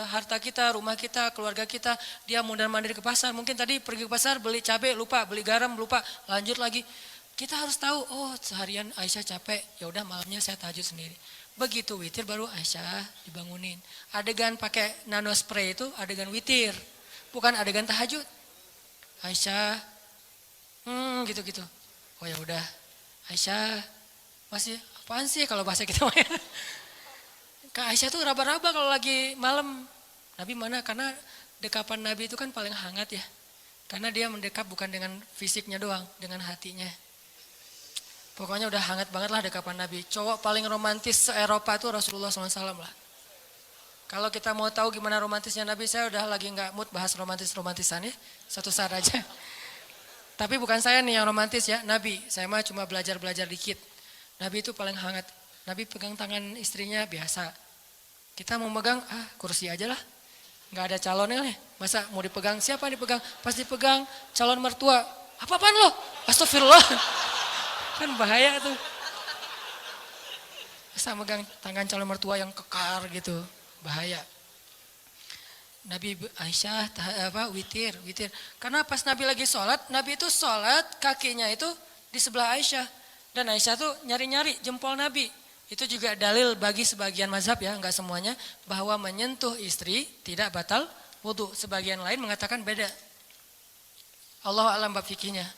A: harta kita, rumah kita, keluarga kita, dia mondar-mandir ke pasar. Mungkin tadi pergi ke pasar beli cabai lupa, beli garam lupa, lanjut lagi. Kita harus tahu, seharian Aisyah capek, ya udah malamnya saya tahajud sendiri. Begitu witir baru Aisyah dibangunin. Adegan pakai nano spray itu adegan witir, bukan adegan tahajud. Aisyah gitu. Oh ya udah, Aisyah masih apaan sih kalau bahasa kita mah ya. Kak Aisyah tuh raba-raba kalau lagi malam. Nabi mana? Karena dekapan Nabi itu kan paling hangat ya. Karena dia mendekap bukan dengan fisiknya doang, dengan hatinya. Pokoknya udah hangat banget lah dekapan Nabi. Cowok paling romantis se-Eropa itu Rasulullah SAW lah. Kalau kita mau tahu gimana romantisnya Nabi, saya udah lagi nggak mood bahas romantis-romantisan ya. Satu saat aja. Tapi bukan saya nih yang romantis ya, Nabi. Saya mah cuma belajar-belajar dikit. Nabi itu paling hangat. Nabi pegang tangan istrinya biasa. Kita mau megang, kursi aja lah. Nggak ada calonnya nih. Masa mau dipegang, siapa dipegang? Pas dipegang calon mertua. Apa-apaan lo? Astagfirullah. Kan bahaya tuh. Masa megang tangan calon mertua yang kekar gitu. Bahaya. Nabi Aisyah witir. Karena pas Nabi lagi sholat, Nabi itu sholat kakinya itu di sebelah Aisyah. Dan Aisyah tuh nyari-nyari jempol Nabi. Itu juga dalil bagi sebagian mazhab ya, enggak semuanya, bahwa menyentuh istri tidak batal wudu. Sebagian lain mengatakan beda. Allah alam bab fikihnya.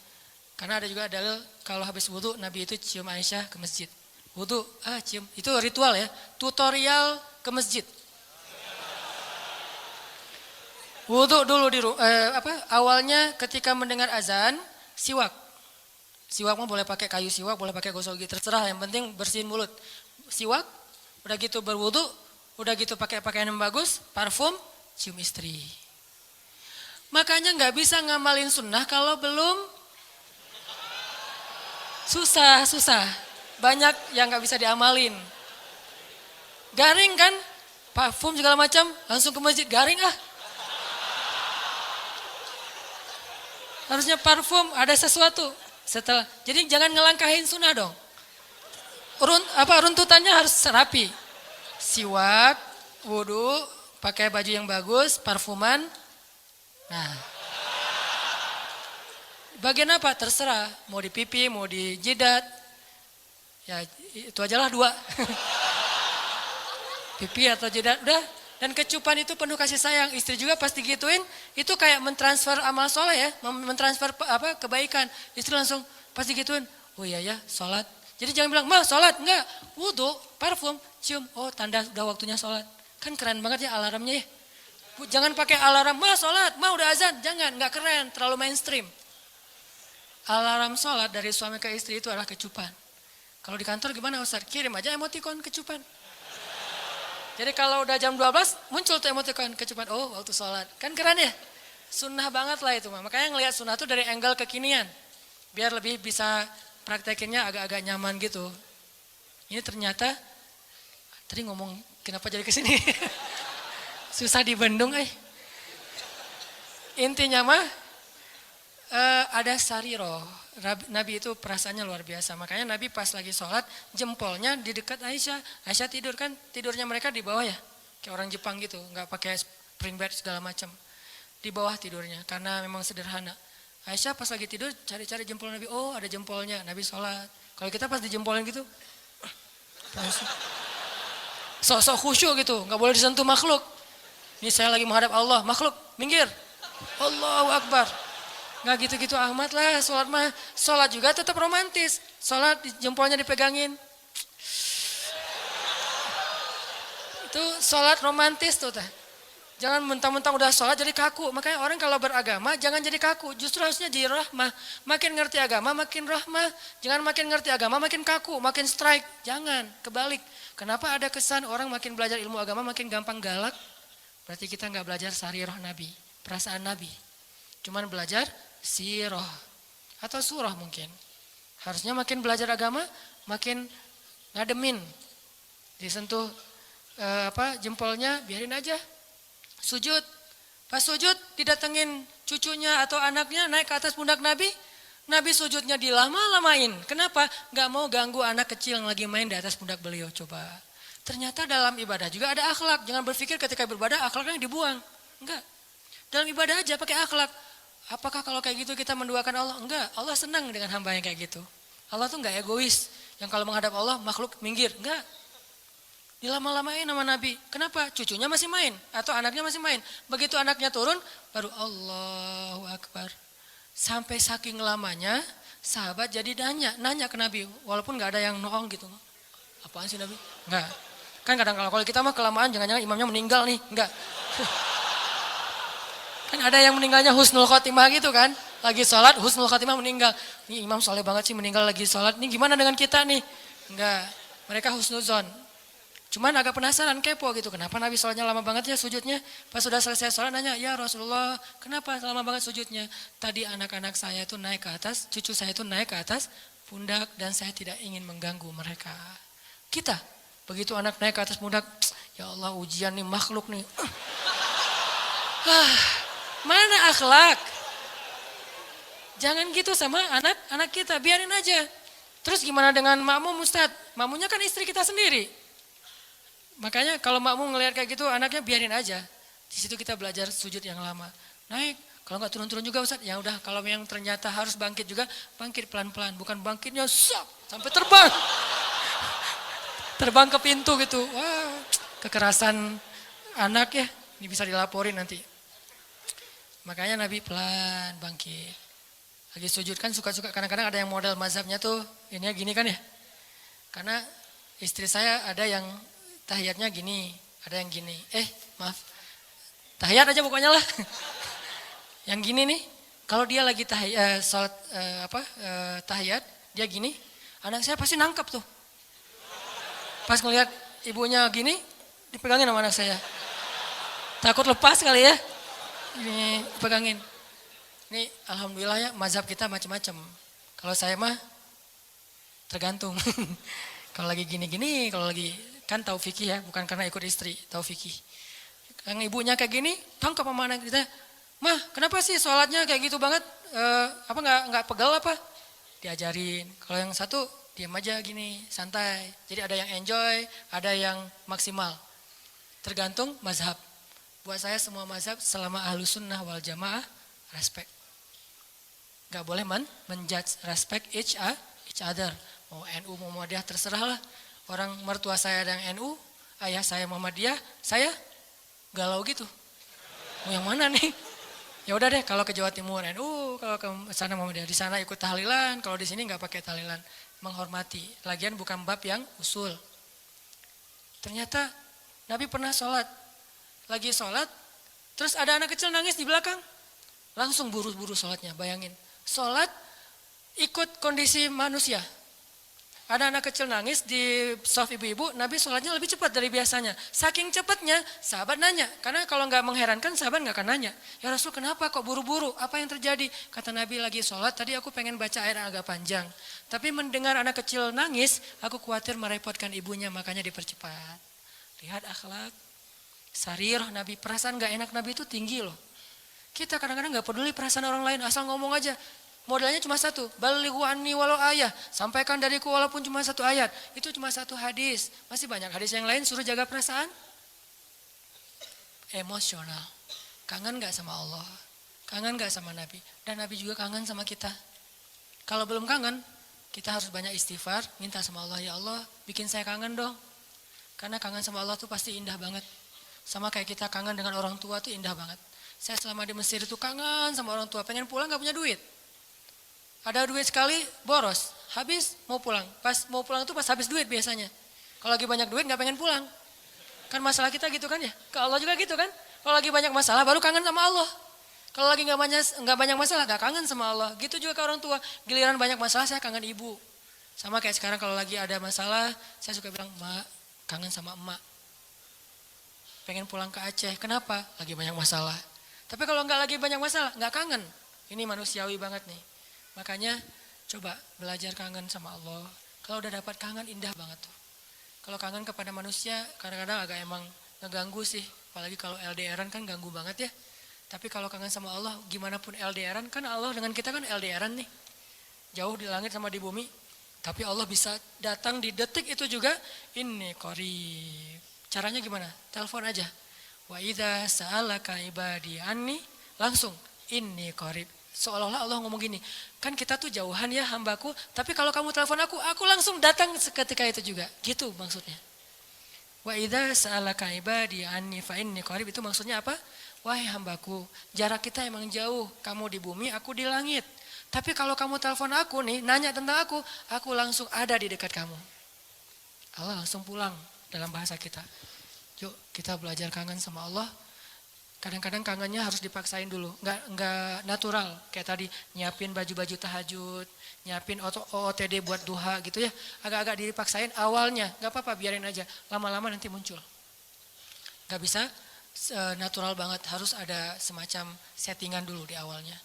A: Karena ada juga dalil kalau habis wudu Nabi itu cium Aisyah ke masjid. Wudu, cium. Itu ritual ya, tutorial ke masjid. Wudu dulu awalnya ketika mendengar azan, siwak. Siwak mah boleh pakai kayu siwak, boleh pakai gosok gigi, terserah, yang penting bersihin mulut. Siwak, udah gitu berwudu, udah gitu pakai pakaian yang bagus, parfum, cium istri. Makanya nggak bisa ngamalin sunnah kalau belum susah. Banyak yang nggak bisa diamalin. Garing kan, parfum segala macam, langsung ke masjid garing Harusnya parfum, ada sesuatu. Jadi jangan ngelangkahin sunnah dong. Runtutannya harus rapi. Siwak, wudu, pakai baju yang bagus, parfuman. Nah. Bagian apa? Terserah. Mau di pipi, mau di jidat. Ya itu aja lah 2. Pipi atau jidat, udah. Dan kecupan itu penuh kasih sayang. Istri juga pasti gituin, itu kayak mentransfer amal soleh ya, mentransfer kebaikan. Istri langsung pasti gituin, oh iya ya, sholat. Jadi jangan bilang, ma sholat, enggak, wudu, parfum, cium, oh tanda udah waktunya sholat. Kan keren banget ya alarmnya ya. Jangan pakai alarm, ma sholat, ma udah azan, jangan, enggak keren, terlalu mainstream. Alarm sholat dari suami ke istri itu adalah kecupan. Kalau di kantor gimana Ustaz? Kirim aja emoticon kecupan. Jadi kalau udah jam 12 muncul tuh emoticon kecupan. Oh waktu sholat. Kan keren ya. Sunnah banget lah itu. Makanya ngelihat sunnah tuh dari angle kekinian. Biar lebih bisa praktekinnya agak-agak nyaman gitu. Ini ternyata. Tadi ngomong kenapa jadi kesini. Susah dibendung Intinya mah. Ada sariroh. Nabi itu perasaannya luar biasa. Makanya Nabi pas lagi sholat jempolnya di dekat Aisyah. Aisyah tidur kan, tidurnya mereka di bawah ya. Kayak orang Jepang gitu, nggak pakai spring bed segala macam. Di bawah tidurnya karena memang sederhana. Aisyah pas lagi tidur cari-cari jempol Nabi. Oh ada jempolnya, Nabi sholat. Kalau kita pas dijempolin gitu, sok-sok khusyuk gitu, nggak boleh disentuh makhluk. Ini saya lagi menghadap Allah, makhluk minggir. Allahu Akbar. Nggak gitu-gitu amat lah, sholat mah. Sholat juga tetap romantis. Sholat jempolnya dipegangin. Itu sholat romantis tuh. Jangan mentang-mentang udah sholat jadi kaku. Makanya orang kalau beragama jangan jadi kaku. Justru harusnya jadi rahmah. Makin ngerti agama makin rahmah. Jangan makin ngerti agama makin kaku, makin strike. Jangan, kebalik. Kenapa ada kesan orang makin belajar ilmu agama makin gampang galak? Berarti kita nggak belajar sarirah Nabi, perasaan Nabi. Cuman belajar sirah atau surah mungkin. Harusnya makin belajar agama makin ngademin. Disentuh jempolnya biarin aja. Sujud. Pas sujud didatengin cucunya atau anaknya naik ke atas pundak Nabi. Nabi sujudnya dilama-lamain. Kenapa? Gak mau ganggu anak kecil yang lagi main di atas pundak beliau. Coba. Ternyata dalam ibadah juga ada akhlak. Jangan berpikir ketika beribadah akhlaknya dibuang. Enggak. Dalam ibadah aja pakai akhlak. Apakah kalau kayak gitu kita menduakan Allah? Enggak, Allah senang dengan hamba yang kayak gitu. Allah tuh enggak egois. Yang kalau menghadap Allah makhluk minggir, enggak. Dilama-lamain sama Nabi. Kenapa? Cucunya masih main atau anaknya masih main. Begitu anaknya turun, baru Allahu Akbar. Sampai saking lamanya, Sahabat jadi nanya ke Nabi, walaupun nggak ada yang noong gitu. Apaan sih Nabi? Enggak. Kan kadang kalau kita mah kelamaan jangan-jangan imamnya meninggal nih, enggak. Kan ada yang meninggalnya husnul khotimah gitu kan. Lagi sholat husnul khotimah meninggal. Ini imam soleh banget sih meninggal lagi sholat. Ini gimana dengan kita nih? Enggak. Mereka husnuzon. Cuman agak penasaran, kepo gitu. Kenapa Nabi sholatnya lama banget ya sujudnya? Pas sudah selesai sholat nanya, ya Rasulullah kenapa lama banget sujudnya? Tadi anak-anak saya itu naik ke atas, cucu saya itu naik ke atas pundak dan saya tidak ingin mengganggu mereka. Kita, begitu anak naik ke atas pundak, ya Allah ujian nih makhluk nih. Mana akhlak? Jangan gitu sama anak-anak kita, biarin aja. Terus gimana dengan makmum Ustadz? Makmumnya kan istri kita sendiri. Makanya kalau makmum ngelihat kayak gitu anaknya biarin aja. Di situ kita belajar sujud yang lama. Naik, kalau nggak turun-turun juga Ustadz, ya udah kalau yang ternyata harus bangkit juga, bangkit pelan-pelan, bukan bangkitnya sampai terbang. Terbang ke pintu gitu. Wah, kekerasan anak ya, ini bisa dilaporin nanti. Makanya Nabi pelan bangkit. Lagi sujud kan suka-suka, kadang-kadang ada yang model mazhabnya tuh, ini ya gini kan ya. Karena istri saya ada yang tahiyatnya gini, ada yang gini. Maaf. Tahiyat aja pokoknya lah. Yang gini nih, kalau dia lagi tahiyat, dia gini, anak saya pasti nangkep tuh. Pas ngelihat ibunya gini, dipegangin sama anak saya. Takut lepas kali ya. Ini pegangin. Ini alhamdulillah ya, mazhab kita macam-macam. Kalau saya mah tergantung. Kalau lagi gini-gini, kalau lagi kan tahu fikih ya, bukan karena ikut istri, tahu fikih. Yang ibunya kayak gini, tangkap sama anak kita. Mah, kenapa sih sholatnya kayak gitu banget? Apa nggak pegal apa? Diajarin. Kalau yang satu diam aja gini, santai. Jadi ada yang enjoy, ada yang maksimal. Tergantung mazhab. Buat saya semua mazhab selama ahlus sunnah wal jamaah, respect. Gak boleh menjudge, respect each other. Mau NU, mau Muhammadiyah, terserah lah. Orang mertua saya ada yang NU, ayah saya Muhammadiyah, saya galau gitu. Mau yang mana nih? Ya udah deh, kalau ke Jawa Timur NU, kalau ke sana Muhammadiyah, di sana ikut tahlilan, kalau di sini nggak pakai tahlilan, menghormati. Lagian bukan bab yang usul. Ternyata Nabi pernah sholat, lagi sholat, terus ada anak kecil nangis di belakang, langsung buru-buru sholatnya. Bayangin, sholat ikut kondisi manusia. Ada anak kecil nangis di shaf ibu-ibu, Nabi sholatnya lebih cepat dari biasanya. Saking cepatnya, sahabat nanya. Karena kalau nggak mengherankan, sahabat nggak akan nanya. Ya Rasul, kenapa kok buru-buru? Apa yang terjadi? Kata Nabi lagi sholat, tadi aku pengen baca ayat yang agak panjang. Tapi mendengar anak kecil nangis, aku khawatir merepotkan ibunya, makanya dipercepat. Lihat akhlak. Sarirah Nabi, perasaan nggak enak Nabi itu tinggi loh. Kita kadang-kadang nggak peduli perasaan orang lain, asal ngomong aja. Modalnya cuma satu, balighu anni walau ayah, sampaikan dariku walaupun cuma satu ayat. Itu cuma satu hadis. Masih banyak hadis yang lain suruh jaga perasaan. Emosional. Kangen gak sama Allah? Kangen gak sama Nabi? Dan Nabi juga kangen sama kita. Kalau belum kangen, kita harus banyak istighfar, minta sama Allah, ya Allah bikin saya kangen dong. Karena kangen sama Allah tuh pasti indah banget. Sama kayak kita kangen dengan orang tua tuh indah banget. Saya selama di Mesir itu kangen sama orang tua, pengen pulang gak punya duit. Ada duit sekali, boros, habis mau pulang. Pas mau pulang itu pas habis duit biasanya. Kalau lagi banyak duit gak pengen pulang. Kan masalah kita gitu kan ya. Ke Allah juga gitu kan. Kalau lagi banyak masalah baru kangen sama Allah. Kalau lagi gak banyak masalah gak kangen sama Allah. Gitu juga ke orang tua. Giliran banyak masalah saya kangen ibu. Sama kayak sekarang kalau lagi ada masalah, saya suka bilang, Mak, kangen sama emak. Pengen pulang ke Aceh, kenapa? Lagi banyak masalah. Tapi kalau gak lagi banyak masalah, gak kangen. Ini manusiawi banget nih. Makanya coba belajar kangen sama Allah. Kalau udah dapat kangen indah banget tuh. Kalau kangen kepada manusia kadang-kadang agak emang ngeganggu sih. Apalagi kalau LDRan kan ganggu banget ya. Tapi kalau kangen sama Allah gimana pun LDRan kan Allah dengan kita kan LDRan nih. Jauh di langit sama di bumi. Tapi Allah bisa datang di detik itu juga. Inni qarib. Caranya gimana? Telepon aja. Wa idza sa'alaka ibadi anni langsung inni qarib. Seolah-olah Allah ngomong gini, kan kita tuh jauhan ya hambaku, tapi kalau kamu telepon aku langsung datang seketika itu juga. Gitu maksudnya. Wa idza sa'alaka ibadi anni fa inni qarib, itu maksudnya apa? Wahai hambaku, jarak kita emang jauh, kamu di bumi, aku di langit. Tapi kalau kamu telepon aku nih, nanya tentang aku langsung ada di dekat kamu. Allah langsung pulang dalam bahasa kita. Yuk kita belajar kangen sama Allah. Kadang-kadang kangennya harus dipaksain dulu, nggak natural. Kayak tadi nyiapin baju-baju tahajud, nyiapin OOTD buat duha gitu ya. Agak-agak dipaksain awalnya, nggak apa-apa biarin aja. Lama-lama nanti muncul. Nggak bisa natural banget, harus ada semacam settingan dulu di awalnya.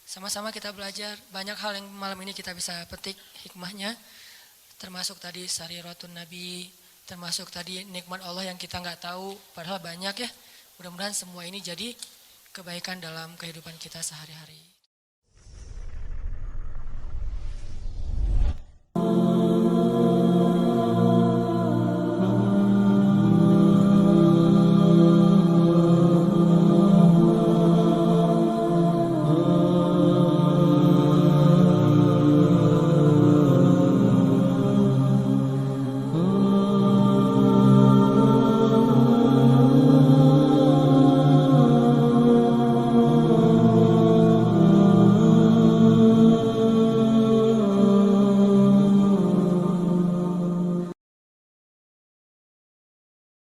A: Sama-sama kita belajar, banyak hal yang malam ini kita bisa petik hikmahnya. Termasuk tadi sariratun Nabi, termasuk tadi nikmat Allah yang kita nggak tahu, padahal banyak ya. Mudah-mudahan semua ini jadi kebaikan dalam kehidupan kita sehari-hari.